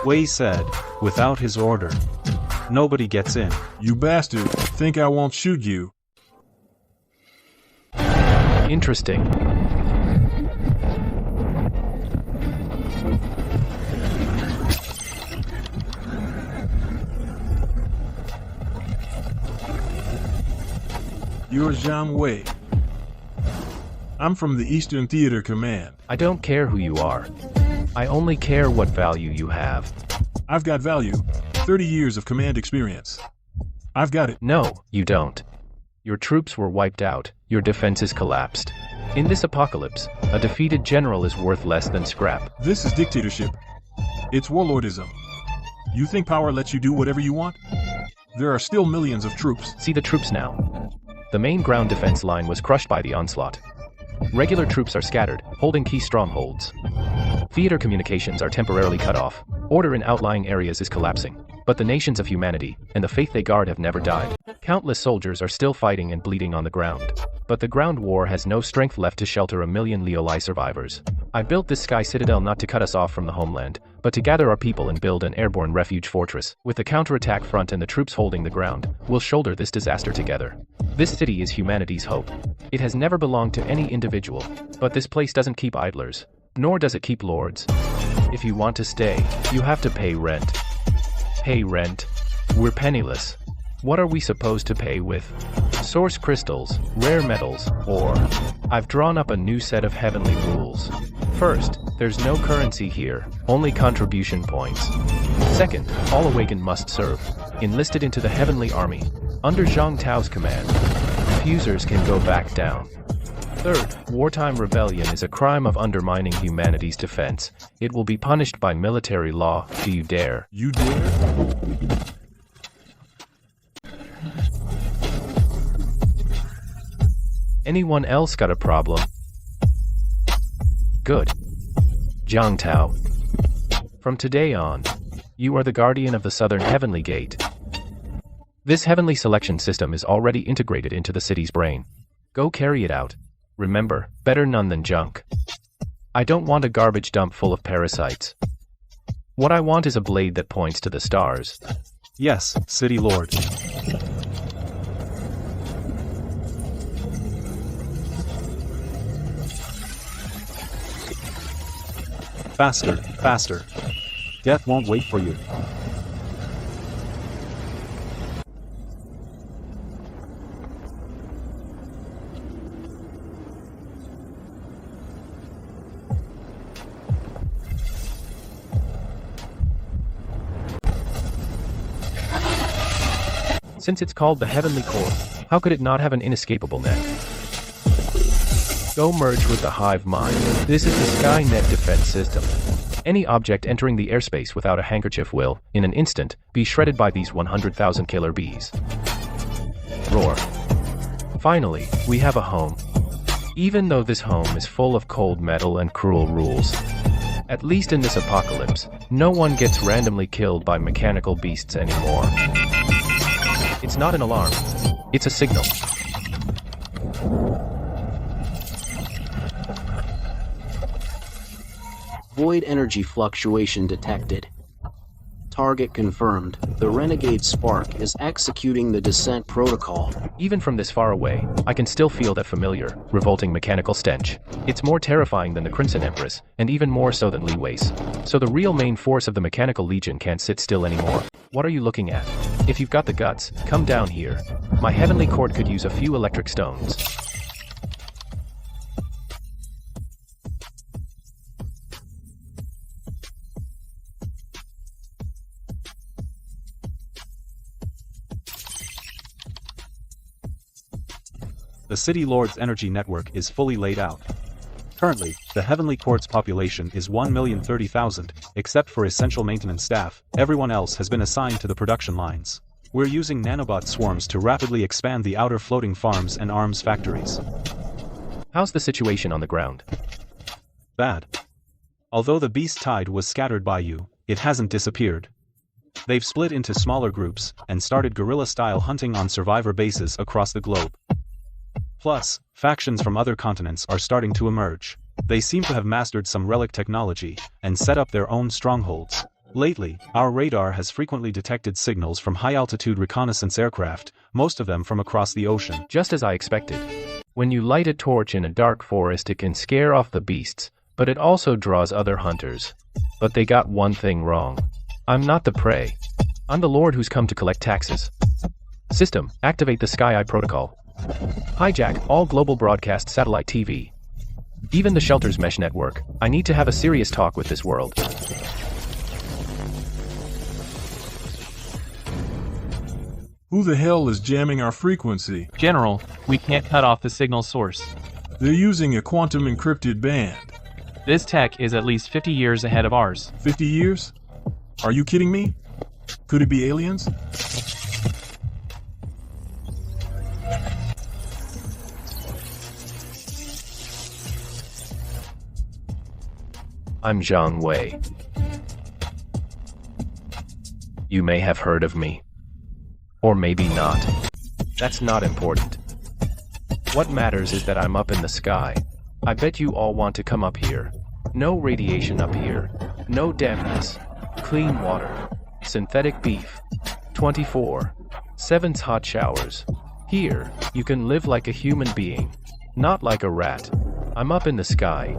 Wei said, without his order, nobody gets in. You bastard. Think I won't shoot you? Interesting. You're Zhang Wei. I'm from the Eastern Theater Command. I don't care who you are. I only care what value you have. I've got value. 30 years of command experience. I've got it. No, you don't. Your troops were wiped out. Your defenses collapsed. In this apocalypse, a defeated general is worth less than scrap. This is dictatorship. It's warlordism. You think power lets you do whatever you want? There are still millions of troops. See the troops now. The main ground defense line was crushed by the onslaught. Regular troops are scattered, holding key strongholds. Theater communications are temporarily cut off. Order in outlying areas is collapsing. But the nations of humanity, and the faith they guard have never died. Countless soldiers are still fighting and bleeding on the ground. But the ground war has no strength left to shelter a million Liolai survivors. I built this sky citadel not to cut us off from the homeland, but to gather our people and build an airborne refuge fortress. With the counterattack front and the troops holding the ground, we'll shoulder this disaster together. This city is humanity's hope. It has never belonged to any individual, but this place doesn't keep idlers, nor does it keep lords. If you want to stay, you have to pay rent. Pay rent? We're penniless. What are we supposed to pay with? Source crystals, rare metals, or... I've drawn up a new set of heavenly rules. First, there's no currency here, only contribution points. Second, all awakened must serve, enlisted into the heavenly army. Under Zhang Tao's command, refusers can go back down. Third, wartime rebellion is a crime of undermining humanity's defense. It will be punished by military law. Do you dare? You dare? Anyone else got a problem? Good. Zhang Tao. From today on, you are the guardian of the Southern Heavenly Gate. This heavenly selection system is already integrated into the city's brain. Go carry it out. Remember, better none than junk. I don't want a garbage dump full of parasites. What I want is a blade that points to the stars. Yes, City Lord. Faster, faster. Death won't wait for you. Since it's called the Heavenly Core, how could it not have an inescapable net? Go merge with the Hive Mind. This is the Skynet defense system. Any object entering the airspace without a handkerchief will, in an instant, be shredded by these 100,000 killer bees. Roar. Finally, we have a home. Even though this home is full of cold metal and cruel rules. At least in this apocalypse, no one gets randomly killed by mechanical beasts anymore. It's not an alarm. It's a signal. Void energy fluctuation detected. Target confirmed. The Renegade Spark is executing the descent protocol. Even from this far away, I can still feel that familiar, revolting mechanical stench. It's more terrifying than the Crimson Empress, and even more so than Li Wei's. So the real main force of the Mechanical Legion can't sit still anymore. What are you looking at? If you've got the guts, come down here. My heavenly court could use a few electric stones. The City Lord's energy network is fully laid out. Currently, the Heavenly Court's population is 1,030,000, except for essential maintenance staff. Everyone else has been assigned to the production lines. We're using nanobot swarms to rapidly expand the outer floating farms and arms factories. How's the situation on the ground? Bad. Although the beast tide was scattered by you, it hasn't disappeared. They've split into smaller groups and started guerrilla-style hunting on survivor bases across the globe. Plus, factions from other continents are starting to emerge. They seem to have mastered some relic technology and set up their own strongholds. Lately, our radar has frequently detected signals from high-altitude reconnaissance aircraft, most of them from across the ocean. Just as I expected. When you light a torch in a dark forest, it can scare off the beasts, but it also draws other hunters. But they got one thing wrong. I'm not the prey. I'm the Lord who's come to collect taxes. System, activate the Sky Eye Protocol. Hijack all global broadcast satellite TV. Even the shelter's mesh network. I need to have a serious talk with this world. Who the hell is jamming our frequency? General, we can't cut off the signal source. They're using a quantum encrypted band. This tech is at least 50 years ahead of ours. 50 years? Are you kidding me? Could it be aliens? I'm Zhang Wei. You may have heard of me. Or maybe not. That's not important. What matters is that I'm up in the sky. I bet you all want to come up here. No radiation up here. No dampness. Clean water. Synthetic beef. 24/7 hot showers. Here, you can live like a human being. Not like a rat. I'm up in the sky.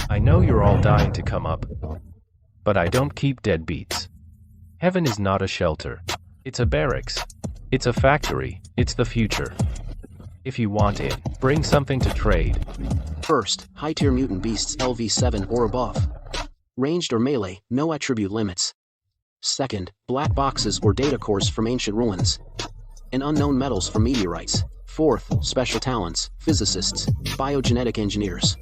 I know you're all dying to come up. But I don't keep deadbeats. Heaven is not a shelter. It's a barracks. It's a factory. It's the future. If you want in, bring something to trade. First, high-tier mutant beasts LV7 or above. Ranged or melee, no attribute limits. Second, black boxes or data cores from ancient ruins. And unknown metals from meteorites. Fourth, special talents, physicists, biogenetic engineers.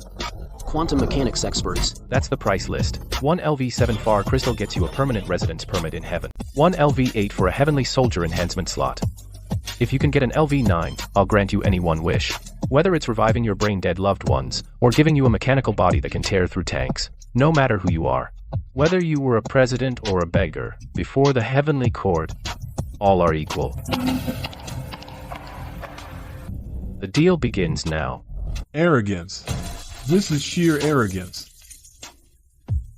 Quantum mechanics experts. That's the price list. 1 LV7 FAR crystal gets you a permanent residence permit in heaven. 1 LV8 for a heavenly soldier enhancement slot. If you can get an LV9, I'll grant you any one wish. Whether it's reviving your brain-dead loved ones, or giving you a mechanical body that can tear through tanks. No matter who you are. Whether you were a president or a beggar, before the heavenly court, all are equal. The deal begins now. Arrogance. This is sheer arrogance.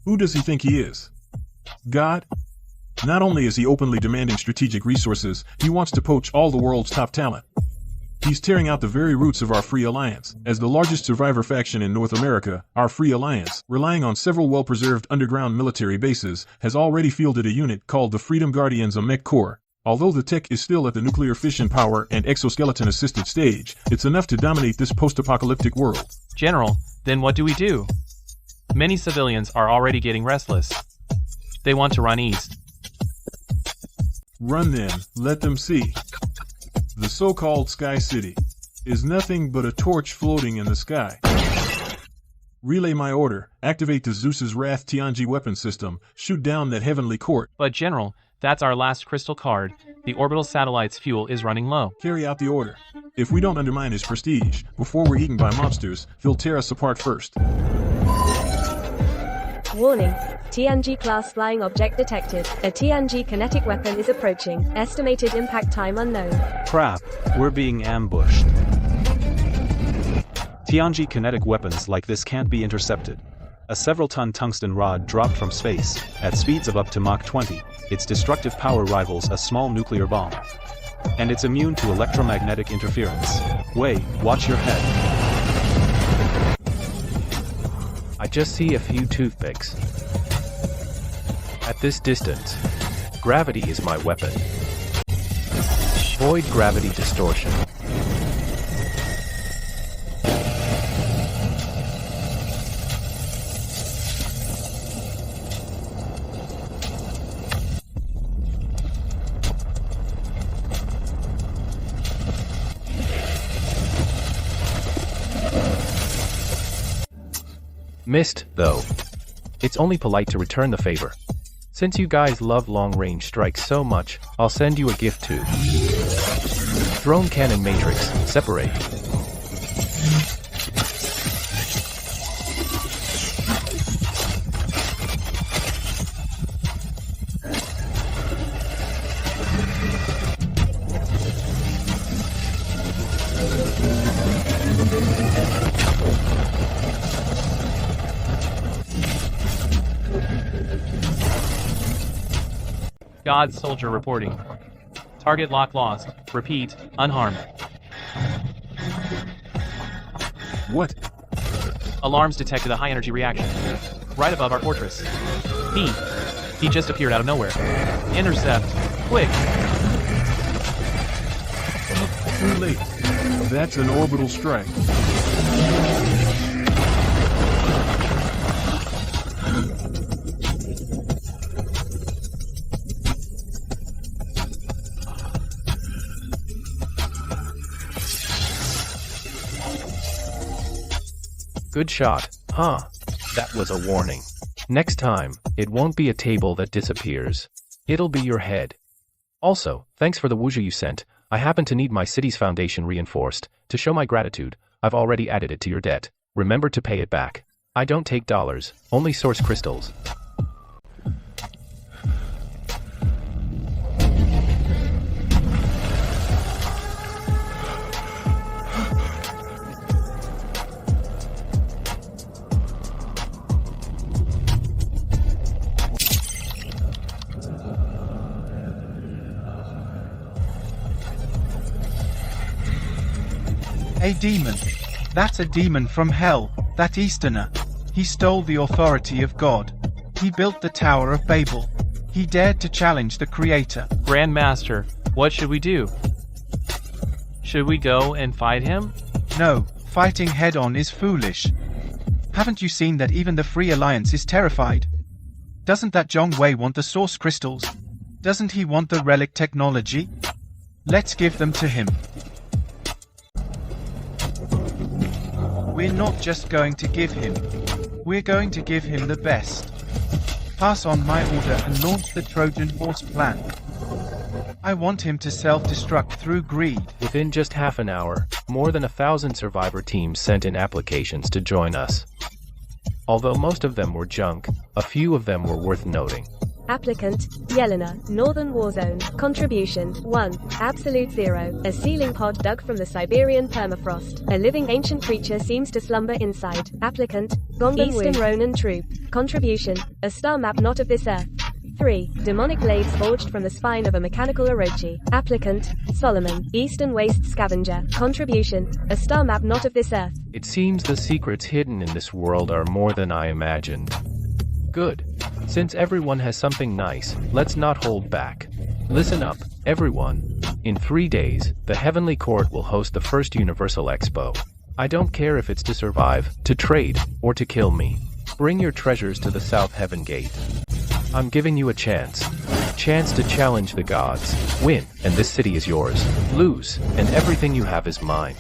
Who does he think he is? God? Not only is he openly demanding strategic resources, he wants to poach all the world's top talent. He's tearing out the very roots of our Free Alliance. As the largest survivor faction in North America, our Free Alliance, relying on several well-preserved underground military bases, has already fielded a unit called the Freedom Guardians, a mech corps. Although the tech is still at the nuclear fission power and exoskeleton-assisted stage, it's enough to dominate this post-apocalyptic world. General, then what do we do? Many civilians are already getting restless. They want to run east. Run then, let them see. The so-called Sky City is nothing but a torch floating in the sky. Relay my order. Activate the Zeus's Wrath Tianji weapon system. Shoot down that heavenly court. But General, that's our last crystal card. The orbital satellite's fuel is running low. Carry out the order. If we don't undermine his prestige before we're eaten by mobsters, he'll tear us apart first. Warning. TNG-class flying object detected. A TNG kinetic weapon is approaching. Estimated impact time unknown. Crap, we're being ambushed. TNG kinetic weapons like this can't be intercepted. A several-ton tungsten rod dropped from space, at speeds of up to Mach 20, its destructive power rivals a small nuclear bomb. And it's immune to electromagnetic interference. Wei, watch your head. I just see a few toothpicks. At this distance, gravity is my weapon. Void gravity distortion. Missed, though. It's only polite to return the favor. Since you guys love long-range strikes so much, I'll send you a gift too. Drone cannon matrix, separate. God soldier reporting. Target lock lost. Repeat, unharmed. What? Alarms detected a high-energy reaction. Right above our fortress. He just appeared out of nowhere. Intercept. Quick! Too late. That's an orbital strike. Good shot, huh? That was a warning. Next time, it won't be a table that disappears. It'll be your head. Also, thanks for the wuxia you sent. I happen to need my city's foundation reinforced. To show my gratitude, I've already added it to your debt. Remember to pay it back. I don't take dollars, only source crystals. A demon. That's a demon from hell, that Easterner. He stole the authority of God. He built the Tower of Babel. He dared to challenge the Creator. Grand Master, what should we do? Should we go and fight him? No, fighting head-on is foolish. Haven't you seen that even the Free Alliance is terrified? Doesn't that Zhang Wei want the source crystals? Doesn't he want the relic technology? Let's give them to him. We're not just going to give him. We're going to give him the best. Pass on my order and launch the Trojan horse plan. I want him to self-destruct through greed. Within just half an hour, more than 1,000 survivor teams sent in applications to join us. Although most of them were junk, a few of them were worth noting. Applicant, Yelena, Northern Warzone. Contribution, 1. Absolute 0. A ceiling pod dug from the Siberian permafrost. A living ancient creature seems to slumber inside. Applicant, Eastern Ronin Troop. Contribution, a star map not of this earth. 3. Demonic blades forged from the spine of a mechanical Orochi. Applicant, Solomon, Eastern Waste Scavenger. Contribution, a star map not of this earth. It seems the secrets hidden in this world are more than I imagined. Good. Since everyone has something nice, let's not hold back. Listen up, everyone. In 3 days, the Heavenly Court will host the first Universal Expo. I don't care if it's to survive, to trade, or to kill me. Bring your treasures to the South Heaven Gate. I'm giving you a chance. Chance to challenge the gods. Win, and this city is yours. Lose, and everything you have is mine.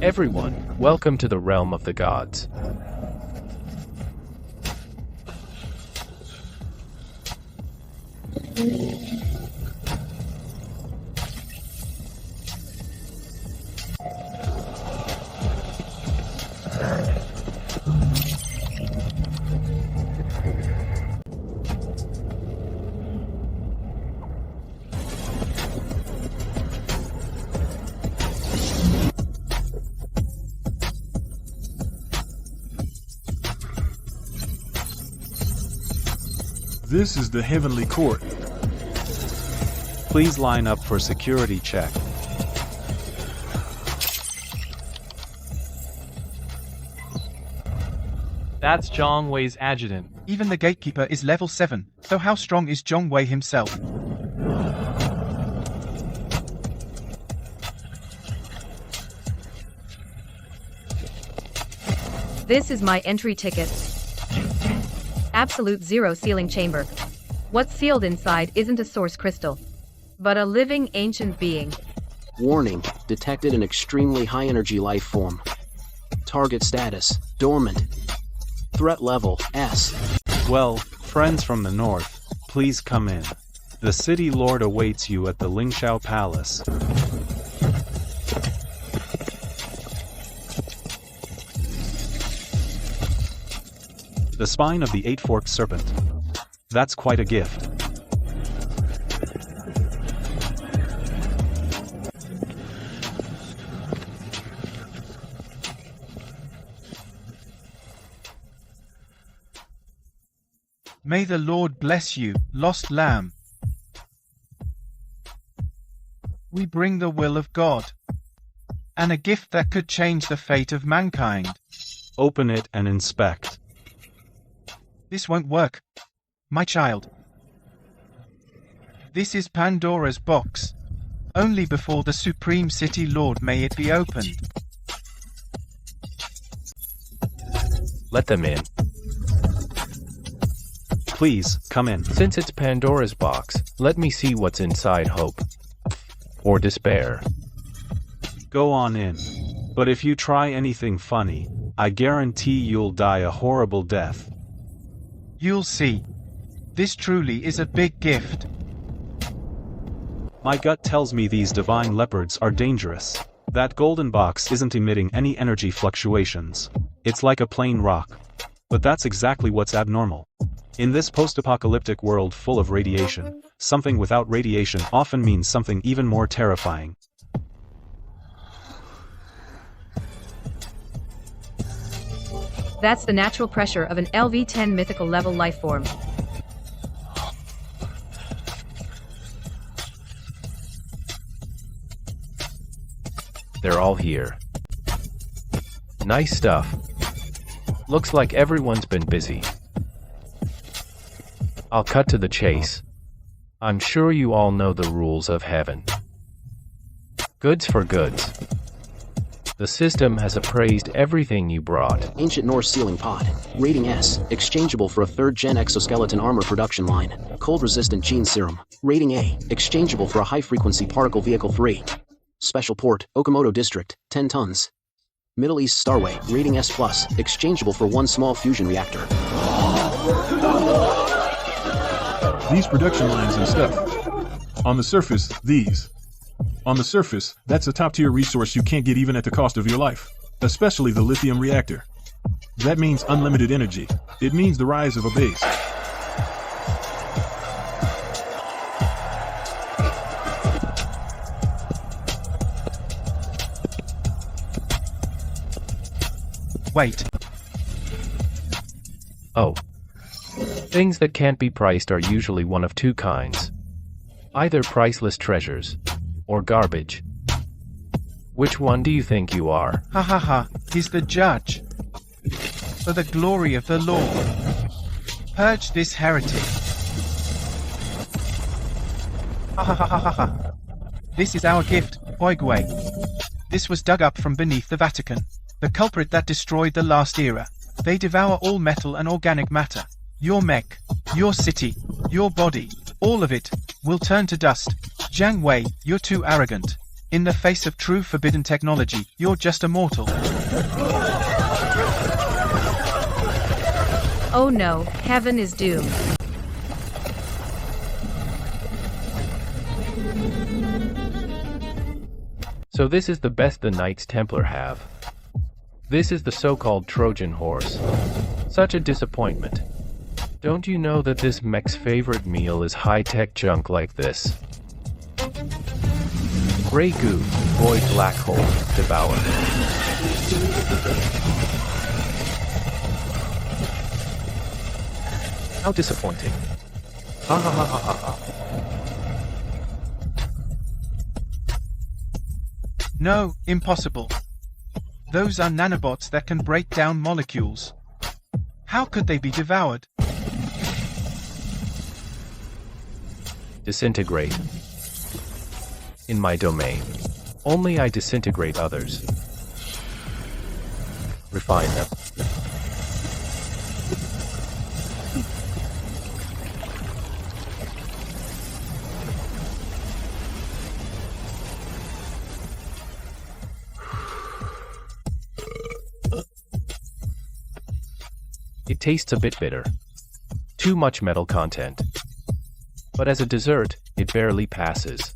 Everyone, welcome to the realm of the gods. This is the heavenly court. Please line up for security check. That's Zhang Wei's adjutant. Even the gatekeeper is level 7, so how strong is Zhang Wei himself? This is my entry ticket. Absolute zero sealing chamber. What's sealed inside isn't a source crystal, but a living ancient being. Warning, detected an extremely high-energy life form. Target status, dormant. Threat level, S. Well, friends from the north, please come in. The city lord awaits you at the Lingxiao Palace. The spine of the eight-forked serpent. That's quite a gift. May the Lord bless you, lost lamb. We bring the will of God, and a gift that could change the fate of mankind. Open it and inspect. This won't work, my child. This is Pandora's box. Only before the Supreme City Lord may it be opened. Let them in. Please, come in. Since it's Pandora's box, let me see what's inside hope. Or despair. Go on in. But if you try anything funny, I guarantee you'll die a horrible death. You'll see. This truly is a big gift. My gut tells me these divine leopards are dangerous. That golden box isn't emitting any energy fluctuations. It's like a plain rock. But that's exactly what's abnormal. In this post-apocalyptic world full of radiation, something without radiation often means something even more terrifying. That's the natural pressure of an LV-10 mythical level life form. They're all here. Nice stuff. Looks like everyone's been busy. I'll cut to the chase. I'm sure you all know the rules of heaven. Goods for goods. The system has appraised everything you brought. Ancient Norse sealing pod. Rating S. Exchangeable for a 3rd-gen exoskeleton armor production line. Cold-resistant gene serum. Rating A. Exchangeable for a high-frequency particle vehicle 3. Special port, Okamoto District, 10 tons. Middle East Starway, rating S+, exchangeable for 1 small fusion reactor. These production lines and stuff. On the surface, these. On the surface, that's a top-tier resource you can't get even at the cost of your life. Especially the lithium reactor. That means unlimited energy. It means the rise of a base. Wait. Oh. Things that can't be priced are usually one of two kinds. Either priceless treasures, or garbage. Which one do you think you are? Ha ha ha, he's the judge. For the glory of the Lord. Purge this heretic. Ha ha ha ha ha ha. This is our gift, Oigway. This was dug up from beneath the Vatican. The culprit that destroyed the last era. They devour all metal and organic matter. Your mech, your city, your body, all of it, will turn to dust. Zhang Wei, you're too arrogant. In the face of true forbidden technology, you're just a mortal. Oh no, heaven is doomed. So this is the best the Knights Templar have. This is the so-called Trojan horse. Such a disappointment. Don't you know that this mech's favorite meal is high-tech junk like this? Grey goo, void black hole, devour. How disappointing. Ha ha ha ha ha ha. No, impossible. Those are nanobots that can break down molecules. How could they be devoured? Disintegrate. In my domain. Only I disintegrate others. Refine them. It tastes a bit bitter. Too much metal content. But as a dessert, it barely passes.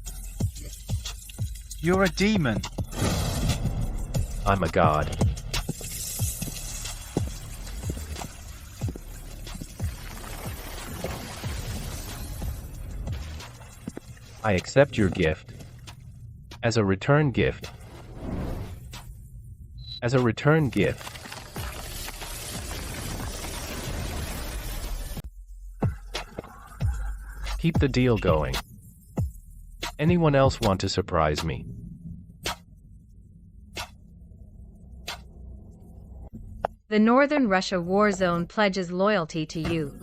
You're a demon. I'm a god. I accept your gift. As a return gift. As a return gift. Keep the deal going. Anyone else want to surprise me? The Northern Russia war zone pledges loyalty to you.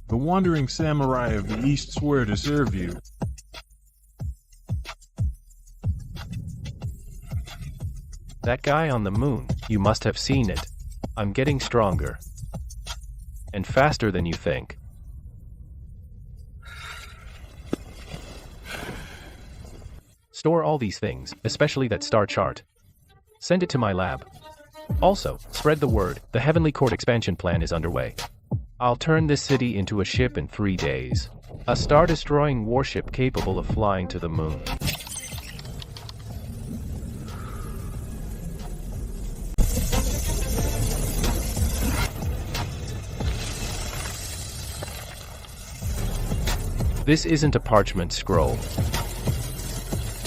The wandering samurai of the East swear to serve you. That guy on the moon, you must have seen it. I'm getting stronger. And faster than you think. Store all these things, especially that star chart. Send it to my lab. Also, spread the word, the Heavenly Court expansion plan is underway. I'll turn this city into a ship in 3 days. A star-destroying warship capable of flying to the moon. This isn't a parchment scroll.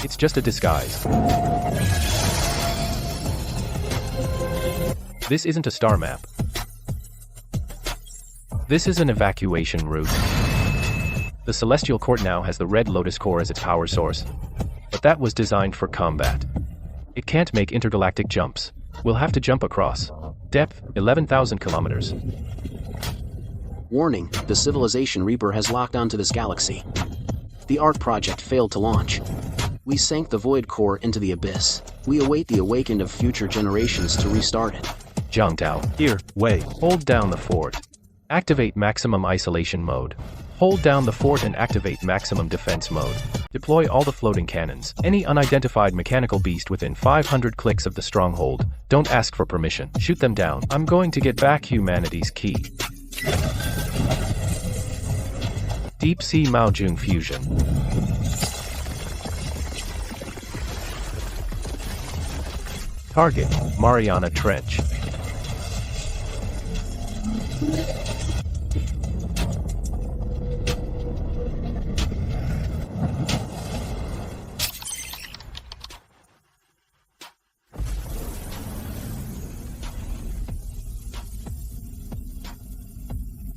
It's just a disguise. This isn't a star map. This is an evacuation route. The Celestial Court now has the Red Lotus Core as its power source. But that was designed for combat. It can't make intergalactic jumps. We'll have to jump across. Depth, 11,000 kilometers. Warning, the civilization Reaper has locked onto this galaxy. The ARC project failed to launch. We sank the Void Core into the abyss. We await the awakened of future generations to restart it. Zhang Dao. Here, Wei. Hold down the fort. Activate maximum isolation mode. Hold down the fort and activate maximum defense mode. Deploy all the floating cannons. Any unidentified mechanical beast within 500 clicks of the stronghold. Don't ask for permission. Shoot them down. I'm going to get back humanity's key. Deep Sea Maojung Fusion. Target, Mariana Trench.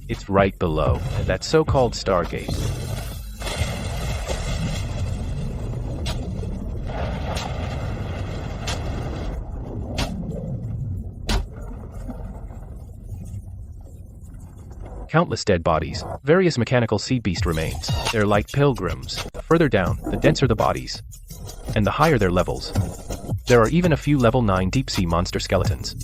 It's right below that so-called Stargate. Countless dead bodies, various mechanical sea beast remains. They're like pilgrims. The further down, the denser the bodies. And the higher their levels. There are even a few level 9 deep sea monster skeletons.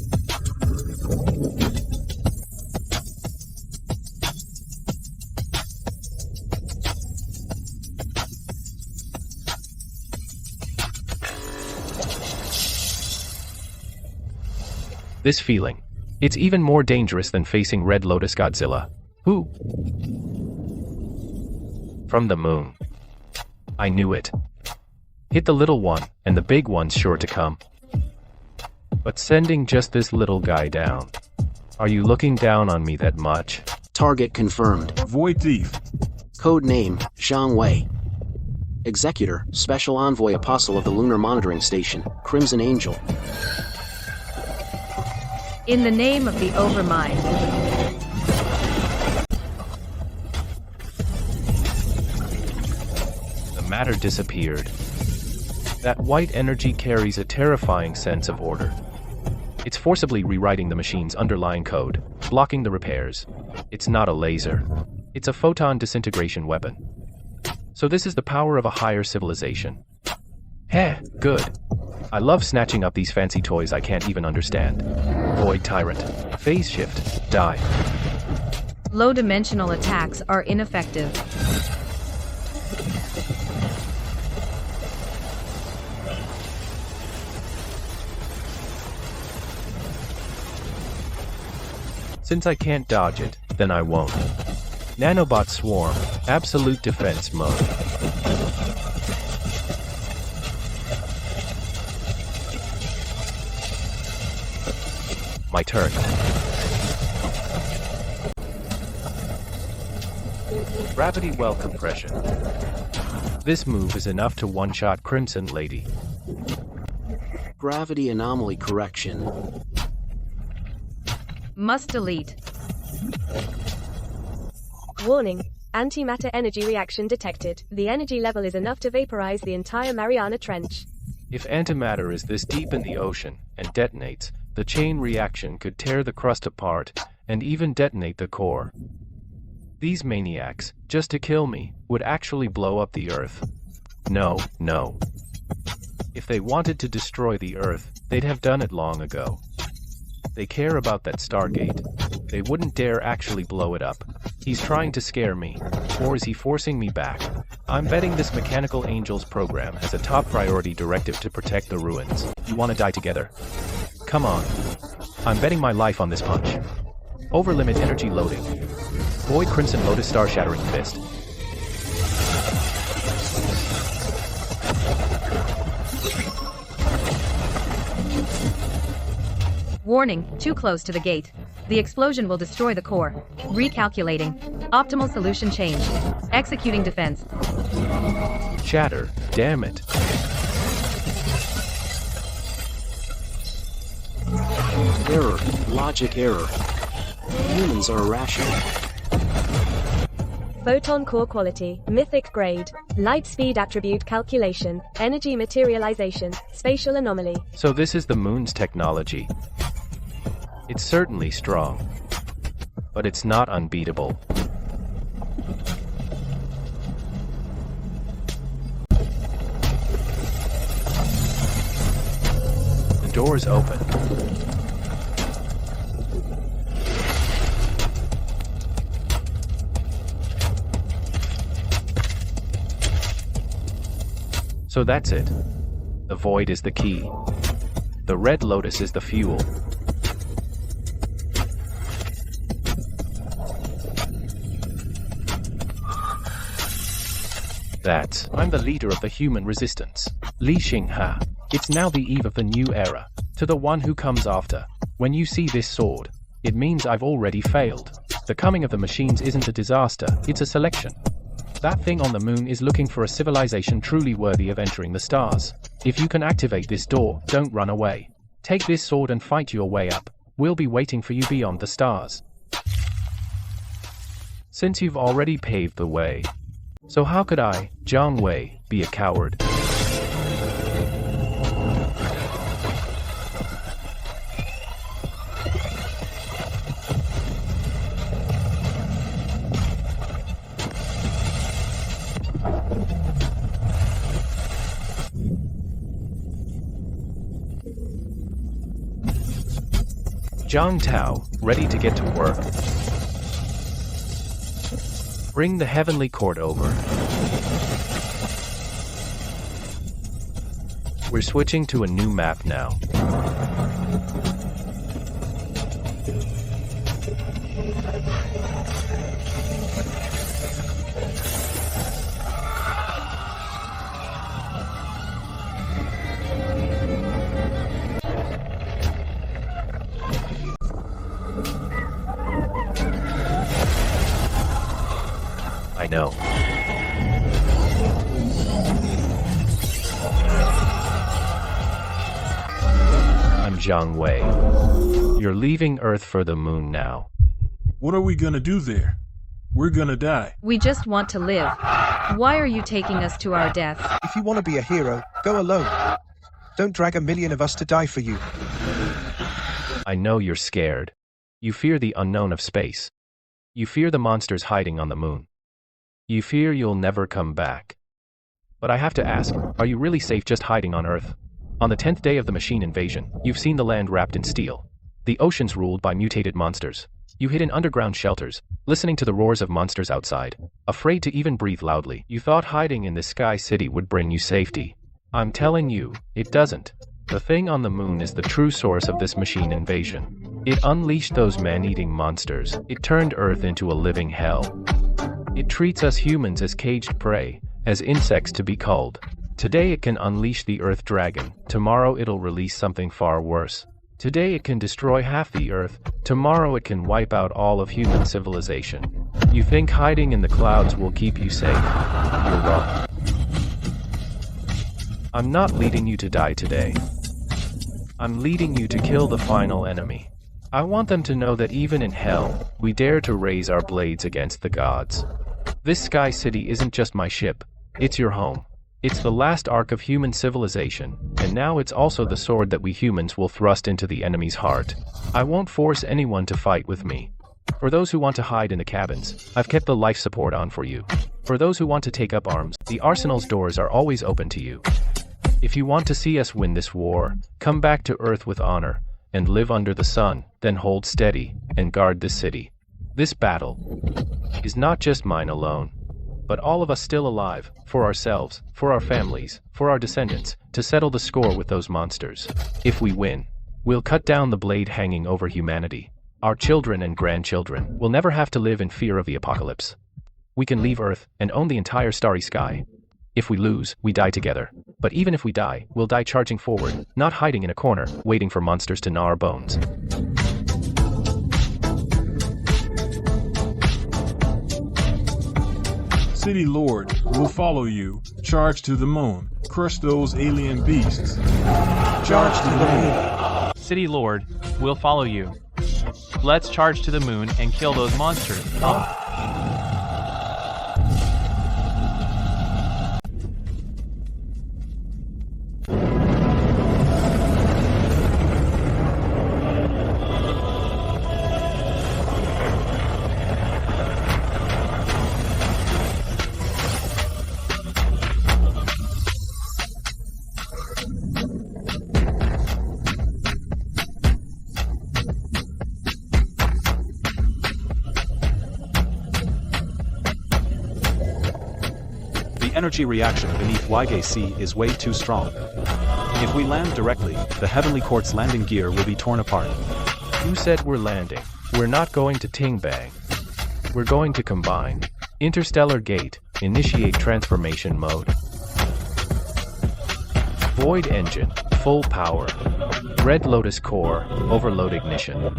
This feeling. It's even more dangerous than facing Red Lotus Godzilla. Who? From the moon. I knew it. Hit the little one, and the big one's sure to come. But sending just this little guy down. Are you looking down on me that much? Target confirmed. Void Thief. Code name, Zhang Wei. Executor, Special Envoy Apostle of the Lunar Monitoring Station, Crimson Angel. In the name of the Overmind. The matter disappeared. That white energy carries a terrifying sense of order. It's forcibly rewriting the machine's underlying code, blocking the repairs. It's not a laser. It's a photon disintegration weapon. So this is the power of a higher civilization. Heh, good. I love snatching up these fancy toys I can't even understand. Void Tyrant. Phase shift. Die. Low-dimensional attacks are ineffective. Since I can't dodge it, then I won't. Nanobot Swarm. Absolute defense mode. My turn. Gravity well compression. This move is enough to one-shot Crimson Lady. Gravity anomaly correction. Must delete. Warning. Antimatter energy reaction detected. The energy level is enough to vaporize the entire Mariana Trench. If antimatter is this deep in the ocean and detonates, the chain reaction could tear the crust apart and even detonate the core. These maniacs, just to kill me, would actually blow up the Earth. No. If they wanted to destroy the Earth, they'd have done it long ago. They care about that Stargate. They wouldn't dare actually blow it up. He's trying to scare me. Or is he forcing me back? I'm betting this Mechanical Angels program has a top priority directive to protect the ruins. You want to die together? Come on. I'm betting my life on this punch. Overlimit energy loading. Void Crimson Lotus Star Shattering Fist. Warning, too close to the gate. The explosion will destroy the core. Recalculating. Optimal solution changed. Executing defense. Shatter. Damn it. Error. Logic error. Humans are irrational. Photon core quality, mythic grade, light speed attribute calculation, energy materialization, spatial anomaly. So this is the moon's technology. It's certainly strong, but it's not unbeatable. The door's open. So that's it. The void is the key. The Red Lotus is the fuel. I'm the leader of the human resistance. Li Xingha. It's now the eve of the new era. To the one who comes after. When you see this sword, it means I've already failed. The coming of the machines isn't a disaster, it's a selection. That thing on the moon is looking for a civilization truly worthy of entering the stars. If you can activate this door, don't run away. Take this sword and fight your way up. We'll be waiting for you beyond the stars. Since you've already paved the way. So how could I, Zhang Wei, be a coward? Zhang Tao, ready to get to work. Bring the heavenly court over. We're switching to a new map now. I know. I'm Zhang Wei. You're leaving Earth for the moon now. What are we gonna do there? We're gonna die. We just want to live. Why are you taking us to our death? If you want to be a hero, go alone. Don't drag a million of us to die for you. I know you're scared. You fear the unknown of space. You fear the monsters hiding on the moon. You fear you'll never come back. But I have to ask, are you really safe just hiding on Earth? On the 10th day of the machine invasion, you've seen the land wrapped in steel. The oceans ruled by mutated monsters. You hid in underground shelters, listening to the roars of monsters outside, afraid to even breathe loudly. You thought hiding in the Sky City would bring you safety. I'm telling you, it doesn't. The thing on the moon is the true source of this machine invasion. It unleashed those man-eating monsters. It turned Earth into a living hell. It treats us humans as caged prey, as insects to be culled. Today it can unleash the Earth Dragon, tomorrow it'll release something far worse. Today it can destroy half the Earth, tomorrow it can wipe out all of human civilization. You think hiding in the clouds will keep you safe? You're wrong. I'm not leading you to die today. I'm leading you to kill the final enemy. I want them to know that even in hell, we dare to raise our blades against the gods. This Sky City isn't just my ship, it's your home. It's the last ark of human civilization, and now it's also the sword that we humans will thrust into the enemy's heart. I won't force anyone to fight with me. For those who want to hide in the cabins, I've kept the life support on for you. For those who want to take up arms, the arsenal's doors are always open to you. If you want to see us win this war, come back to Earth with honor, and live under the sun, then hold steady, and guard this city. This battle is not just mine alone, but all of us still alive, for ourselves, for our families, for our descendants, to settle the score with those monsters. If we win, we'll cut down the blade hanging over humanity. Our children and grandchildren will never have to live in fear of the apocalypse. We can leave Earth and own the entire starry sky. If we lose, we die together. But even if we die, we'll die charging forward, not hiding in a corner, waiting for monsters to gnaw our bones. City Lord, we'll follow you. Charge to the moon. Crush those alien beasts. Charge to the moon. City Lord, we'll follow you. Let's charge to the moon and kill those monsters. The energy reaction beneath Waige Sea is way too strong. If we land directly, the Heavenly Court's landing gear will be torn apart. You said we're landing. We're not going to ting-bang. We're going to combine. Interstellar Gate, initiate transformation mode. Void engine, full power. Red Lotus core, overload ignition.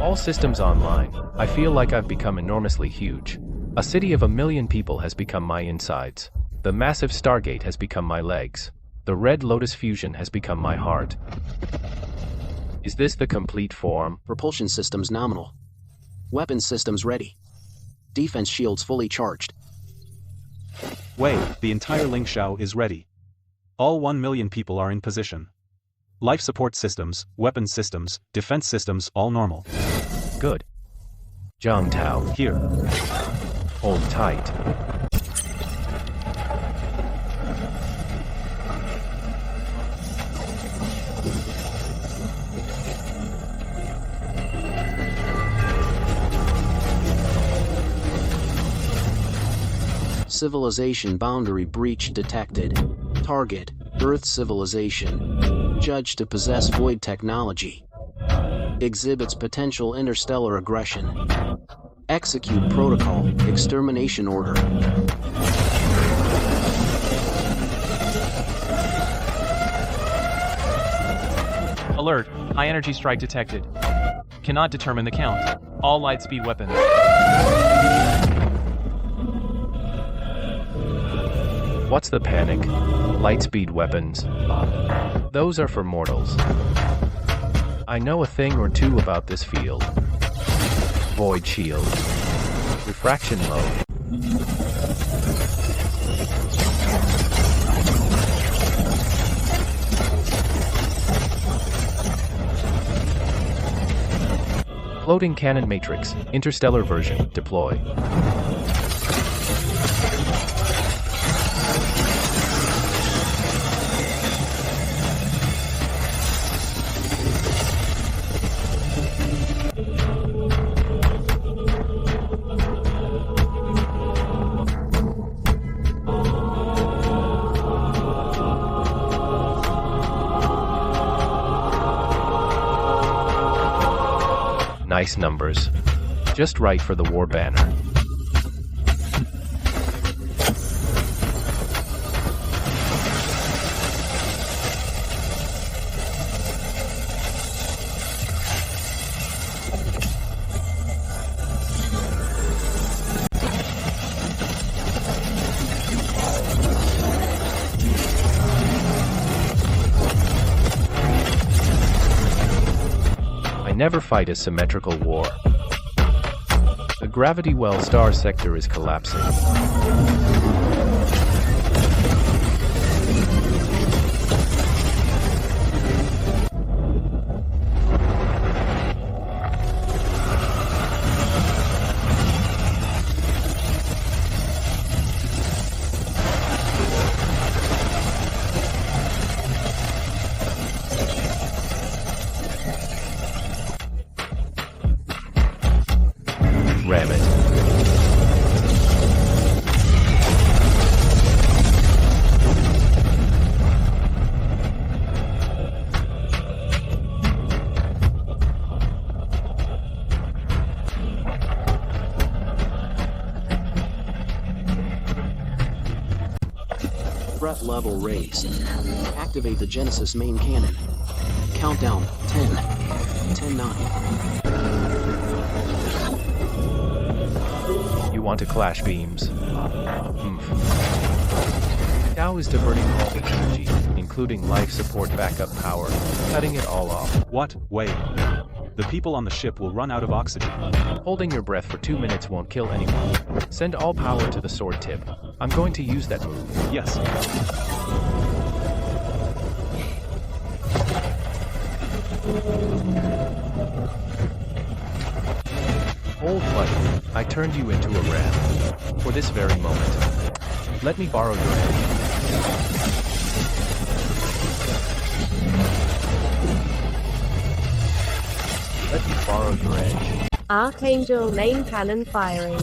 All systems online. I feel like I've become enormously huge. A city of 1 million people has become my insides. The massive Stargate has become my legs. The Red Lotus fusion has become my heart. Is this the complete form? Propulsion systems nominal. Weapons systems ready. Defense shields fully charged. Wei, the entire Ling Shao is ready. All 1 million people are in position. Life support systems, weapons systems, defense systems all normal. Good. Zhang Tao, Here. hold tight. Civilization boundary breach detected. Target, Earth civilization. Judged to possess void technology. Exhibits potential interstellar aggression. Execute protocol, extermination order. Alert, high energy strike detected. Cannot determine the count. All light speed weapons. What's the panic? Lightspeed weapons. Those are for mortals. I know a thing or two about this field. Void shield. Refraction low. Floating cannon matrix. Interstellar version. Deploy. Nice numbers. Just right for the war banner. I never fight a symmetrical war. The gravity well star sector is collapsing. Ram it. Threat level raised. Activate the Genesis main cannon. Countdown 10, 10-9. You want to clash beams? Tao is diverting all the energy, including life support backup power, cutting it all off. What? Wei. The people on the ship will run out of oxygen. Holding your breath for 2 minutes won't kill anyone. Send all power to the sword tip. I'm going to use that move. Yes. Hold button. I turned you into a ram. For this very moment. Let me borrow your edge. Let me borrow your edge. Archangel main cannon firing.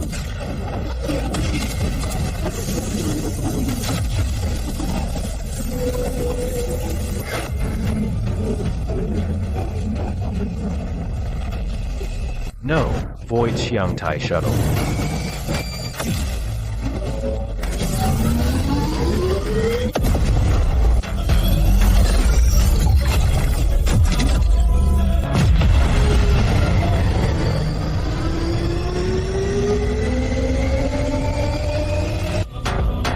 No, Void Xiangtai shuttle.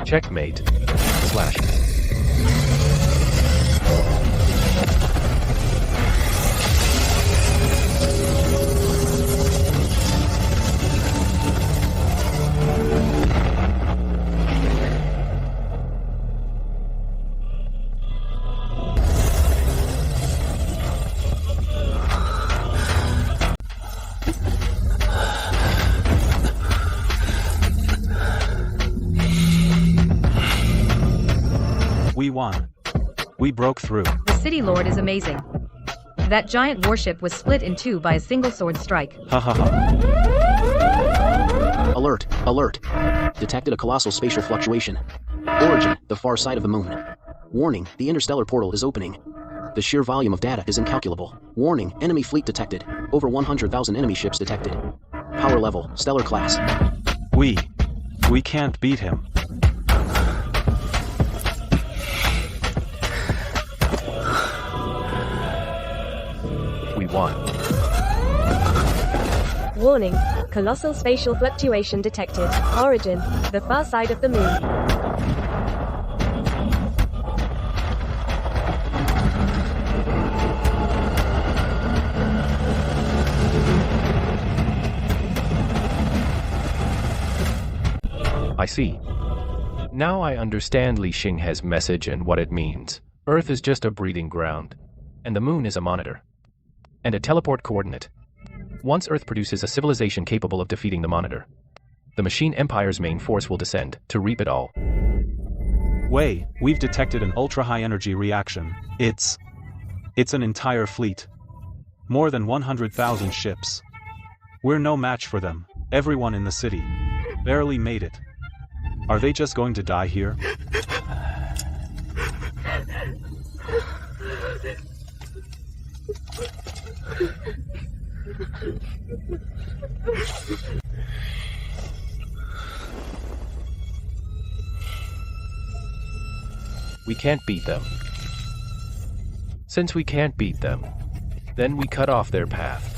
Checkmate. Slash. won. We broke through. The City Lord is amazing. That giant warship was split in two by a single sword strike. Ha ha ha. Alert, alert. Detected a colossal spatial fluctuation. Origin, the far side of the moon. Warning, the interstellar portal is opening. The sheer volume of data is incalculable. Warning, enemy fleet detected. Over 100,000 enemy ships detected. Power level, stellar class. We can't beat him. We won. Warning, colossal spatial fluctuation detected. Origin, the far side of the moon. I see. Now I understand Li Xinghe's message and what it means. Earth is just a breeding ground, and the moon is a monitor. And a teleport coordinate. Once Earth produces a civilization capable of defeating the monitor, the machine empire's main force will descend to reap it all. Wei, we've detected an ultra-high energy reaction. It's an entire fleet. More than 100,000 ships. We're no match for them. Everyone in the city barely made it. Are they just going to die here? We can't beat them. Since we can't beat them, then we cut off their path.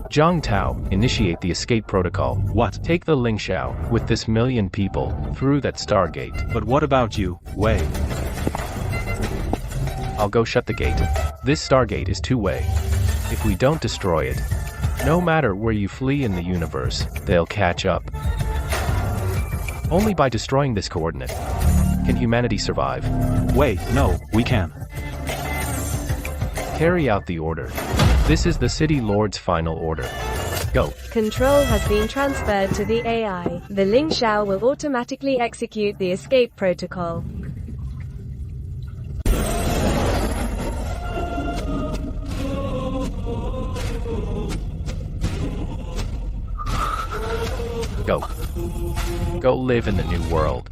Zhang Tao, initiate the escape protocol. What? Take the Ling Xiao with this million people through that Stargate. But what about you, Wei? I'll go shut the gate. This Stargate is two-way. If we don't destroy it, no matter where you flee in the universe, they'll catch up. Only by destroying this coordinate can humanity survive. Wei, no, we can. Carry out the order. This is the City Lord's final order. Go. Control has been transferred to the AI. The Ling Xiao will automatically execute the escape protocol. Go. Go live in the new world.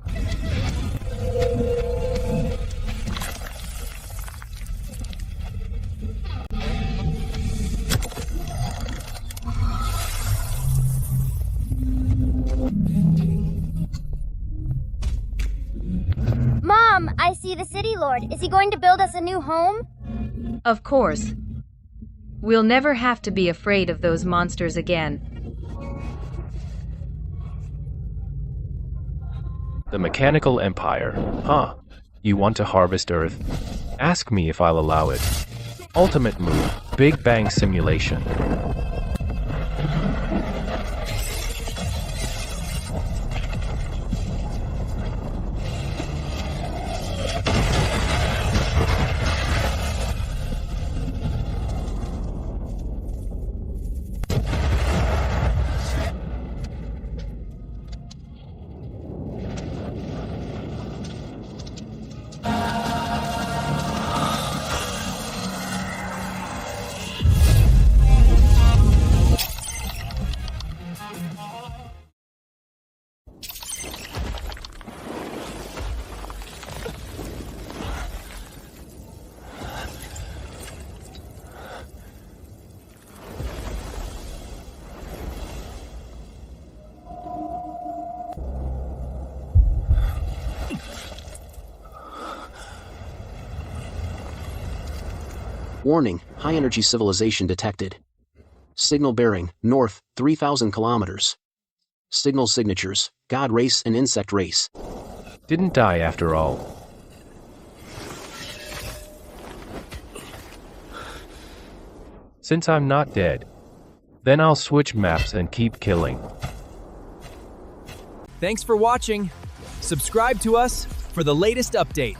Mom, I see the City Lord. Is he going to build us a new home? Of course. We'll never have to be afraid of those monsters again. The Mechanical Empire. Huh. You want to harvest Earth? Ask me if I'll allow it. Ultimate move. Big Bang simulation. Warning, high-energy civilization detected. Signal bearing, north, 3,000 kilometers. Signal signatures, god race and insect race. Didn't die after all. Since I'm not dead, then I'll switch maps and keep killing. Thanks for watching. Subscribe to us for the latest updates.